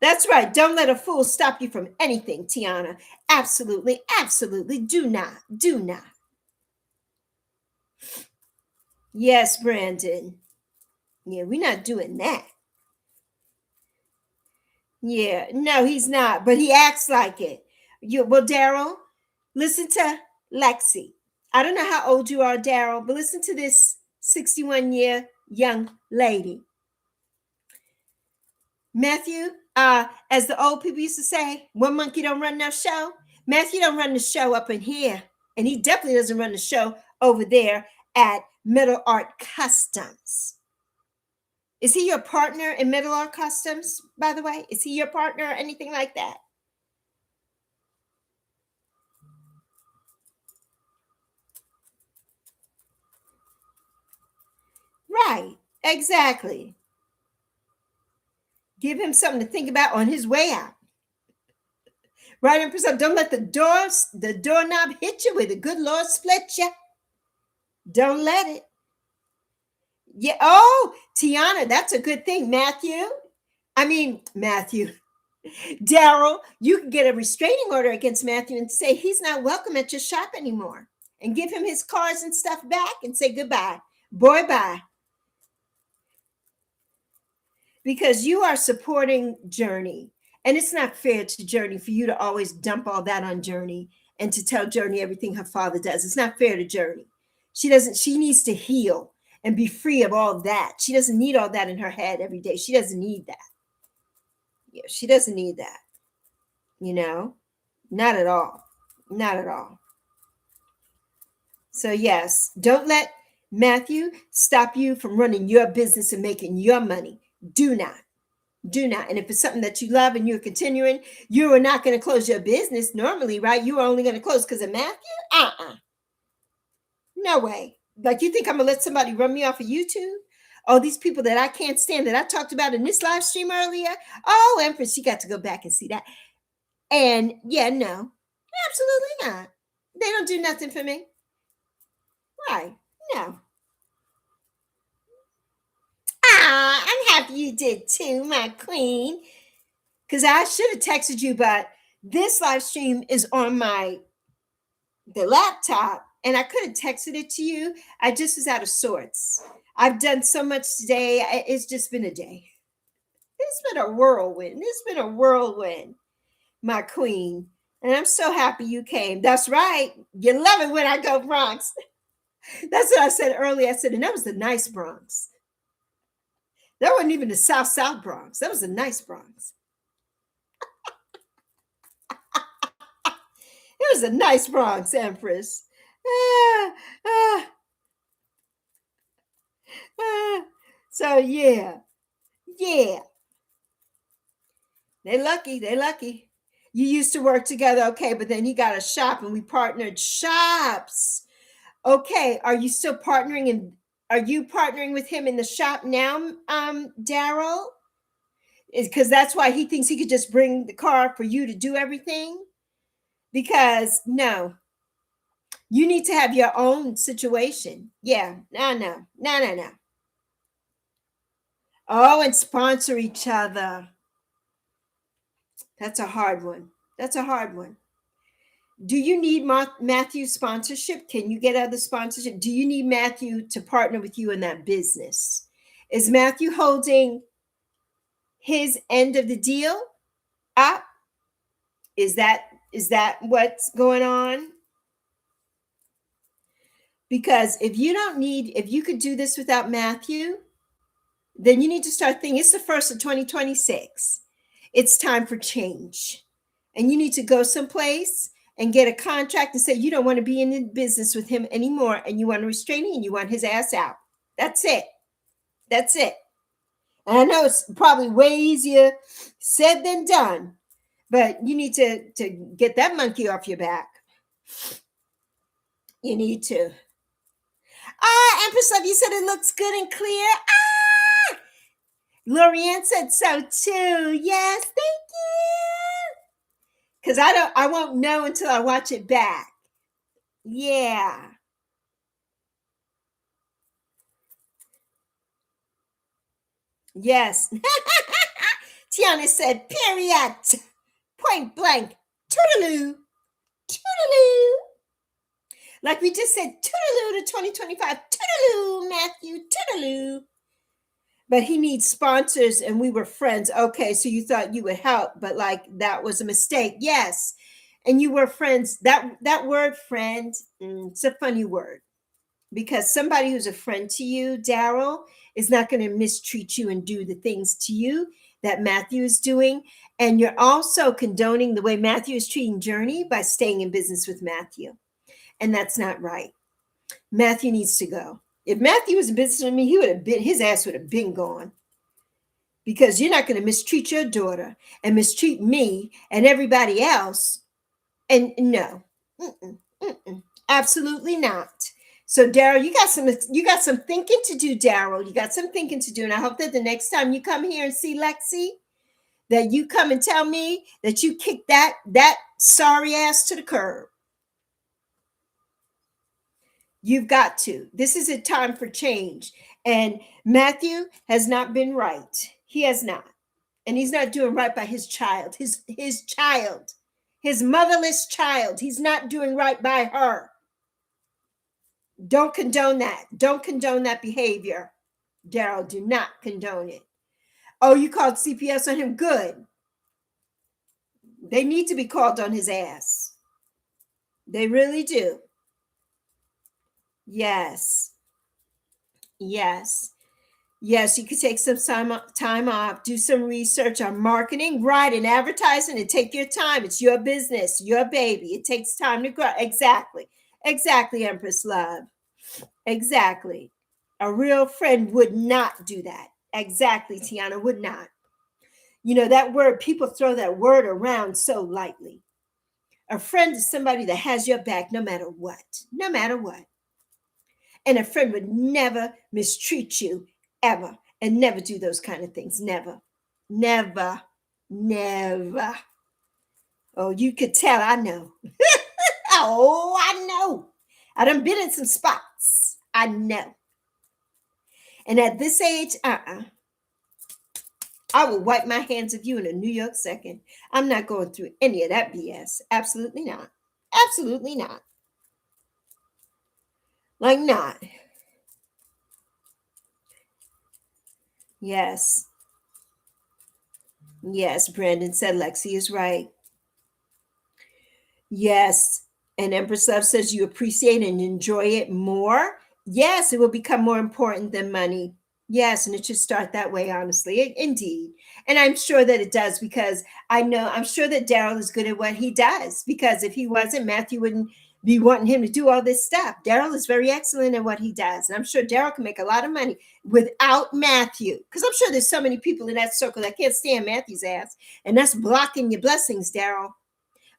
That's right. Don't let a fool stop you from anything, Tiana. Absolutely, absolutely. Do not. Do not. Yes, Brandon. Yeah, we're not doing that. Yeah, no, he's not, but he acts like it. Well, Daryl, listen to Lexi. I don't know how old you are, Daryl, but listen to this 61-year young lady. Matthew, as the old people used to say, one monkey don't run no show. Matthew don't run the show up in here, and he definitely doesn't run the show over there at Metal Art Customs. Is he your partner in Metal Art Customs, by the way? Is he your partner or anything like that? Right, exactly. Give him something to think about on his way out. Right, Empress? Don't let the doorknob hit you with a good Lord split you. Don't let it. Yeah. Oh, Tiana, that's a good thing. Matthew. Daryl, you can get a restraining order against Matthew and say he's not welcome at your shop anymore and give him his cars and stuff back and say goodbye. Boy, bye. Because you are supporting Journey. And it's not fair to Journey for you to always dump all that on Journey and to tell Journey everything her father does. It's not fair to Journey. She needs to heal and be free of all that. She doesn't need all that in her head every day. She doesn't need that. Yeah, she doesn't need that. Not at all. Not at all. So, yes, don't let Matthew stop you from running your business and making your money. Do not. Do not. And if it's something that you love and you're continuing, you are not going to close your business normally, right? You are only going to close because of Matthew? No way. Like, you think I'm going to let somebody run me off of YouTube? Oh, these people that I can't stand that I talked about in this live stream earlier. Oh, Empress, you got to go back and see that. And yeah, no, absolutely not. They don't do nothing for me. Right. No. I'm happy you did too, my queen. Because I should have texted you, but this live stream is on the laptop, and I could have texted it to you. I just was out of sorts. I've done so much today. It's just been a day. It's been a whirlwind, my queen. And I'm so happy you came. That's right. You love it when I go Bronx. That's what I said earlier. I said, and that was the nice Bronx. That wasn't even the South Bronx. That was the nice Bronx. It was a nice Bronx, Empress. So yeah. They're lucky. You used to work together, okay, but then he got a shop and we partnered shops. Okay, are you still partnering and are you partnering with him in the shop now, Daryl? Because that's why he thinks he could just bring the car for you to do everything? Because no, you need to have your own situation. Yeah, no. Oh, and sponsor each other. That's a hard one. Do you need Matthew's sponsorship? Can you get other sponsorship? Do you need Matthew to partner with you in that business? Is Matthew holding his end of the deal up? Is that what's going on? Because if you could do this without Matthew, then you need to start thinking it's the first of 2026. It's time for change. And you need to go someplace and get a contract and say you don't want to be in the business with him anymore and you want to restrain him and you want his ass out. That's it. And I know it's probably way easier said than done, but you need to get that monkey off your back. You need to. Empress Love, you said it looks good and clear. Lorianne said so too. Yes, thank you. Because I won't know until I watch it back. Yeah. Yes. Tiana said, period. Point blank. Toodaloo. Like we just said, toodaloo to 2025. Toodaloo, Matthew. Toodaloo. But he needs sponsors and we were friends. Okay, so you thought you would help, but like that was a mistake. Yes. And you were friends. That word friend, it's a funny word. Because somebody who's a friend to you, Daryl, is not going to mistreat you and do the things to you that Matthew is doing. And you're also condoning the way Matthew is treating Journey by staying in business with Matthew. And that's not right. Matthew needs to go. If Matthew was in business with me, his ass would have been gone. Because you're not going to mistreat your daughter and mistreat me and everybody else. And no, absolutely not. So Daryl, you got some thinking to do, Daryl. You got some thinking to do. And I hope that the next time you come here and see Lexi, that you come and tell me that you kicked that sorry ass to the curb. You've got to. This is a time for change. And Matthew has not been right. He has not. And he's not doing right by his child, his child, his motherless child. He's not doing right by her. Don't condone that. Don't condone that behavior. Daryl, do not condone it. Oh, you called CPS on him? Good. They need to be called on his ass. They really do. Yes. Yes. Yes, you could take some time off, do some research on marketing, right, and advertising, and take your time. It's your business, your baby. It takes time to grow. Exactly. Exactly, Empress Love. Exactly. A real friend would not do that. Exactly, Tiana, would not. You know, that word, people throw that word around so lightly. A friend is somebody that has your back no matter what, no matter what. And a friend would never mistreat you ever and never do those kind of things. Never, never, never. Oh, you could tell. I know. Oh, I know. I done been in some spots. I know. And at this age, I will wipe my hands of you in a New York second. I'm not going through any of that BS. Absolutely not. Absolutely not. Like not. Yes. Yes, Brandon said Lexi is right. Yes. And Empress Love says you appreciate and enjoy it more. Yes, it will become more important than money. Yes, and it should start that way, honestly. Indeed. And I'm sure that it does because I'm sure that Daryl is good at what he does because if he wasn't, Matthew wouldn't be wanting him to do all this stuff. Daryl is very excellent at what he does. And I'm sure Daryl can make a lot of money without Matthew because I'm sure there's so many people in that circle that can't stand Matthew's ass. And that's blocking your blessings, Daryl.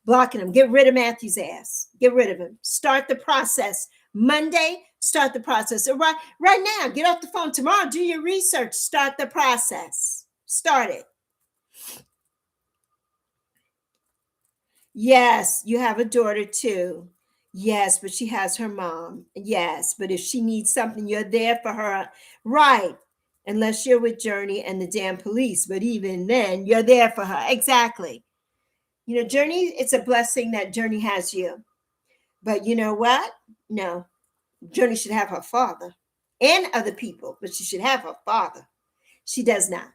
Blocking him. Get rid of Matthew's ass. Get rid of him. Start the process. Monday, start the process. So right now, get off the phone. Tomorrow, do your research. Start the process. Start it. Yes, you have a daughter too. Yes, but she has her mom. Yes, but if she needs something, you're there for her. Right. Unless you're with Journey and the damn police. But even then, you're there for her. Exactly. You know, Journey, it's a blessing that Journey has you. But you know what? No, Journey should have her father and other people, but she should have her father. She does not.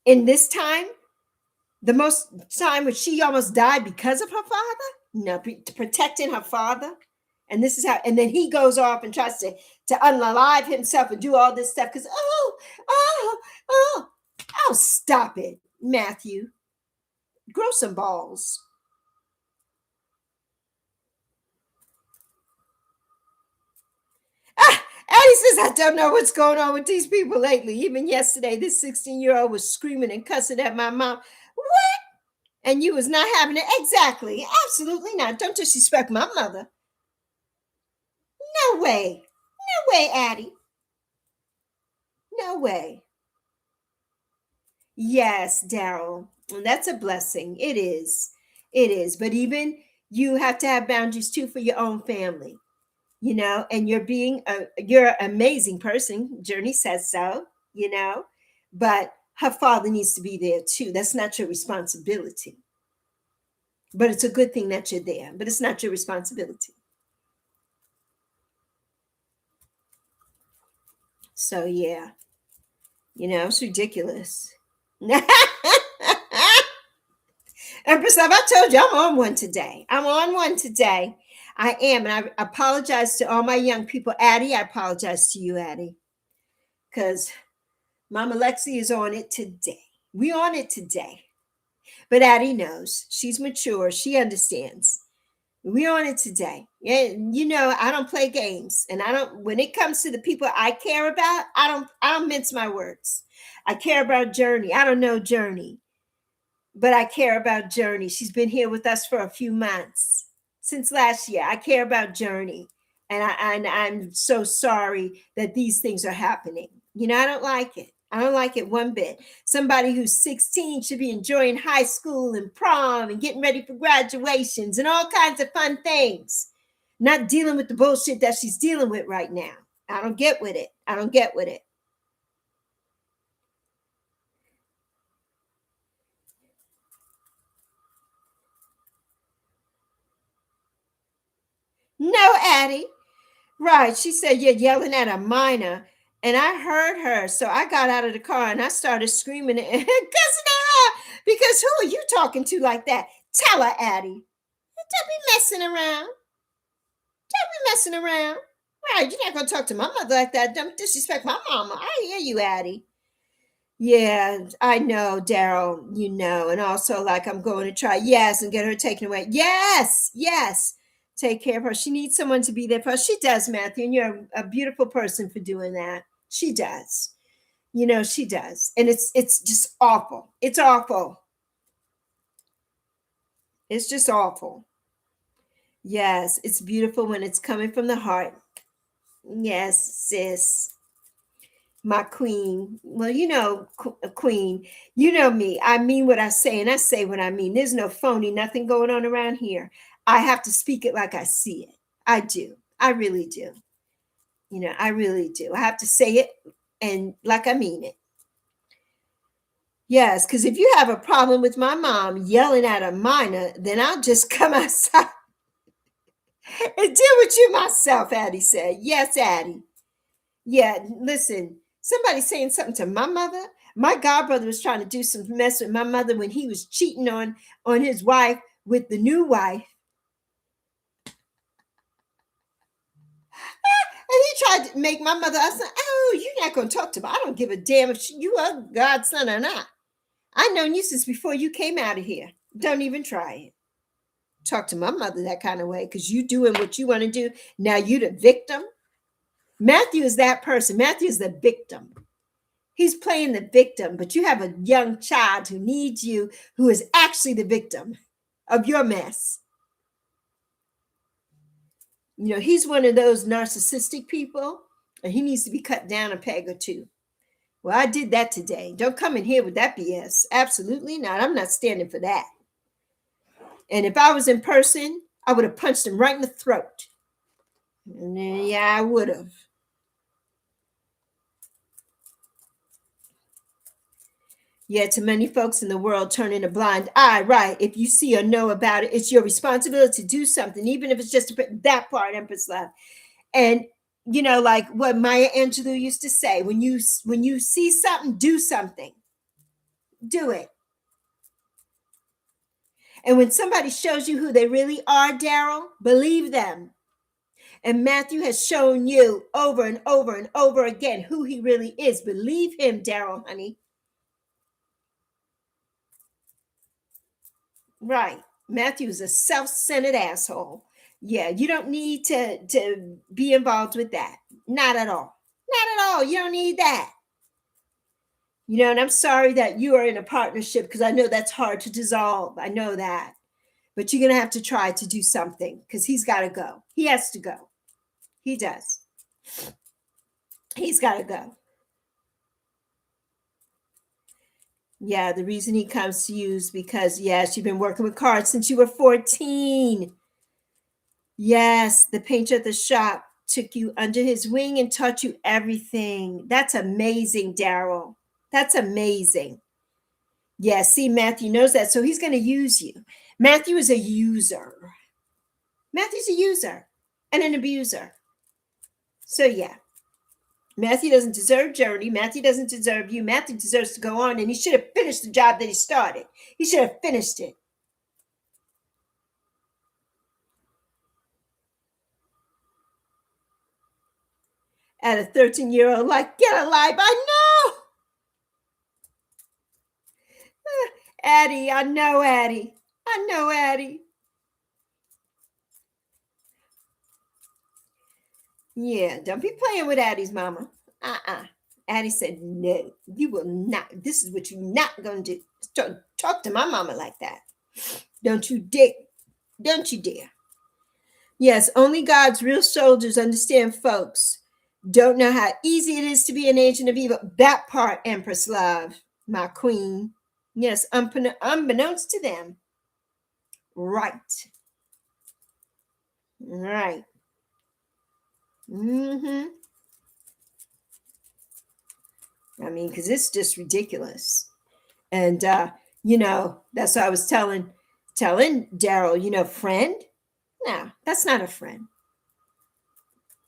In this time, the most time when she almost died because of her father, no, protecting her father. And this is how, and then he goes off and tries to unalive himself and do all this stuff because, oh, stop it, Matthew. Grow some balls. Addie says, I don't know what's going on with these people lately. Even yesterday, this 16-year-old was screaming and cussing at my mom. What? And you was not having it? Exactly. Absolutely not. Don't disrespect my mother. No way. No way, Addie. No way. Yes, Daryl. That's a blessing. It is. It is. But even you have to have boundaries too for your own family. You know, and you're an amazing person. Journey says so, you know, but her father needs to be there too. That's not your responsibility. But it's a good thing that you're there, but it's not your responsibility. So yeah, you know, it's ridiculous. Empress Love, I told you I'm on one today. I'm on one today. I am. And I apologize to all my young people. Addie, I apologize to you, Addie. Because Mama Lexi is on it today. We on it today. But Addie knows. She's mature. She understands. We on it today. And you know, I don't play games. And I don't, when it comes to the people I care about, I don't mince my words. I care about Journey. I don't know Journey, but I care about Journey. She's been here with us for a few months since last year. I care about Journey. And I'm so sorry that these things are happening. You know, I don't like it. I don't like it one bit. Somebody who's 16 should be enjoying high school and prom and getting ready for graduations and all kinds of fun things. not dealing with the bullshit that she's dealing with right now. I don't get with it. I don't get with it. No, Addie. Right. She said you're yelling at a minor. And I heard her. So I got out of the car and I started screaming and cussing her out. Because who are you talking to like that? Tell her, Addie. Don't be messing around. Don't be messing around. Right. You're not going to talk to my mother like that. Don't disrespect my mama. I hear you, Addie. Yeah, I know, Daryl, you know, and also like I'm going to try, yes, and get her taken away. Yes, yes. Take care of her. She needs someone to be there for her. She does, Matthew, and you're a beautiful person for doing that. She does. You know, she does. And it's just awful. It's awful. It's just awful. Yes, it's beautiful when it's coming from the heart. Yes, sis. My queen. Well, you know, queen, you know me. I mean what I say, and I say what I mean. There's no phony, nothing going on around here. I have to speak it like I see it. I do. I really do. You know, I really do. I have to say it and like I mean it. Yes, because if you have a problem with my mom yelling at a minor, then I'll just come outside and deal with you myself, Addie said. Yes, Addie. Yeah, listen, somebody saying something to my mother. My godbrother was trying to do some mess with my mother when he was cheating on his wife with the new wife. And he tried to make my mother, I said, oh, you're not going to talk to me. I don't give a damn if you are God's son or not. I've known you since before you came out of here. Don't even try it. Talk to my mother that kind of way because you doing what you want to do. Now you the victim. Matthew is that person. Matthew is the victim. He's playing the victim, but you have a young child who needs you, who is actually the victim of your mess. You know, he's one of those narcissistic people, and he needs to be cut down a peg or two. Well, I did that today. Don't come in here with that BS. Absolutely not. I'm not standing for that. And if I was in person, I would have punched him right in the throat. And then, yeah, I would have. Yet to many folks in the world turning a blind eye, right? If you see or know about it, it's your responsibility to do something, even if it's just to put that part, Empress Love. And you know, like what Maya Angelou used to say, when you see something, do something. Do it. And when somebody shows you who they really are, Daryl, believe them. And Matthew has shown you over and over and over again who he really is. Believe him, Daryl, honey. Right. Matthew's a self-centered asshole. Yeah, you don't need to be involved with that. Not at all. Not at all. You don't need that. You know, and I'm sorry that you are in a partnership because I know that's hard to dissolve. I know that. But you're going to have to try to do something because he's got to go. He has to go. He does. He's got to go. Yeah, the reason he comes to you is because, yes, you've been working with cards since you were 14. Yes, the painter at the shop took you under his wing and taught you everything. That's amazing, Daryl. That's amazing. Yeah, see, Matthew knows that, so he's going to use you. Matthew is a user. Matthew's a user and an abuser. So, yeah. Matthew doesn't deserve Journey. Matthew doesn't deserve you. Matthew deserves to go on, and he should have finished the job that he started. He should have finished it. At a 13-year-old, like, get a life. I know. Addie, I know, Addie. I know, Addie. Yeah, don't be playing with Addie's mama. Addie said, no, you will not. This is what you're not going to do. Talk to my mama like that. Don't you dare. Don't you dare. Yes, only God's real soldiers understand folks. Don't know how easy it is to be an agent of evil. That part, Empress Love, my queen. Yes, unbeknownst to them. Right. All right. Mm-hmm. I mean, because it's just ridiculous. And that's what I was telling Daryl, friend? No, that's not a friend.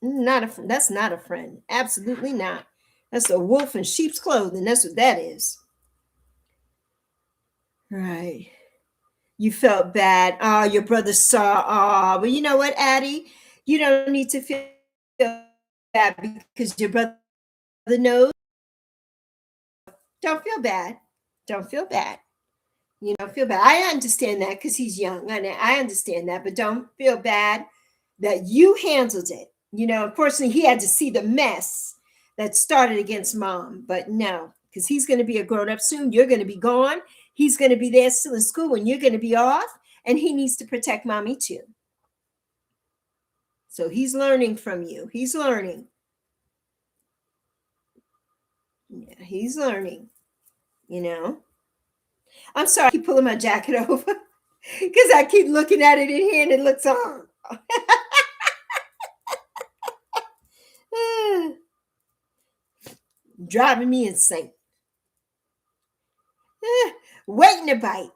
Not a friend. That's not a friend. Absolutely not. That's a wolf in sheep's clothing. That's what that is. Right. You felt bad. Oh, your brother saw. Oh, but you know what, Addie? You don't need to feel bad because your brother knows. Don't feel bad. Don't feel bad. Don't feel bad. I understand that because he's young. I understand that, but don't feel bad that you handled it. Unfortunately, he had to see the mess that started against mom. But no, because he's going to be a grown up soon. You're going to be gone. He's going to be there still in school when you're going to be off, and he needs to protect mommy too. So he's learning from you. He's learning. Yeah, he's learning. I'm sorry, I keep pulling my jacket over because I keep looking at it in here and it looks on. Driving me insane. Waiting to bite.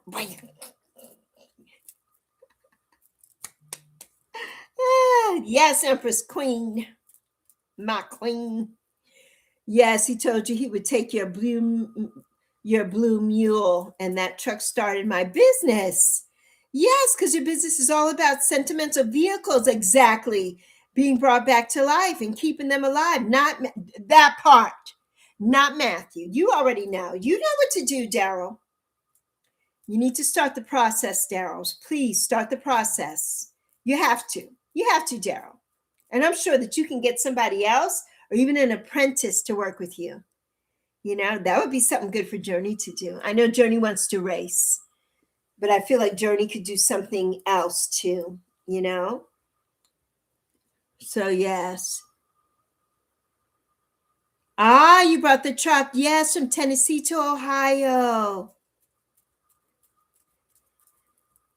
Yes, Empress Queen. My queen. Yes, he told you he would take your blue mule, and that truck started my business. Yes, because your business is all about sentimental vehicles, exactly, being brought back to life and keeping them alive. Not that part, not Matthew. You already know. You know what to do, Daryl. You need to start the process, Daryl. Please start the process. You have to. You have to, Daryl. And I'm sure that you can get somebody else or even an apprentice to work with you. That would be something good for Journey to do. I know Journey wants to race, but I feel like Journey could do something else too. So, yes. Ah, you brought the truck. Yes, from Tennessee to Ohio.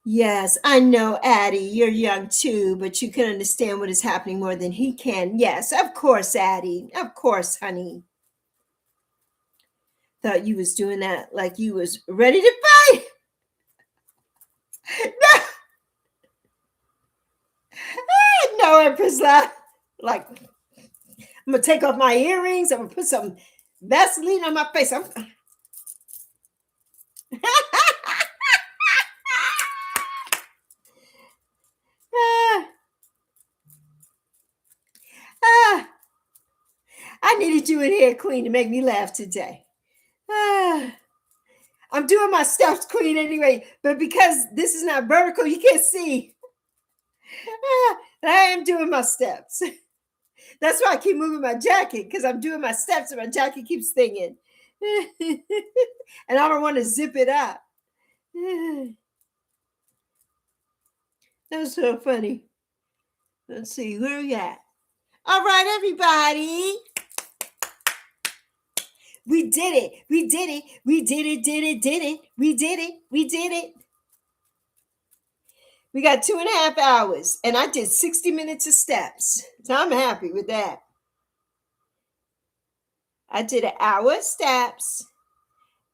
Yes, I know, Addie, you're young too, but you can understand what is happening more than he can. Yes, of course, Addie. Of course, honey. Thought you was doing that like you was ready to fight. No, Empress love. Like, I'm gonna take off my earrings. I'm gonna put some Vaseline on my face. Ah, ah, I needed you in here, Queen, to make me laugh today. Ah, I'm doing my steps, Queen, anyway, but because this is not vertical, you can't see. I am doing my steps. That's why I keep moving my jacket because I'm doing my steps and my jacket keeps stinging. And I don't want to zip it up. That was so funny. Let's see, where are we at? All right, everybody. We did it. We did it. We did it, did it, did it. We did it. We did it. We got 2.5 hours, and I did 60 minutes of steps. So I'm happy with that. I did an hour of steps.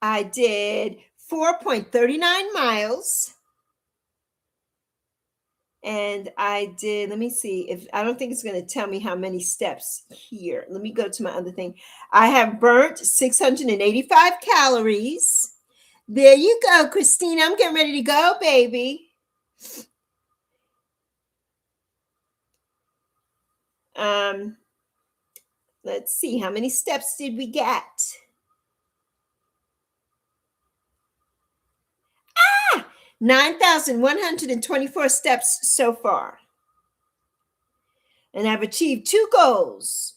I did 4.39 miles. And I did, let me see if I don't think it's going to tell me how many steps here. Let me go to my other thing. I have burnt 685 calories. There you go, Christina. I'm getting ready to go, baby. Let's see, how many steps did we get? 9,124 steps so far. And I've achieved 2 goals.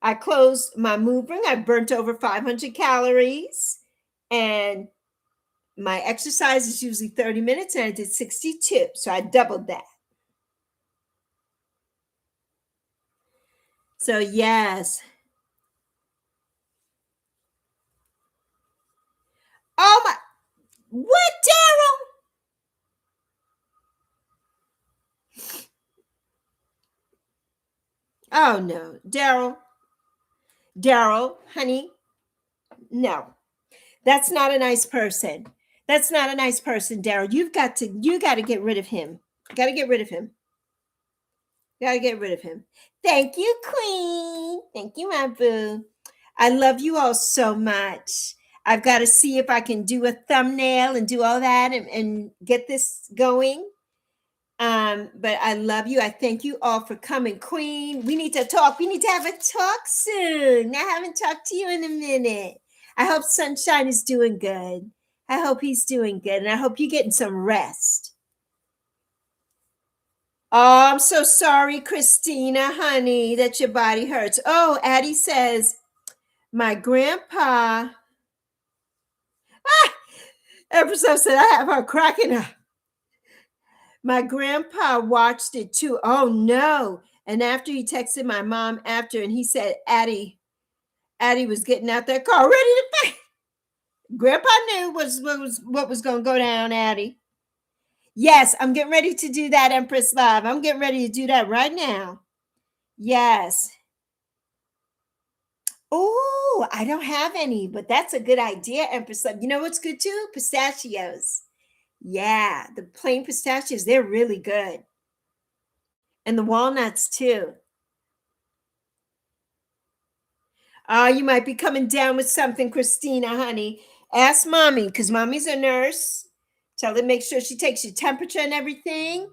I closed my move ring. I burnt over 500 calories. And my exercise is usually 30 minutes, and I did 62. So I doubled that. So, yes. Oh, my. What, Daryl? Oh no, Daryl, honey, no. That's not a nice person. That's not a nice person, Daryl. You got to get rid of him. Got to get rid of him. Got to get rid of him. Thank you, Queen. Thank you, my boo. I love you all so much. I've got to see if I can do a thumbnail and do all that and get this going. But I love you. I thank you all for coming, Queen. We need to talk. We need to have a talk soon. I haven't talked to you in a minute. I hope Sunshine is doing good. I hope he's doing good. And I hope you're getting some rest. Oh, I'm so sorry, Christina, honey, that your body hurts. Oh, Addie says, my grandpa. Episode said, I have her cracking up. My grandpa watched it too. Oh no. And after he texted my mom after, and he said, Addie was getting out that car ready to pay. Grandpa knew what was going to go down, Addie. Yes, I'm getting ready to do that, Empress Love. I'm getting ready to do that right now. Yes. Oh, I don't have any, but that's a good idea, Empress Love. You know what's good too? Pistachios. Yeah, the plain pistachios, they're really good. And the walnuts too. Oh, you might be coming down with something, Christina, honey. Ask mommy, because mommy's a nurse. Tell her, make sure she takes your temperature and everything.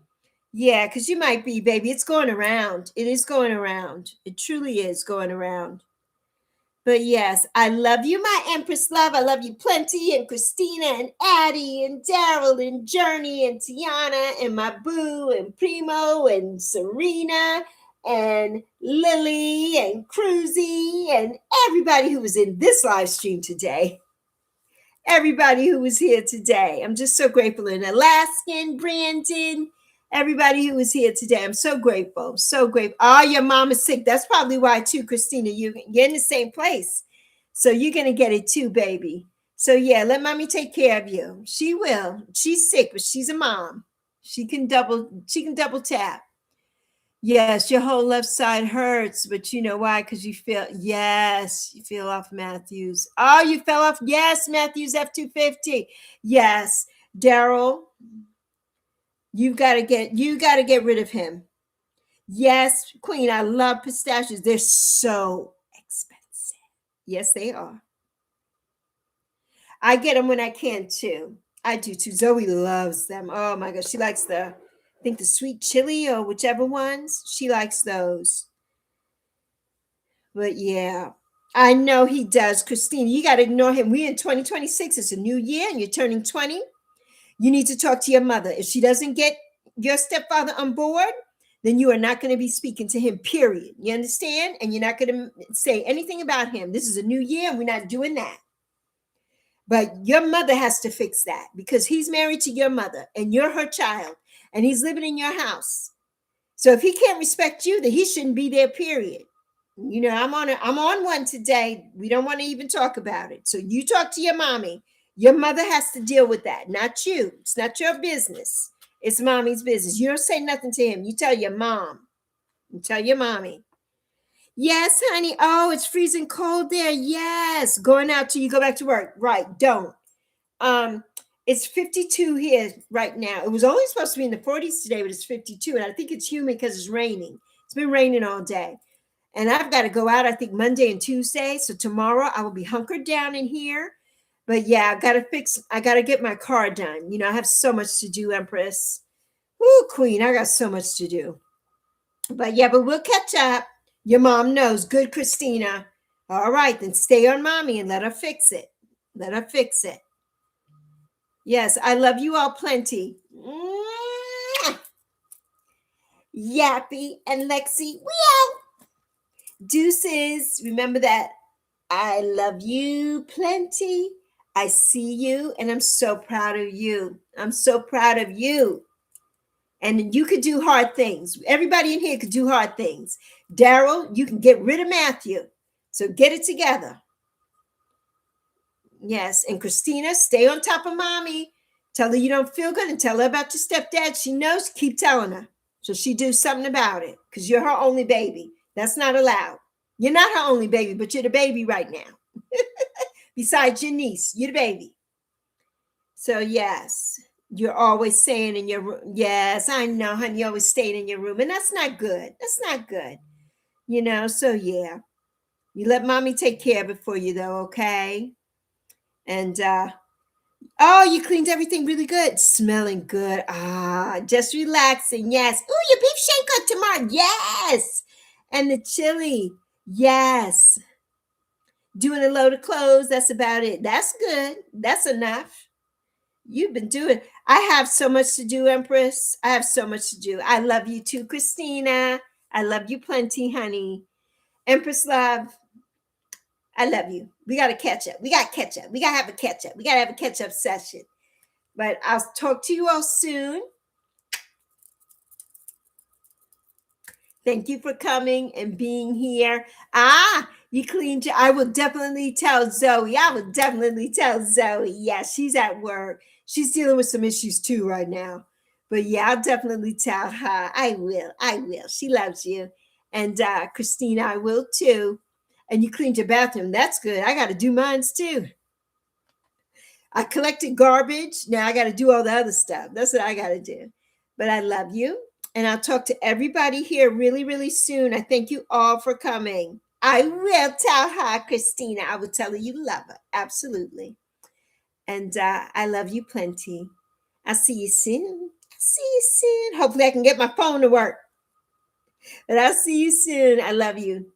Yeah, because you might be, baby. It's going around. It is going around. It truly is going around. But yes, I love you, my Empress Love. I love you plenty. And Christina and Addie and Daryl and Journey and Tiana and my boo and Primo and Serena and Lily and Cruzy and everybody who was in this live stream today. Everybody who was here today. I'm just so grateful. And Alaskan, Brandon, everybody who was here today. I'm so grateful. So grateful. Oh, your mom is sick. That's probably why too, Christina. You're in the same place. So you're going to get it too, baby. So yeah, let mommy take care of you. She will. She's sick, but she's a mom. She can double tap. Yes, your whole left side hurts, but you know why? Because you feel off Matthews. Oh, you fell off. Yes, Matthews F250. Yes, Daryl, you got to get rid of him. Yes, Queen, I love pistachios. They're so expensive. Yes, they are. I get them when I can too. I do too. Zoe loves them. Oh my gosh, she likes the sweet chili or whichever ones. She likes those. But yeah, I know he does. Christine, you got to ignore him. We're in 2026. It's a new year and you're turning 20. You need to talk to your mother. If she doesn't get your stepfather on board, then you are not going to be speaking to him, period. You understand? And you're not going to say anything about him. This is a new year and we're not doing that. But your mother has to fix that because he's married to your mother and you're her child and he's living in your house. So if he can't respect you, then he shouldn't be there, period. You know, I'm on one today. We don't want to even talk about it. So you talk to your mommy. Your mother has to deal with that, not you. It's not your business. It's mommy's business. You don't say nothing to him. You tell your mom. You tell your mommy. Yes, honey. Oh, it's freezing cold there. Yes. Going out till you go back to work. Right. Don't. It's 52 here right now. It was only supposed to be in the 40s today, but it's 52. And I think it's humid because it's raining. It's been raining all day. And I've got to go out, I think, Monday and Tuesday. So tomorrow I will be hunkered down in here. But yeah, I got to get my car done. You know, I have so much to do, Empress. Ooh, Queen, I got so much to do. But yeah, but we'll catch up. Your mom knows. Good, Christina. All right, then stay on mommy and let her fix it. Let her fix it. Yes, I love you all plenty. Mwah! Yappy and Lexi, we out. Deuces. Remember that. I love you plenty. I see you, and I'm so proud of you. I'm so proud of you. And you could do hard things. Everybody in here could do hard things. Daryl, you can get rid of Matthew. So get it together. Yes. And Christina, stay on top of mommy. Tell her you don't feel good and tell her about your stepdad. She knows. Keep telling her. So she do something about it because you're her only baby. That's not allowed. You're not her only baby, but you're the baby right now. Besides your niece, you're the baby. So yes, you're always staying in your room. Yes, I know, honey. You always staying in your room, and that's not good. That's not good. So yeah, you let mommy take care of it for you, though, okay? And oh, you cleaned everything really good, smelling good. Ah, just relaxing. Yes. Oh, your beef shank tomorrow. Yes, and the chili. Yes. Doing a load of clothes. That's about it. That's good. That's enough. You've been doing. I have so much to do, Empress. I have so much to do. I love you too, Christina. I love you plenty, honey. Empress love. I love you. We got to catch up. We got to catch up. We got to have a catch up. We got to have a catch up session. But I'll talk to you all soon. Thank you for coming and being here. Ah, you cleaned your. I will definitely tell Zoe. I will definitely tell Zoe. Yeah, she's at work. She's dealing with some issues too right now. But yeah, I'll definitely tell her. I will. I will. She loves you. And Christina, I will too. And you cleaned your bathroom. That's good. I got to do mines too. I collected garbage. Now I got to do all the other stuff. That's what I got to do. But I love you. And I'll talk to everybody here really, really soon. I thank you all for coming. I will tell her, Christina. I will tell her you love her. Absolutely. And I love you plenty. I'll see you soon. See you soon. Hopefully, I can get my phone to work. But I'll see you soon. I love you.